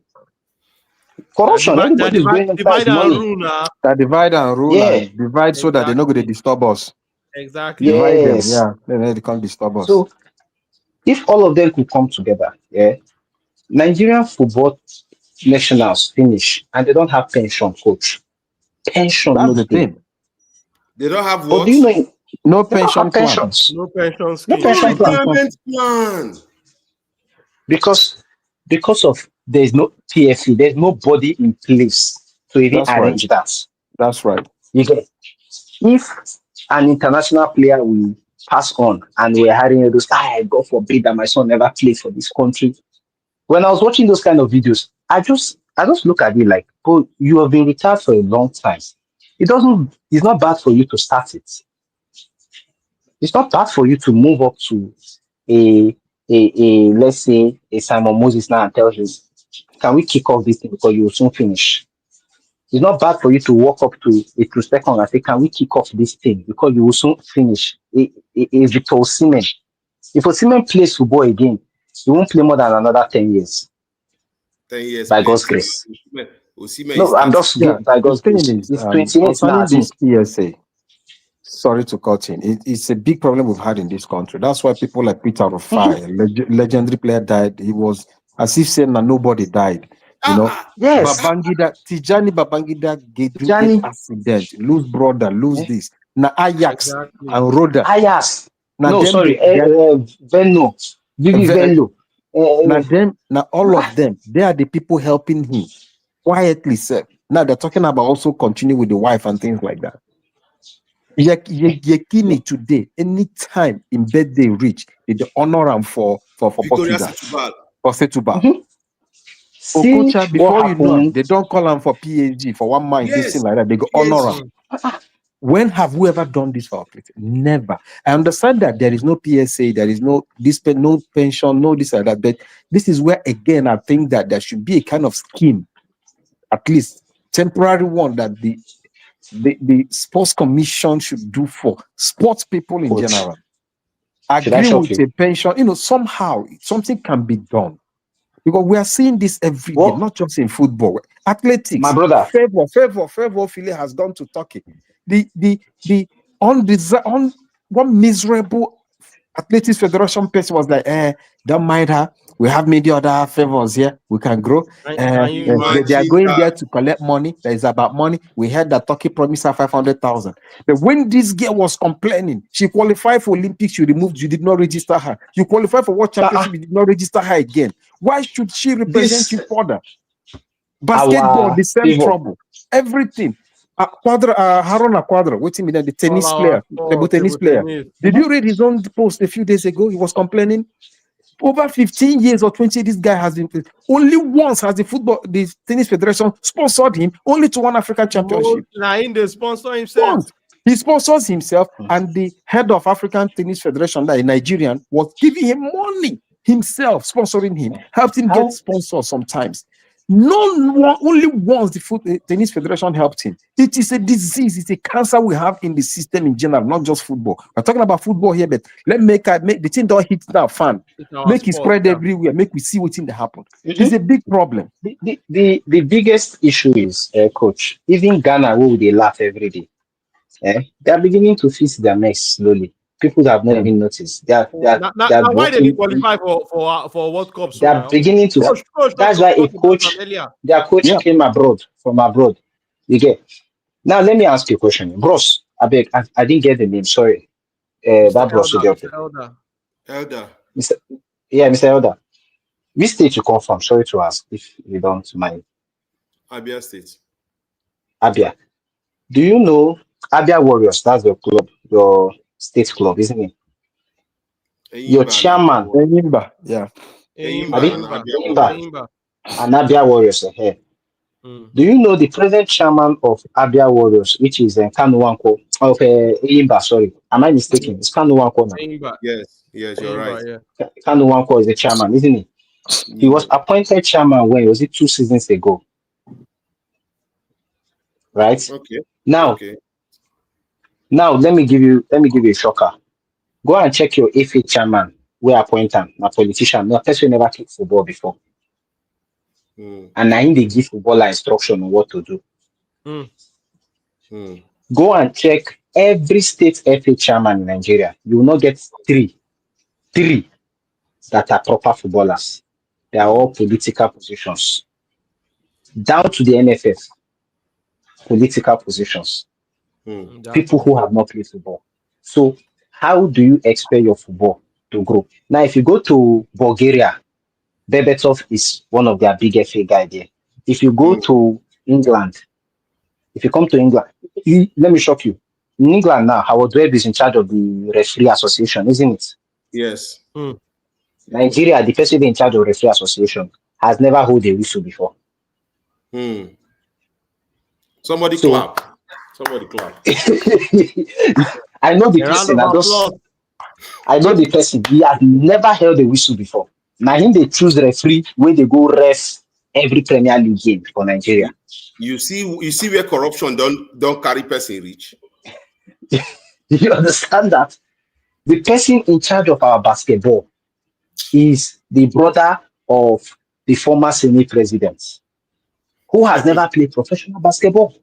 Corruption. Everybody's going divide and rule. That divide and rule and divide so that they're not going to disturb us. Exactly. Yes. Divide them. Yeah. They can't disturb us. So if all of them could come together, Nigerian football nationals finish and they don't have pension, coach. Pension. That's the thing. They don't have what? Do you know? No pension plan. No pension scheme. No pension plan. Because of there's no PFC, there's nobody in place to even arrange that. That's right. You get if an international player will pass on and we're having those, God forbid that my son never play for this country. When I was watching those kind of videos, I just look at it like, oh, you have been retired for a long time. It's not bad for you to start it. It's not bad for you to move up to a let's say a Simon Moses now and tell him, can we kick off this thing because you will soon finish? It's not bad for you to walk up to a Troost-Ekong and say, can we kick off this thing because you will soon finish? A Victor Osimhen. If Osimhen plays football again, he won't play more than another 10 years. 10 years. By God's grace. Osimhen I'm just by God's grace. It's 28 now. This PSA. Sorry to cut in. It's a big problem we've had in this country. That's why people like Peter Rufai, legendary player, died. He was as if saying that nobody died. You know, yes. Tijani Babangida get accident, lose brother, lose this. Now Ajax and Roda. Ajax. No, sorry, Venlo. Venlo. Now all of them, they are the people helping him quietly, sir. Now they're talking about also continue with the wife and things like that. Yekini today, anytime in birthday reach, they honor him for Portugal. for Setúbal. Mhm. See Okocha, what before you know, happened. they don't call him for PSG for 1 month, this thing Yes. like that. They go Yes. honor him. When have we ever done this for our cricket? Never. I understand that there is no PSA, there is no this, no pension, no this or that. But this is where again I think that there should be a kind of scheme, at least temporary one, that the sports commission should do for sports people in Coach, general. should I Agree shock with you? a pension, somehow something can be done. Because we are seeing this every day, What, not just in football. Athletics, my brother? Favor Philly has gone to Turkey. The one miserable Athletics Federation person was like, don't mind her. We have many other favors here. We can grow. Can you They are Imagine going that. there to collect money. That is about money. We heard that Turkey promised her 500,000. But when this girl was complaining, she qualified for Olympics, you did not register her. You qualified for World Championship, you did not register her again. Why should she represent This you further? Basketball, our the same favor. trouble. Everything. Haruna Quadra, waiting me, the tennis player, table tennis player. Did you read his own post a few days ago? He was complaining. Over 15 years or 20, this guy has been only once has the tennis federation sponsored him only to one African championship. Now in the sponsor himself. Once. He sponsors himself, and the head of African Tennis Federation, that a Nigerian, was giving him money himself, sponsoring him, helped him get sponsors sometimes. Only once the tennis federation helped him. It is a disease, it's a cancer we have in the system in general, not just football. We're talking about football here, but let's make the thing don't hit that fan. Make it spread everywhere, make we see what's in the happen. It's a big problem. The biggest issue is, coach, even Ghana, who they laugh every day, they are beginning to fix their mess slowly. People have not even noticed. They are why did he qualify for World Cup? They are beginning to. That's why their coach came from abroad. You get. Now let me ask you a question, bros. I didn't get the name. Sorry, that bros. Elder. Mr. Elder. Which state you come from? Sorry to ask, if you don't mind. Abia State. Abia. Do you know Abia Warriors? That's your club, your state club, isn't it? Your chairman. Enyimba. Yeah. Enyimba. And Abia Warriors ahead. Do you know the present chairman of Abia Warriors, which is Kanu Wanko of Enyimba? Sorry, am I mistaken? It's Kanu Wanko now. Yes, you're right. Yeah. Kanu Wanko is the chairman, isn't he? He was appointed chairman when was it 2 seasons ago? Right. Okay. Now let me give you a shocker. Go and check your FA chairman. We appoint him, a politician. No person never kicked football before. And now they give footballer instruction on what to do. Go and check every state FA chairman in Nigeria. You will not get three that are proper footballers. They are all political positions. Down to the NFF, political positions. People who have not played football. So how do you expect your football to grow? Now, if you go to Bulgaria, Berbatov is one of their big FA guys there. If you go to England, if you come to England, let me shock you. In England now, Howard Webb is in charge of the referee association, isn't it? Yes. Nigeria, the person in charge of referee association, has never held a whistle before. Somebody clap. I know the person. I know the person. He has never held a whistle before. Now him they choose referee when they go ref every Premier League game for Nigeria. You see where corruption don't carry person reach. You understand that? The person in charge of our basketball is the brother of the former Senate president, who has never played professional basketball.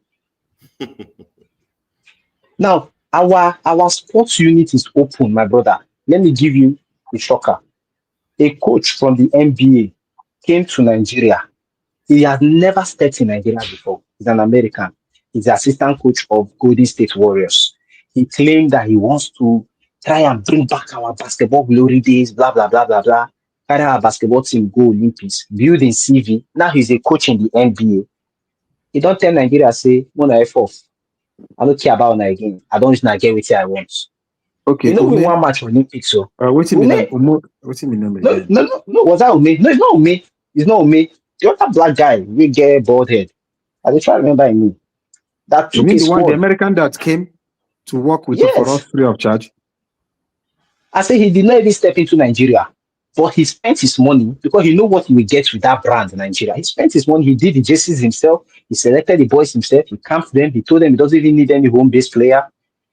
Now, our sports unit is open, my brother. Let me give you a shocker. A coach from the NBA came to Nigeria. He has never stepped in Nigeria before. He's an American. He's the assistant coach of Golden State Warriors. He claimed that he wants to try and bring back our basketball glory days, blah, blah, blah, blah, blah. Carry our basketball team go Olympics, build in CV. Now he's a coach in the NBA. He don't tell Nigeria, say, "Mona F off. I don't care about Nigeria again. I don't get what I want." Okay. We know we one match for Olympics, so. What's his name? What's his name again? No. Was that Ume? No, it's not Ume. It's not Ume. The other black guy, we get bald head. I just try to remember him. That took his the American that came to work with for us free of charge. I say he did not even step into Nigeria, but he spent his money because he know what he will get with that brand in Nigeria. He spent his money. He did the jerseys himself. He selected the boys himself. He camped them. He told them he doesn't even need any home-based player.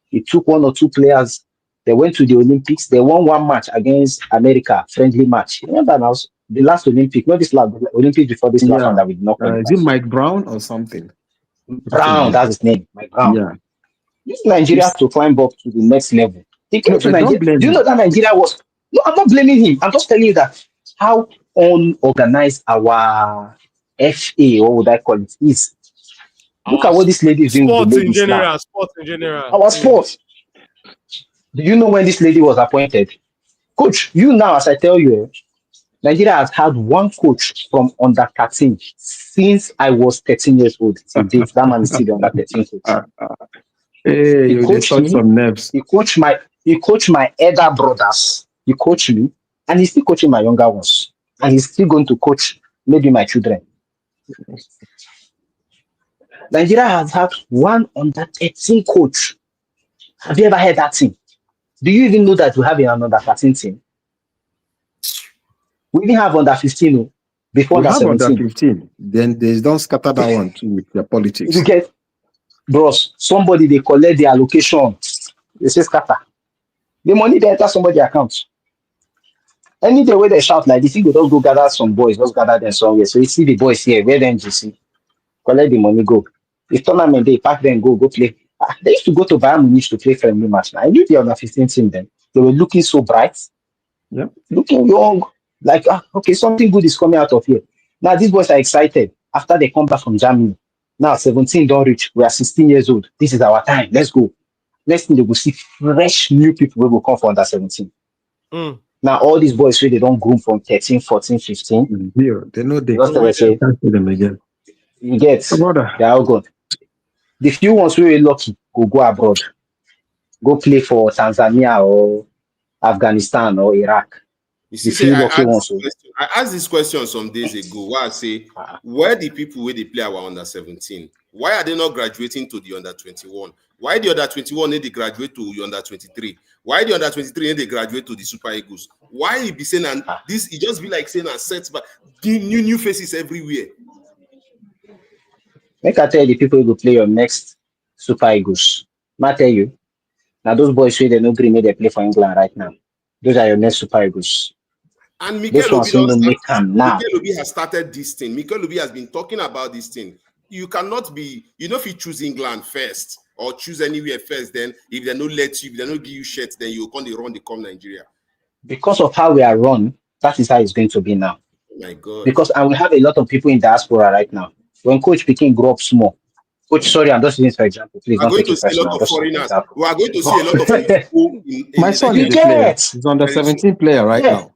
He took 1 or 2 players. They went to the Olympics. They won 1 match against America, friendly match. Remember now, the last Olympic, not this last Olympic before this last one that we knocked. Is it Mike Brown or something? Brown, that's his name, Mike Brown. Yeah. This Nigeria has to climb up to the next level. They came to Nigeria. Do you know that Nigeria was? No, I'm not blaming him. I'm just telling you that how unorganized our FA, or what would I call it, is. Look at what this lady is doing. Sports in general. Our sports. Do you know when this lady was appointed? Coach, you now, as I tell you, Nigeria has had 1 coach from under 13 since I was 13 years old. Till date, that man is still the under 13 coach. Hey, he coached me. Some nerves. He coached my elder brothers. He coached me, and he's still coaching my younger ones. And he's still going to coach maybe my children. Nigeria has had 1 under 13 coach. Have you ever heard that thing? Do you even know that we have an under 13 team? We didn't have under 15 before we under 17. Under 15. Then they don't scatter that one too with their politics. You get, bros, somebody they collect the allocation. They say scatter. The money they enter somebody's account. Any day where they shout like this, you don't go gather some boys, just gather them somewhere. So you see the boys here, where them GC, collect the money, go. If tournament they pack them, go play. They used to go to Bayern Munich to play friendly match. Now I knew the under 15 team then. They were looking so bright, looking young. Like, okay, something good is coming out of here. Now these boys are excited after they come back from Germany. Now 17 don't reach. We are 16 years old. This is our time. Let's go. Next thing they will see fresh new people will come for under 17. Now all these boys they don't groom from 13, 14, 15. Yeah, they know they can't see them again. You get they are all gone. The few ones who are lucky go abroad. Go play for Tanzania or Afghanistan or Iraq. You see, I asked this question some days ago. Why I say, where the people where they play our under 17? Why are they not graduating to the under 21? Why the under 21 need to graduate to the under 23? Why the under 23 need to graduate to the Super Eagles? Why it be saying and this? It just be like saying and sets, but new faces everywhere. Make I tell the people who go play your next Super Eagles. I tell you, now those boys say they no agree they play for England right now. Those are your next Super Eagles. And Mikel Obi has started this thing. Mikel Obi has been talking about this thing. You cannot be, if you choose England first or choose anywhere first, then if they don't let you, if they don't give you shirts, then you come they come Nigeria. Because of how we are run, that is how it's going to be now. Oh my God. Because and we have a lot of people in diaspora right now. When Coach Pikin grew up small, Coach, sorry, I'm just using for example. Please don't take it personal. We are going to see a lot of people my son is a player. He's under 17 player right now.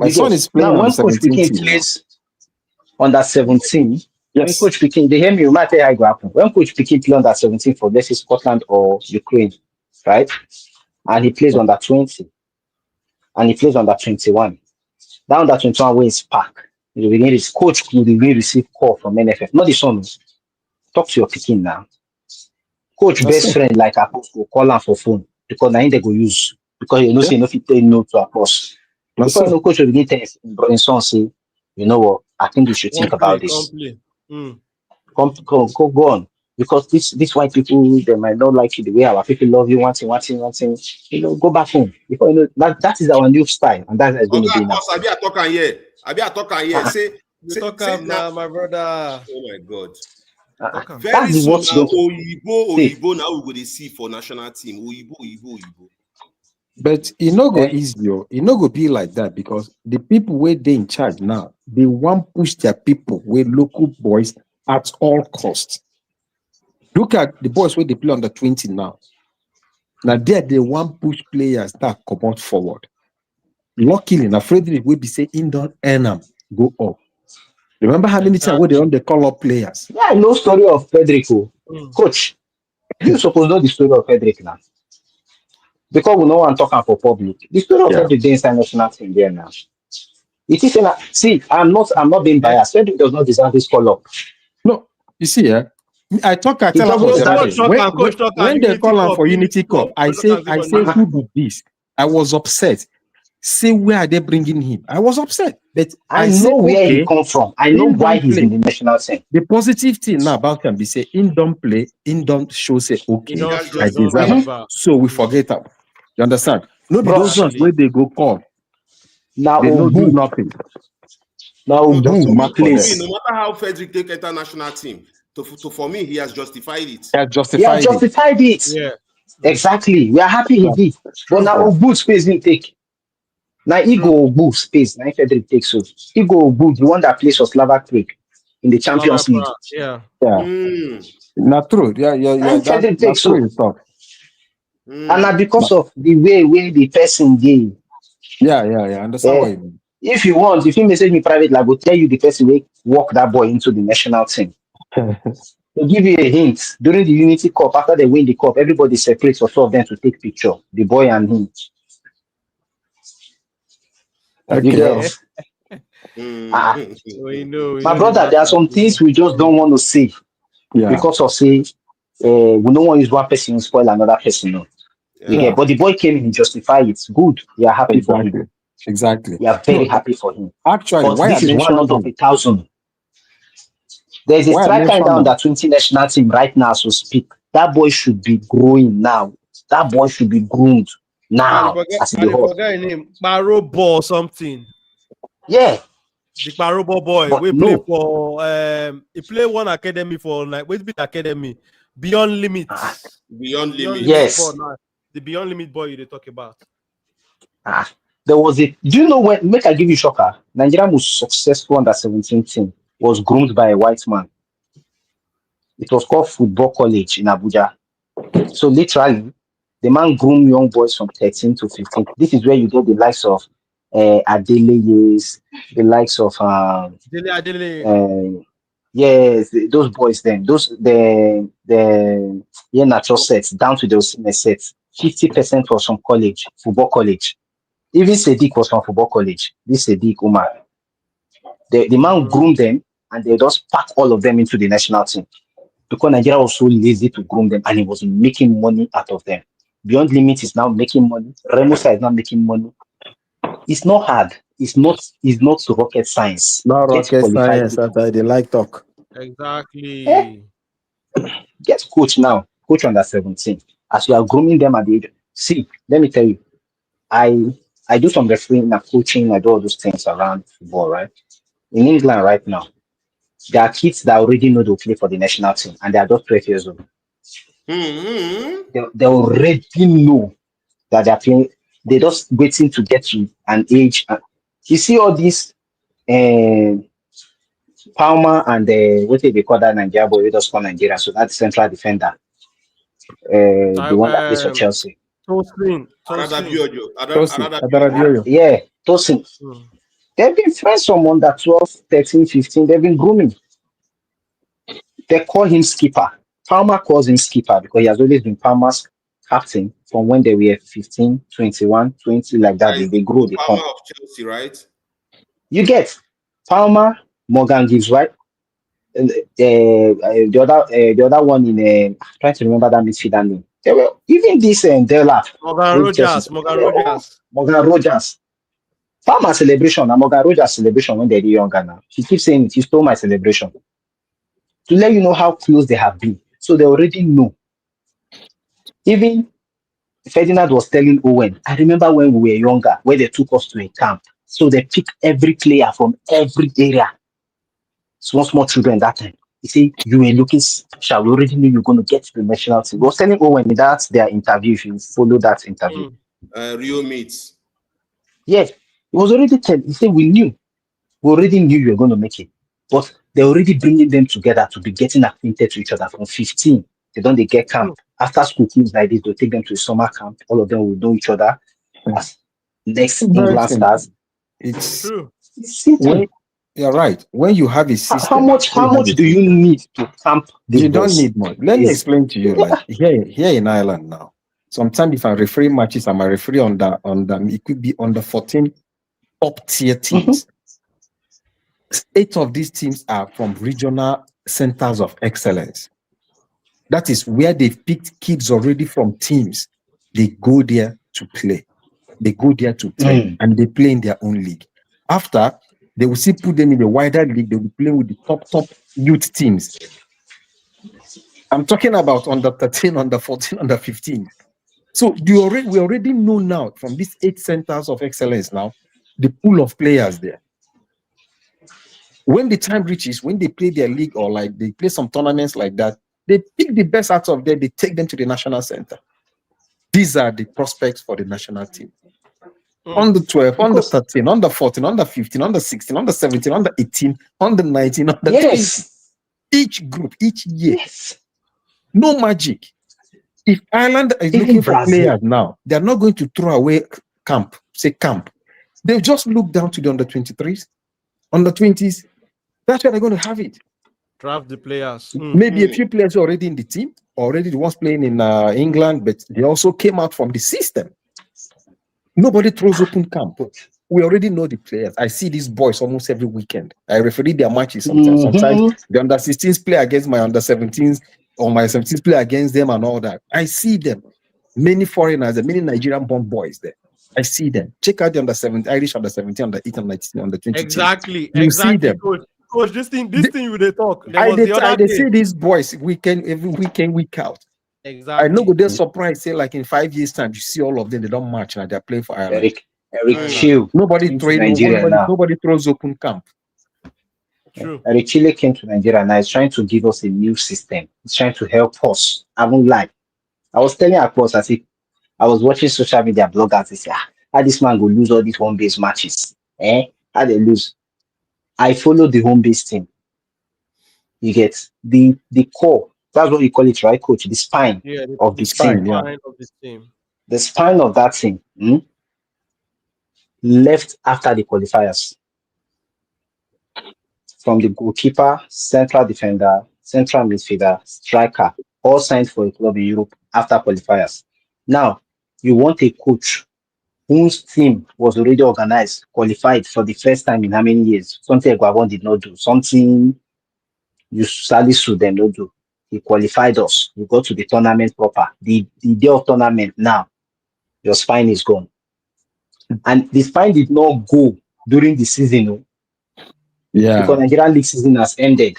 My son is playing now, on 17 Coach Pikin plays under 17. When Coach Pikin, they hear me, you might tell how it will happen. When Coach Pikin plays under 17 for let's say Scotland or Ukraine, right? And he plays under 20, and he plays under 21. That under 21 wins pack. His coach could really receive call from NFF. Not the son. Talk to your Pikin now. Coach best friend like Apostle call him for phone because now they go use because you know say no fit say no to Apostle. Because no coach will begin telling in son say, you know what, I think we should think about this. Go on. Because this white people they might not like you the way our people love you, one thing. You know, go back home. Because you know that is our new style, and that is going to be now. I be talking here. Say now, my brother. Oh my God. Very soon now, Oyibo now we go to see for national team. Oyibo. But it no go easy, it no go be like that because the people where they in charge now, they want push their people with local boys at all costs. Look at the boys where they play under 20 now. Now they want push players that come out forward. Luckily, now Frederick will be saying in don't earn them, go up. Remember how many times where they on the call up players? Yeah, I know story of Federico. Coach, you supposed to know the story of Frederick now. Because we know I'm talking for public. The story of every day inside national team there now. It is see, I'm not being biased. Frederick does not deserve this call up. No, you see, I tell He him doesn't deserve it. when they call him for Unity Cup, I say who did this? I was upset. Say where are they bringing him? I was upset, but I know where he come from. I know why he's in the national team. The positive thing now about him be say in don't play, in don't show say okay, I deserve it. So we forget that. You understand? No, be those ones where they go call. Now they don't do nothing. Now no, boom, no place. matter how Frederick take international team, for me he has justified it. He has justified it. Yeah. Exactly. We are happy he did. But now Ogbu space didn't take. Now he go Ogbu space. Now Frederick takes so. He go Ogbu, the one that plays for Slovak Prague in the Champions League. Yeah. Not true. Yeah. Frederick takes so. And now because of the way the person did. Yeah. Understand what you mean. If you want, if you message me private, I will tell you the person will walk that boy into the national team. To give you a hint, during the Unity Cup, after they win the cup, everybody separates for 2 of them to take picture, the boy and him. Okay. My brother, there are some things we just don't want to say because of we don't want to use one person to spoil another person. No. But the boy came in and justified it. Good. We are happy for him. Exactly. We are very happy for him. Actually, but this is one out of 1,000. There's a striker down that 20 national team right now, so speak. That boy should be growing now. That boy should be groomed now. I forget his name. Barobo or something. Yeah. The Barobo boy. We play for he played one academy for wait bit academy. Beyond Limits. Beyond Limits. Yes. The Beyond Limit boy they talk about. There was do you know when make I give you shocker? Nigeria's most successful under 17 team was groomed by a white man. It was called Football College in Abuja. So literally, the man groomed young boys from 13 to 15. This is where you get the likes of Adeleyes, the likes of yes, those boys then, the natural sets down to those sets. 50% was from college, football college. Even Sadiq was from football college. This Sadiq Umar. The man groomed them and they just pack all of them into the national team. Because Nigeria was so lazy to groom them and he was making money out of them. Beyond Limits is now making money. Remusa is now making money. It's not hard. It's not rocket science. Not rocket science that they like talk. Exactly. Get coach now. Coach under 17. As you are grooming them at the age. See, let me tell you. I do some refereeing and coaching. I do all those things around football, right? In England right now, there are kids that already know they'll play for the national team and they are just 12 years old. They already know that they are playing. They're just waiting to get to an age. You see all these Palmer and what they call that Nigeria boy, we just call Nigeria. So that's central defender. The one that plays for Chelsea. Yeah, Tosin. They've been friends from under 12, 13, 15. They've been grooming. They call him skipper. Palmer calls him skipper because he has always been Palmer's captain from when they were 15, 21, 20, like that. They grow. They Palmer of Chelsea, right? You get Palmer, Morgan Gibbs, right? The other one in trying to remember that midfielder name. They were even this Dela. Morgan Rogers. Palmer celebration and Morgan Rogers celebration when they're younger now. He keeps saying it. He stole my celebration. To let you know how close they have been. So they already know. Even Ferdinand was telling Owen, I remember when we were younger, where they took us to a camp. So they picked every player from every area. Small children that time. He said, you were looking special. We already knew you were going to get to the national team. He was telling Owen that's their interview. If you follow that interview. Rio meets. Yes. He was already telling. He said, we already knew you were going to make it. But they're already bringing them together to be getting acquainted to each other from 15. They get camp. After school things like this, they'll take them to a summer camp. All of them will know each other. As next England stars. It's true. You're right. When you have a system, how much do you need to camp this? You don't need much. Let me explain to you. Like here in Ireland now, Sometimes if I referee matches, I'm a referee on the it could be on the 14 top tier teams. 8 of these teams are from regional centers of excellence. That is where they've picked kids already from teams. They go there to play. They go there to train and they play in their own league. After, they will still put them in the wider league. They will play with the top youth teams. I'm talking about under 13, under 14, under 15. So we already know now from these 8 centers of excellence now, the pool of players there. When the time reaches, when they play their league or like they play some tournaments like that, they pick the best out of there, they take them to the national center. These are the prospects for the national team. Under 12, under 13, under 14, under 15, under 16, under 17, under 18, under 19, under 20. Each group, each year. No magic. If Ireland is looking for players now, they're not going to throw away camp. They'll just look down to the under 23s, under 20s. That's where they're going to have it. Draft the players. Maybe a few players are already in the team, already the ones playing in England, but they also came out from the system. Nobody throws open camp. We already know the players. I see these boys almost every weekend. I referee their matches sometimes. Sometimes the under 16s play against my under 17s, or my 17s play against them and all that. I see them. Many foreigners, many Nigerian-born boys there. I see them. Check out the under 17, Irish under 17, under 18, under 19, under 20. Exactly. You see them. Coach, this thing you they talk. I see these boys every weekend, week out. Exactly. I know they're surprised. Say like in 5 years' time, you see all of them. They don't match now. They're playing for Ireland. Eric Chill. Nobody throws open camp. True. Eric Chile came to Nigeria now. He's trying to give us a new system. He's trying to help us. I won't lie. I was telling Akpos, I was watching social media bloggers. They say, how this man go lose all these home-based matches? How they lose? I follow the home-based team. You get the core. That's what you call it, right, coach? The spine of the team. The spine of that team left after the qualifiers. From the goalkeeper, central defender, central midfielder, striker, all signed for a club in Europe after qualifiers. Now, you want a coach whose team was already organized, qualified for the first time in how many years? Something Eguavon did not do. Something you Salisu them not do. He qualified us. We go to the tournament proper. The day of tournament now, your spine is gone. And the spine did not go during the season. Because Nigerian league season has ended.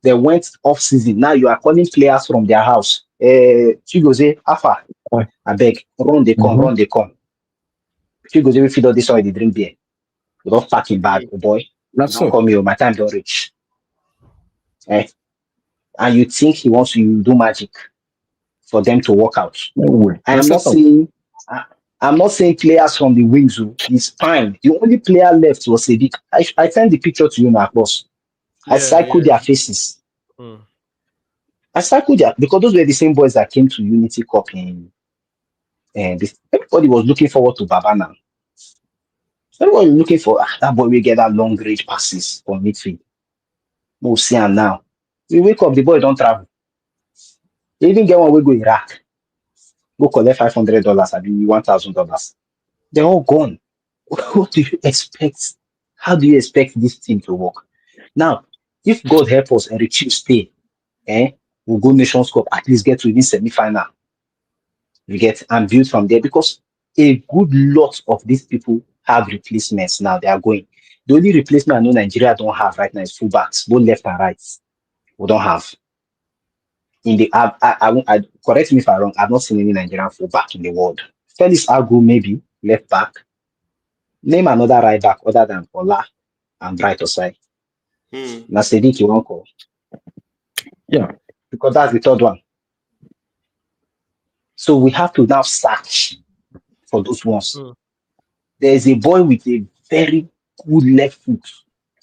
They went off season. Now you are calling players from their house. Chigoze, Afa, I beg, run they come. Chigoze, we feed all this oil, they drink beer. You don't pack in bag, boy. Not so. Call me, my time don't reach. And you think he wants you do magic for them to work out. I'm not saying players from the wings. It's fine. The only player left was Sadiq. I sent the picture to you, my boss. I cycled their faces. I cycled their because those were the same boys that came to Unity Cup and everybody was looking forward to Babana. Everybody was looking for that boy will get that long range passes from midfield. We'll see him now. We wake up, the boy don't travel. They even get one we go Iraq. Go collect $500, I mean $1,000. They're all gone. What do you expect? How do you expect this team to work? Now, if God help us and Richie stay, we'll go Nations Cup, at least get to the semi-final. We get and build from there because a good lot of these people have replacements now. They are going. The only replacement I know Nigeria don't have right now is fullbacks, both left and right. We don't have. In the I correct me if I'm wrong. I've not seen any Nigerian fullback in the world. Felix Agu maybe left back. Name another right back other than Ola and Bright Osai. Now Sadiq won't call. Yeah, because that's the third one. So we have to now search for those ones. There is a boy with a very good left foot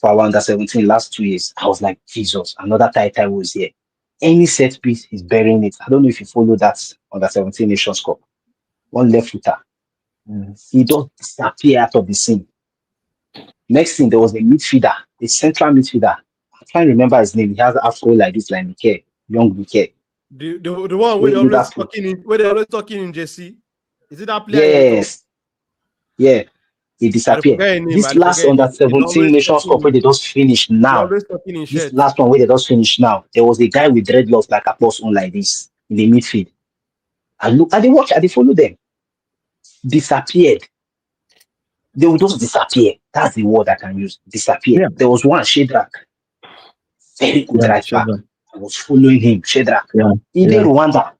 for our under 17 last 2 years. I was like, Jesus, another title was here. Any set piece, he's burying it. I don't know if you follow that under 17 Nations Cup. One left footer. He just disappear out of the scene. Next thing, there was a midfielder, a central midfielder. I can't remember his name. He has an afro like this, like Mike, young Mike. The one where they always talking in JC. Is it that player? Yes. Yeah. He disappeared. This last under 17 Nations Cup where they just finished now. This last one where they just finished now. There was a guy with dreadlocks like a person like this in the midfield. I follow them. Disappeared. They will just disappear. That's the word I can use. Disappear. Yeah. There was one, Shedrack. Very good right back. I was following him, Shedrack. Yeah. He did Rwanda.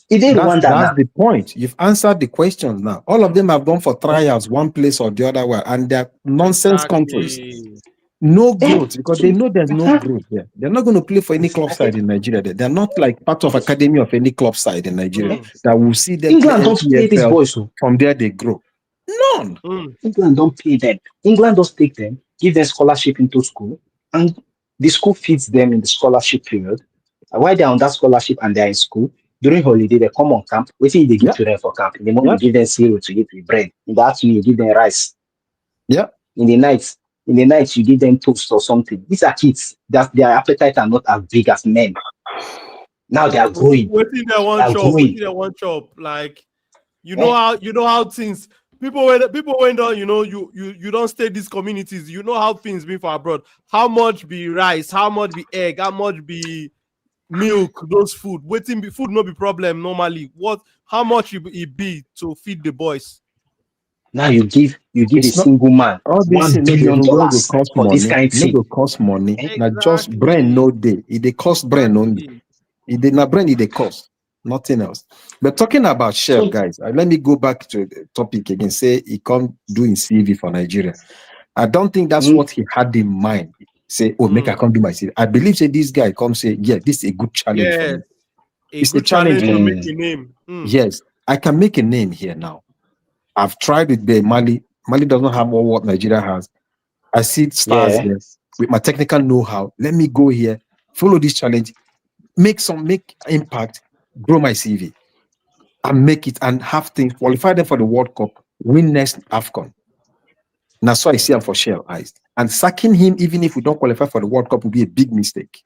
That's the point. You've answered the questions now. All of them have gone for trials, one place or the other one, and they're nonsense countries. No growth, because they know there's no growth there. They're not going to play for any club side in Nigeria. They're not like part of academy of any club side in Nigeria that will see them. England don't pay these boys. From there they grow. None. England don't pay them. England just take them, give them scholarship into school, and the school feeds them in the scholarship period. While they're on that scholarship and they're in school, during holiday, they come on camp. What do they give to them for camp? In the morning, you give them cereal to eat with bread. In the afternoon, you give them rice. Yeah. In the night, you give them toast or something. These are kids that their appetite are not as big as men. Now they are growing. Waiting there one chop. Like you know how things. People went on. You don't stay these communities. You know how things be for abroad. How much be rice? How much be egg? How much be milk? Those food. Food no be problem normally. How much it be to feed the boys? Now you give a single man $1 billion for this kind of thing. It will cost money. Exactly. Now just brain no day. It cost brain only. It did not brain. It cost nothing else. But talking about Shell, guys, let me go back to the topic again. Say he can't do in CV for Nigeria. I don't think that's what he had in mind. Say, make I can't do my CV. I believe this guy come say, yeah, this is a good challenge. Yeah, for me. It's a challenge to make a name. Yes, I can make a name here now. I've tried with Mali. Mali does not have all what Nigeria has. I see stars there with my technical know-how. Let me go here, follow this challenge, make impact, grow my CV, and make it and have things, qualify them for the World Cup, win next AFCON. And that's why I see him for Shell eyes. And sacking him, even if we don't qualify for the World Cup, would be a big mistake.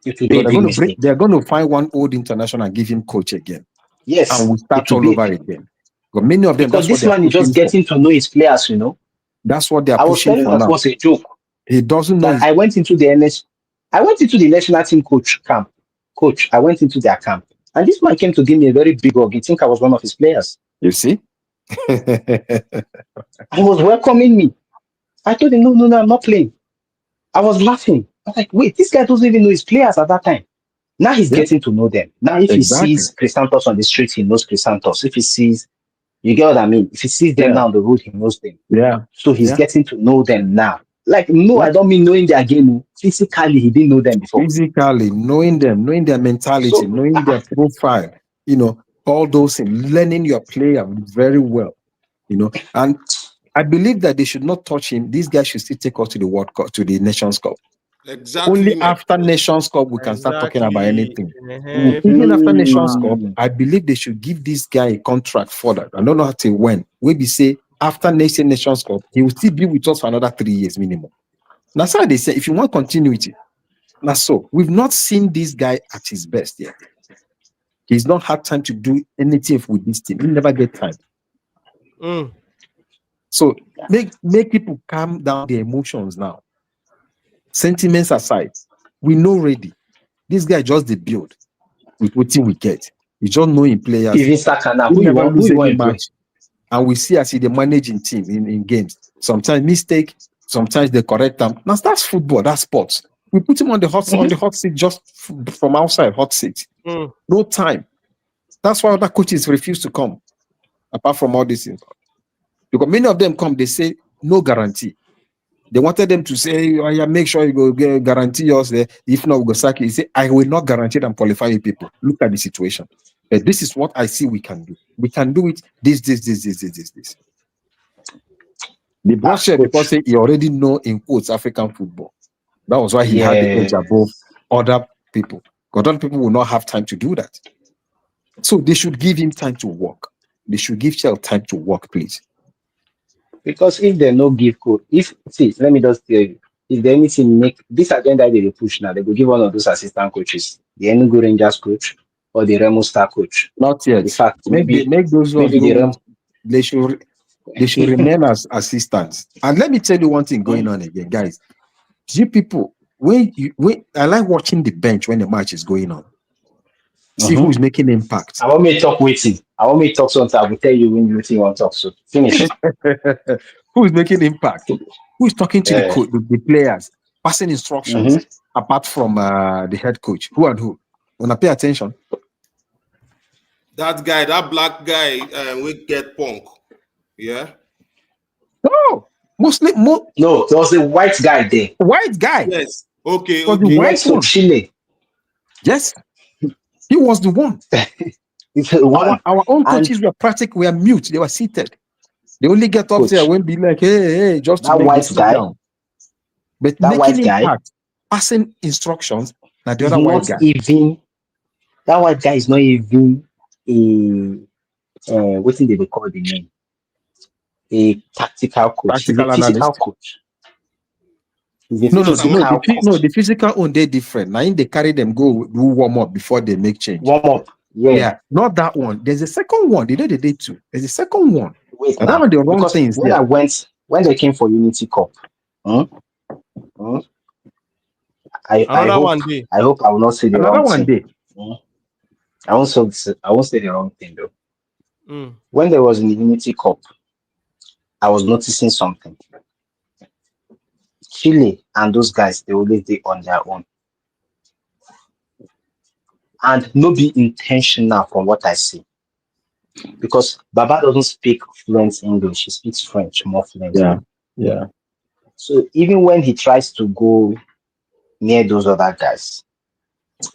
They're going to find one old international and give him coach again. Yes. And we start all over again. But many of them, because this man is just getting to know his players, That's what they are pushing for now. That was a joke. He doesn't know. I went into the national team camp. I went into their camp. And this man came to give me a very big hug. He think I was one of his players. You see? He was welcoming me. I told him, no, I'm not playing. I was laughing. I was like, wait, this guy doesn't even know his players at that time. Now he's getting to know them. Now if he sees Chris Santos on the street, he knows Chris Santos. If he sees, you get what I mean? If he sees them down the road, he knows them. Yeah. So he's getting to know them now. Like, I don't mean knowing their game. Physically, he didn't know them before. Physically, knowing them, knowing their mentality, knowing their profile, all those things, learning your player very well, And I believe that they should not touch him. These guys should still take us to the World Cup, to the Nations Cup. Exactly. Only after Nations Cup we can start talking about anything. Even after Nations Cup, I believe they should give this guy a contract further. I don't know how to when. Maybe say after Nations Cup, he will still be with us for another 3 years minimum. That's how they say if you want continuity. Now, so we've not seen this guy at his best yet. He's not had time to do anything with this team. He never get time. So make people calm down their emotions now. Sentiments aside, we know already. This guy just the build with what we get. He just knowing players. Even Sakana, who you want match, and we see as he the managing team in games. Sometimes mistake, sometimes they correct them. Now that's football, that's sports. We put him on the hot seat just from outside, hot seat. No time. That's why other coaches refuse to come. Apart from all these things, because many of them come, they say no guarantee. They wanted them to say, oh, yeah, make sure you go guarantee us there. If not, we go sack you. He said, I will not guarantee them qualify you people. Look at the situation. But this is what I see we can do. We can do it. This. The boss said because he already know in quotes African football. That was why he had the edge above other people. Because other people will not have time to do that. So they should give him time to work. They should give Shell time to work, please. Because if they no give code, let me just tell you, if they anything make this agenda they push now, they will give one of those assistant coaches, the Enugu Rangers coach, or the Remo star coach? Not yet. In fact, Make those ones maybe the go. They should remain as assistants. And let me tell you one thing going on again, guys. You people, when I like watching the bench when the match is going on. See who's making impact. I want me to talk waiting. I want me to talk something. I will tell you when you think you want to talk. So finish. Who's making impact? Who's talking to the players, passing instructions apart from the head coach? Who and who? Wanna pay attention? That guy, that black guy, we get punk. Yeah. No, mostly no. There was a white guy there. White guy. Yes. Okay. For the white one. Chile. Yes. He was the one. Our own coaches were practically mute. They were seated. They only get up there when be like, hey, just that to white guy. Down. But that making white guy, impact, passing instructions. Now the other white guy. That white guy is not even what do they call the name? A tactical coach. He's a physical coach. No, the physical one they different. Now they carry them go do warm up before they make change. Warm up, yeah. Not that one. There's a second one. They know they did too. There's a second one. Wait, that one the wrong things. When they came for Unity Cup, I hope I will not say the wrong thing. I won't say the wrong thing though. When there was in the Unity Cup, I was noticing something. Chile and those guys, they always did on their own. And no be intentional from what I see. Because Baba doesn't speak fluent English, he speaks French more fluently. Yeah. So even when he tries to go near those other guys,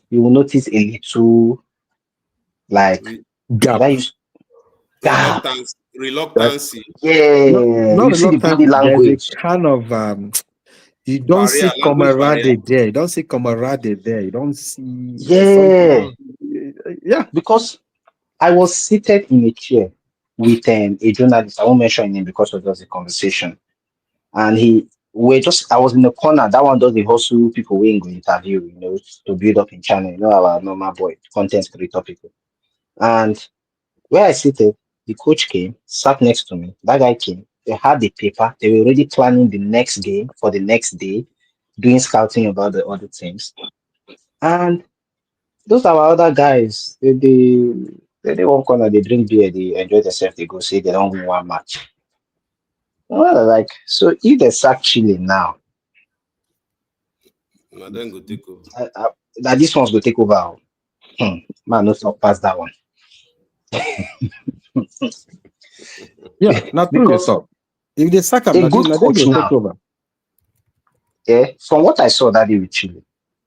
you will notice a little like reluctance. Yeah, not you see the body language. Kind of you don't see camaraderie there. You don't see camaraderie there. You don't see because I was seated in a chair with a journalist. I won't mention his name because it was a conversation. And I was in the corner. That one does the hustle people we go interview, to build up in channel, our normal boy, content creator people. And where I seated, the coach came, sat next to me. That guy came. They had the paper. They were already planning the next game for the next day, doing scouting about the other teams. And those are our other guys. They one corner, they drink beer, they enjoy themselves, they go say they don't win one match. Well, so if they sack Chile now, then go take over. That this one's go take over. Man, not talk past that one. Not because if they sack a good coach now, take over. Yeah, from what I saw that day with Chile,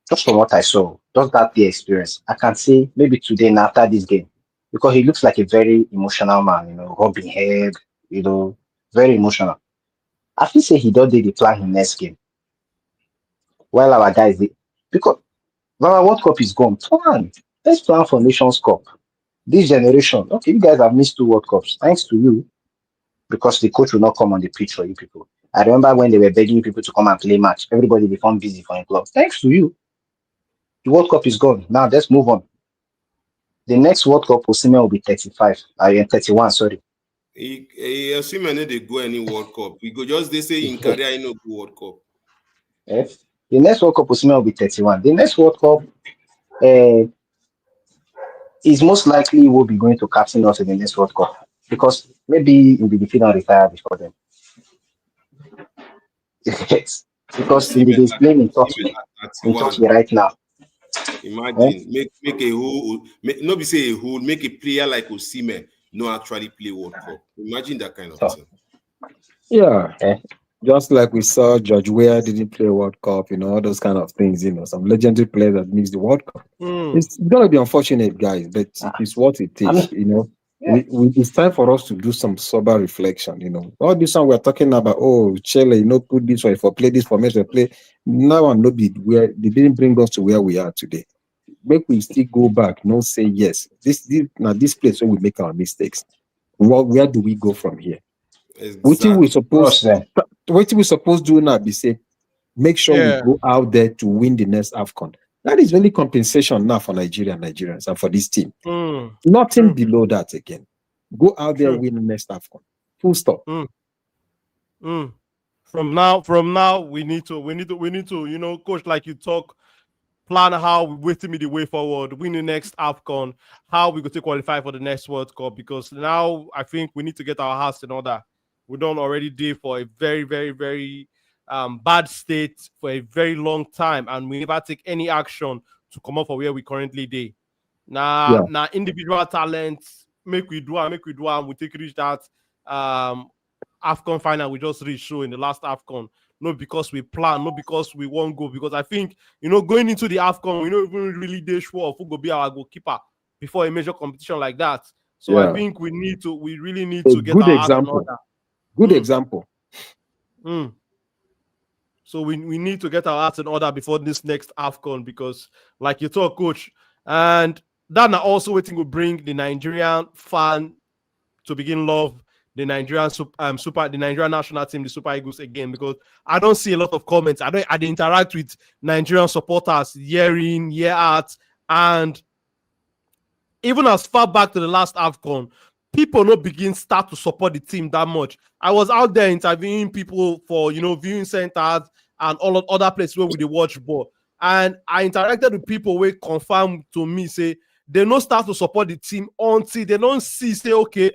just from what I saw, just that the experience, I can say maybe today and after this game, because he looks like a very emotional man, rubbing head, very emotional. I feel say he don't do the plan in next game. While our guys did, because our World Cup is gone. Let's plan for Nations Cup. This generation, okay, you guys have missed 2 World Cups. Thanks to you, because the coach will not come on the pitch for you people. I remember when they were begging people to come and play match. Everybody become busy for a club. Thanks to you, the World Cup is gone. Now let's move on. The next World Cup, Osimhen will be 31. Sorry. Osimhen no dey go any World Cup. We go just they say in career he no go World Cup. Yes. The next World Cup, Osimhen will be 31. The next World Cup, is most likely will be going to captain us in the next World Cup because maybe he'll be defeated and retire before then. Yes, because he's playing in Turkey right now. Imagine make a whole not be say a whole make a player like Osimhen no actually play World Cup. Imagine that kind of thing. Yeah. Just like we saw George Weah didn't play World Cup, all those kind of things, some legendary players that missed the World Cup. It's gonna be unfortunate, guys, but it's what it is, it's time for us to do some sober reflection, all this one we're talking about, Chile, put this way for play this formation, play now and be where they didn't bring us to where we are today. Make we still go back, say yes. This place where we make our mistakes. Where do we go from here? Exactly. What we supposed to do now be say, make sure we go out there to win the next AFCON. That is only compensation now for Nigerians and for this team. Nothing True. below that again. Go out there, True. win next AFCON. Full stop. From now, we need to, you know, coach, like you talk, plan how we waiting me the way forward, win the next AFCON, how we go to qualify for the next World Cup, because now I think we need to get our house in order. We don't already do for a very, very, very bad state for a very long time, and we never take any action to come up for where we currently do. Now, individual talents, make we do, and we take reach that AFCON final we just reached show in the last AFCON. Not because we plan, not because we won't go. Because I think, you know, going into the AFCON, we don't even really sure who will be our goalkeeper before a major competition like that. So I think we really need to get good our example. act in order. Good example. So we need to get our act in order before this next AFCON, because like you talk, coach, and that also waiting will bring the Nigerian fan to begin love the Nigerian the Nigerian national team, the Super Eagles again, because I don't see a lot of comments. I interact with Nigerian supporters year in, year out, and even as far back to the last AFCON, people not start to support the team that much. I was out there interviewing people for, you know, viewing centers and all of other places where we watch ball, and I interacted with people who confirm to me say they don't start to support the team until they don't say okay,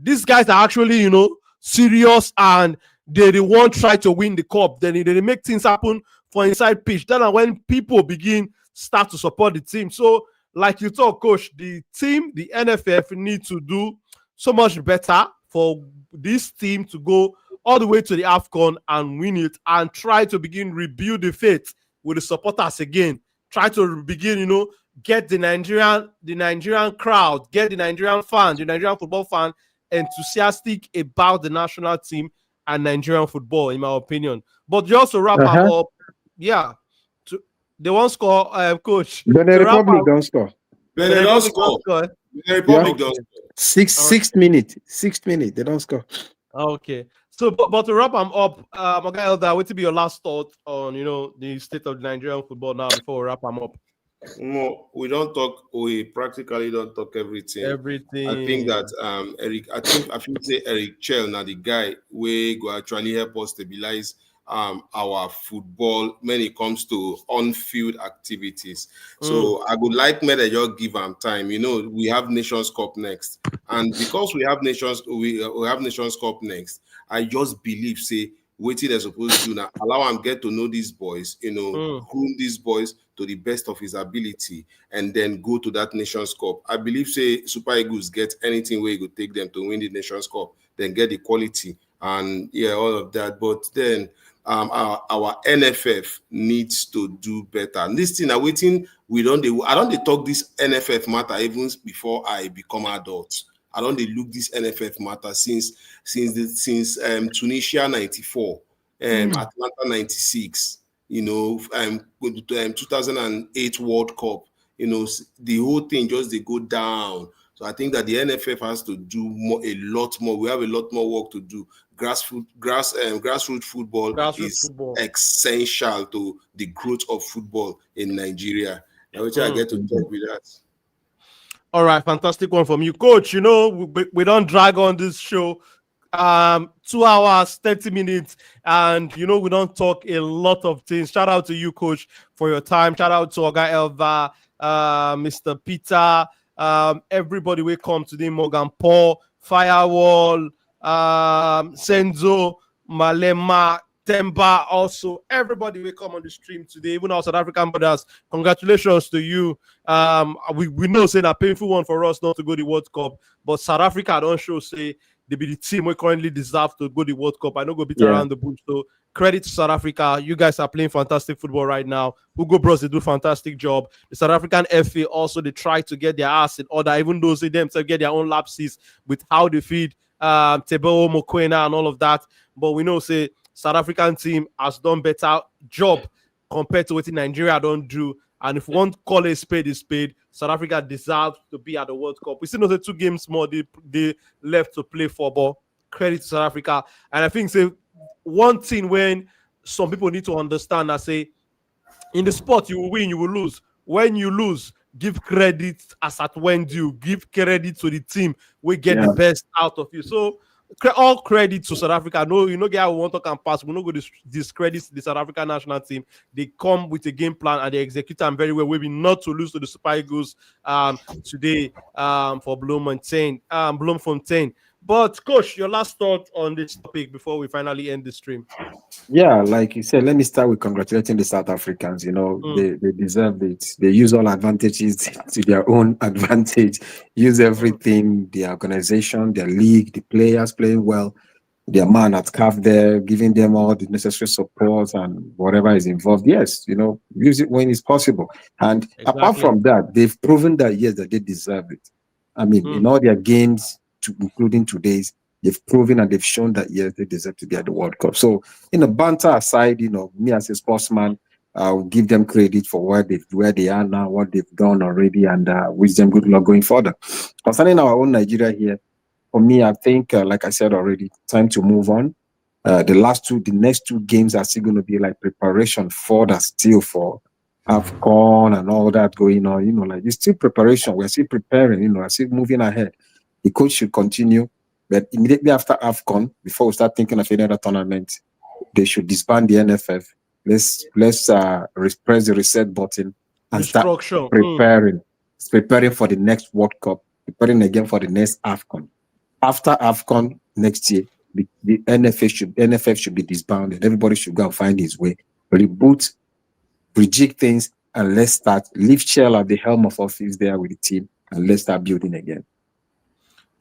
these guys are actually, you know, serious and they won't try to win the cup. Then they make things happen for inside pitch. Then when people start to support the team. So, like you talk, coach, the team, the NFF need to do so much better for this team to go all the way to the AFCON and win it, and try to rebuild the faith with the supporters again. Try to begin, you know, get the Nigerian crowd, get the Nigerian fan, the Nigerian football fan enthusiastic about the national team and Nigerian football, in my opinion. But just to wrap up, they won't score, coach. Benin Republic don't score. Benin don't score. Benin Republic don't score. Sixth minute, they don't score. Okay. So, but to wrap up, Elder, what will be your last thought on, you know, the state of Nigerian football now before we wrap them up? No, we don't talk. We practically don't talk everything. I think that I think say Eric Chell now the guy we go actually help us stabilize our football when it comes to on-field activities. So I would like me to just give him time. You know, we have Nations Cup next, and because we have Nations Cup next, I just believe say waiting they're supposed to do now. Allow him get to know these boys. You know, groom these boys to the best of his ability, and then go to that Nations Cup. I believe say Super Eagles get anything where you could take them to win the Nations Cup, then get the quality and all of that. But then our NFF needs to do better. And this thing, I don't talk this NFF matter even before I become adult. I don't look this NFF matter since Tunisia 94, Atlanta 96. You know, 2008 World Cup, you know, the whole thing just they go down. So I think that the NFF has to do a lot more. We have a lot more work to do. Grassroots football is essential to the growth of football in Nigeria. I wish I get to talk with that. All right, fantastic one from you, coach. You know, we don't drag on this show 2 hours 30 minutes, and you know we don't talk a lot of things. Shout out to you, coach, for your time. Shout out to Oga Elva, Mr. Peter, everybody will come today, Morgan Paul, Firewall, Senzo, Malema, Temba, also everybody will come on the stream today, even our South African brothers. Congratulations to you. We know say a painful one for us not to go to the World Cup, but South Africa don't show say they be the team we currently deserve to go to the World Cup. I know go beat around the bush. So credit to South Africa. You guys are playing fantastic football right now. Hugo Bros, they do a fantastic job. The South African FA also, they try to get their ass in order, even though they themselves get their own lapses with how they feed Teboho, Mokoena and all of that. But we know say South African team has done better job compared to what Nigeria don't do. And if we want to call a spade, South Africa deserves to be at the World Cup. We still know the 2 games more they left to play for, but credit to South Africa. And I think say one thing when some people need to understand, I say In the sport, you will win, you will lose. When you lose, give credit as at when due. Give credit to the team. We get the best out of you. So all credit to South Africa. No, you know, guy we want to come pass. We're not going to discredit the South African national team. They come with a game plan and they execute them very well. Maybe not to lose to the Super Eagles today for Bloemfontein. But coach, your last thought on this topic before we finally end the stream. Yeah, like you said, let me start with congratulating the South Africans. You know, they deserve it. They use all advantages to their own advantage. Use everything, the organization, their league, the players playing well, their man at CAF there, giving them all the necessary support and whatever is involved. Yes, you know, use it when it's possible. And apart from that, they've proven that, yes, that they deserve it. I mean, in all their games, including today's, they've proven and they've shown that, yes, they deserve to be at the World Cup. So, banter aside, me as a sportsman, I'll give them credit for where they are now, what they've done already, and wish them good luck going further. Concerning our own Nigeria here, for me, I think, like I said already, time to move on. The next two games are still going to be like preparation for that, still for AFCON and all that going on. Like it's still preparation. We're still preparing. We're still moving ahead. The coach should continue. But immediately after AFCON, before we start thinking of any other tournament, they should disband the NFF. Let's press the reset button and start preparing. Preparing for the next World Cup, preparing again for the next AFCON. After AFCON next year, the NFF should be disbanded. Everybody should go and find his way. Reboot, rejig things, and let's start. Leave Shell at the helm of office there with the team, and let's start building again.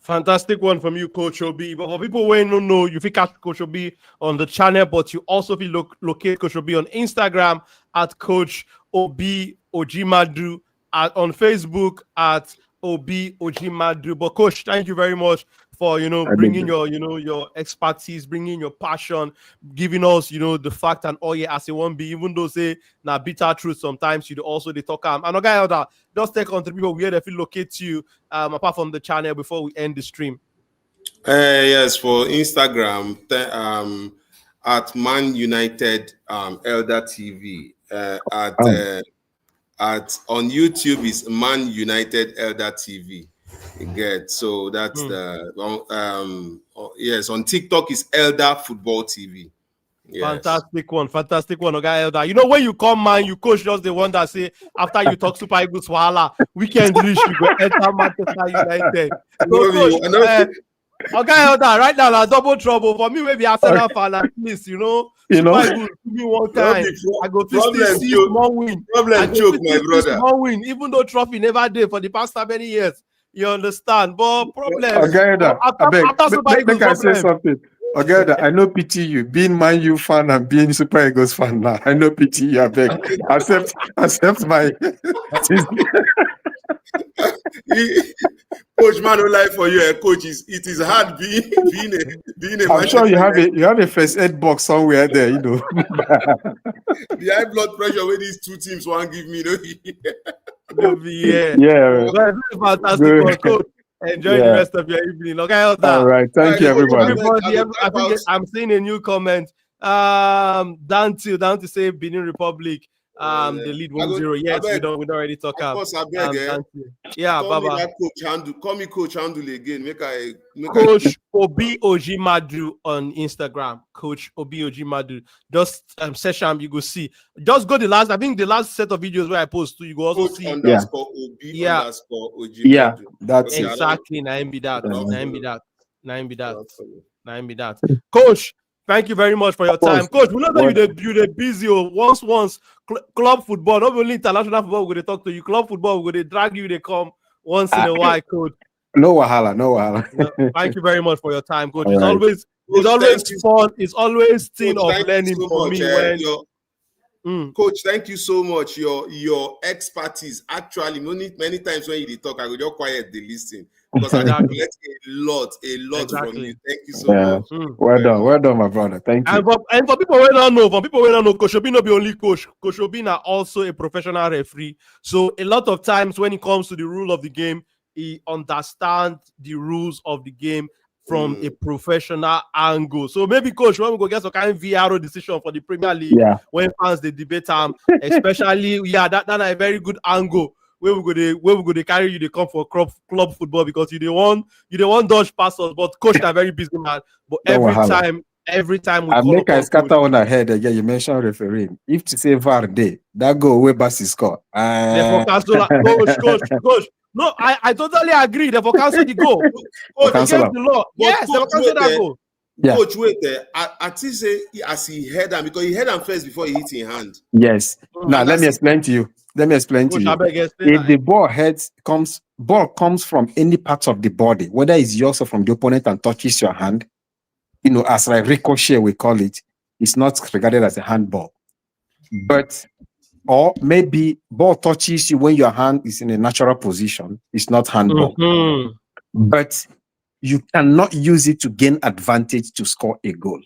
Fantastic one from you, Coach Obi. But for people who don't know, you can catch Coach Obi on the channel, but you also locate Coach Obi on Instagram at Coach Obi Ojimadu, on Facebook at Obi Ojimadu. But Coach, thank you very much for bringing your expertise, bringing your passion, giving us the fact and all as it won't be. Even though say na bitter truth sometimes, you also they talk and okay, other just take on to people where they feel locate you apart from the channel before we end the stream. Yes, for Instagram at Man United Elder TV at on YouTube is Man United Elder TV. So that's yes, on TikTok is Elder Football TV. Yes. Fantastic one, Oga Elder. When you come, man, you coach just the one that say after you talk Super Eagles Wahala, weekend reach, you go enter Manchester United. So, coach, Oga Elder, right now, double trouble for me. Maybe Arsenal fan at least, Super Eagles give me one time. I go to see small win. Problem choke, my brother. Small win, even though trophy never did for the past how many years. You understand? But problem. Okay, make I say something. Okay, I know pity you. Being Man U fan and being Super Eagles fan now, I know pity you. I beg. Accept my. Coach, man, no lie for you, coach. It is hard being a. I'm sure you have a first aid box somewhere there, The high blood pressure where these two teams want give me, Yeah. Fantastic one, coach. Enjoy the rest of your evening. Okay, all right. Thank you, everybody. I think I'm seeing a new comment. Down to say Benin Republic. The lead 1-0. Yes, we don't already talk about. Of course, I beg. Yeah, Baba. Call me Coach Handle again. Coach Obi Ojimadu on Instagram. Coach Obi Ojimadu. Just search him, you go see. Just go the last set of videos where I post to you go also Coach see. _Obi _Ojimadu. Yeah, that's exactly. Naim be that. Coach, thank you very much for your time. Coach, we know that you're busy. Once club football, not only international football, we're going to talk to you. Club football, we're going to drag you, they come once in a while, Coach. No wahala. Thank you very much for your time, Coach. It's always fun. It's always thing of learning for me. Coach, thank you so much. Your expertise. Actually, many times when you talk, I go just quiet the listen. Because I get a lot from you. Thank you so much. Well done, my brother. Thank you. And for people who don't know, Coach Obi not be only coach. Coach Obi is also a professional referee. So a lot of times when it comes to the rule of the game, he understands the rules of the game from a professional angle. So maybe, coach, when we go get some kind of VRO decision for the Premier League, when fans they debate especially that a very good angle where we go to carry you, they come for club football because you don't want dodge passes, but coach are very busy, man. But every time we I call make I upon scatter on her head again. You mentioned refereeing. If to say VAR day, that go away Bassey score. Therefore, cancel coach. No, I totally agree. Therefore, cancel the goal. Against the law. Yes, therefore, cancel that goal. Yeah. Coach, wait there. I think say as he head him because he head him first before he hit in hand. Yes. Now let me explain to you. If the ball comes from any part of the body, whether it's yours or from the opponent and touches your hand, as like ricochet we call it, it's not regarded as a handball. But or maybe ball touches you when your hand is in a natural position, it's not handball. But you cannot use it to gain advantage to score a goal.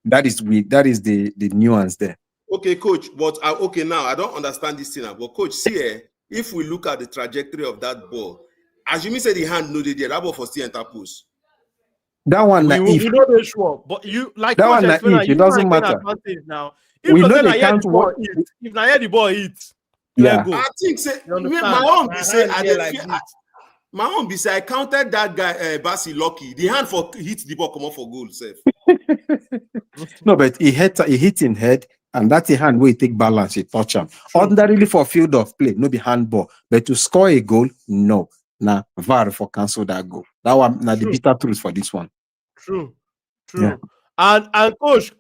That is the nuance there. Okay, coach, but now I don't understand this thing. But coach, see here, if we look at the trajectory of that ball, as you say the hand no there, that ball for still enter post. That one we know they're sure, but you like that one naive, it doesn't matter. Now, if we know they can't work. If I hear the ball hit, I think say my own be say my own be say I counted that guy Bassey lucky. The hand for hit the ball come up for goal safe. No, but he hit in head, and that's a hand where he take balance, he touch him. Ordinarily for field of play, no be handball. But to score a goal, no. Now VAR for cancel that goal. That one now the bitter truth for this one. True. Yeah. And coach,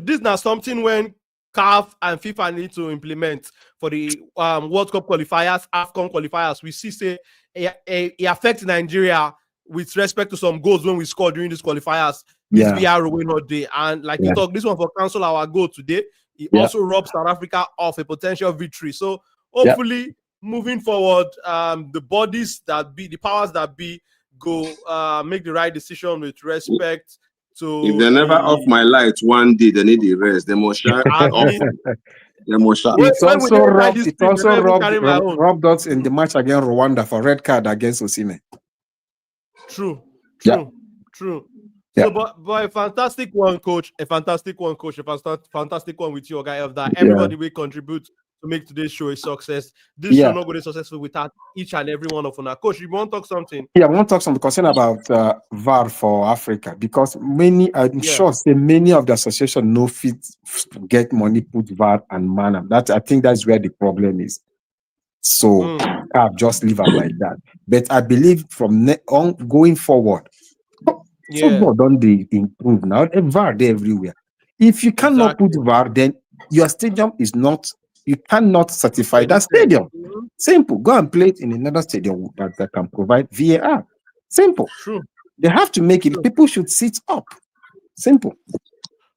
this is not something when CAF and FIFA need to implement for the World Cup qualifiers, AFCON qualifiers. We see say it affects Nigeria with respect to some goals when we score during these qualifiers. This VR way not day. And like you talk, this one for cancel our goal today. It also robs South Africa of a potential victory. So hopefully moving forward, the powers that be go make the right decision with respect to. If they never off my light one day, they need the rest. They must shine. It's also robbed us in the match against Rwanda for red card against Osimhen. True. So, but a fantastic one, coach. A fantastic one with your guy of that. Everybody will contribute to make today's show a success. This show not going to be successful without each and every one of us. Coach, you want to talk something? Yeah, I want to talk something concern about VAR for Africa because I'm sure many of the association no fit get money put VAR and manner. I think that's where the problem is. So I'll just leave it like that. But I believe from on going forward, football don't they improve now? VAR there everywhere. If you cannot put VAR, then your stadium is not. You cannot certify that stadium. Simple. Go and play it in another stadium that can provide VAR. Simple. True. They have to make it. People should sit up. Simple.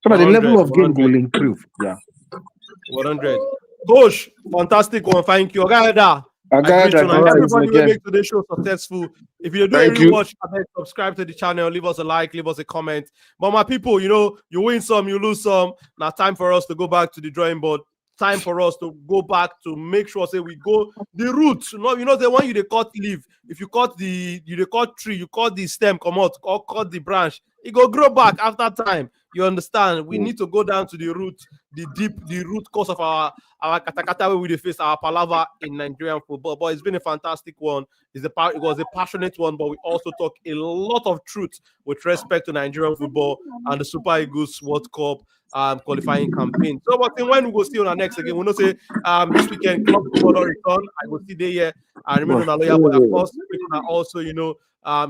So that the level of game will improve. Yeah. 100. Coach, fantastic one. Thank you. Everybody will make today's show successful. If you do a rewatch, subscribe to the channel, leave us a like, leave us a comment. But my people, you win some, you lose some. Now time for us to go back to the drawing board. Time for us to go back to make sure we go the root. The one you cut leaf. If you cut you cut tree, you cut the stem, come out, or cut the branch, it go grow back after time. You understand? We need to go down to the root, the root cause of our katakata where we face our palaver in Nigerian football. But it's been a fantastic one. It was a passionate one, but we also talk a lot of truth with respect to Nigerian football and the Super Eagles World Cup qualifying campaign. So, but when we go see on our next again, we know say this weekend club football return. I will see there here. I remain on a lawyer, but of course, we can also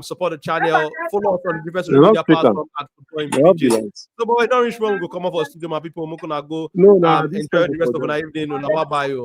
support the channel, follow us on the different social media platforms at Football. So, but I don't reach when we go come up for studio, my people. We're gonna go enjoy the rest of the evening. Bye.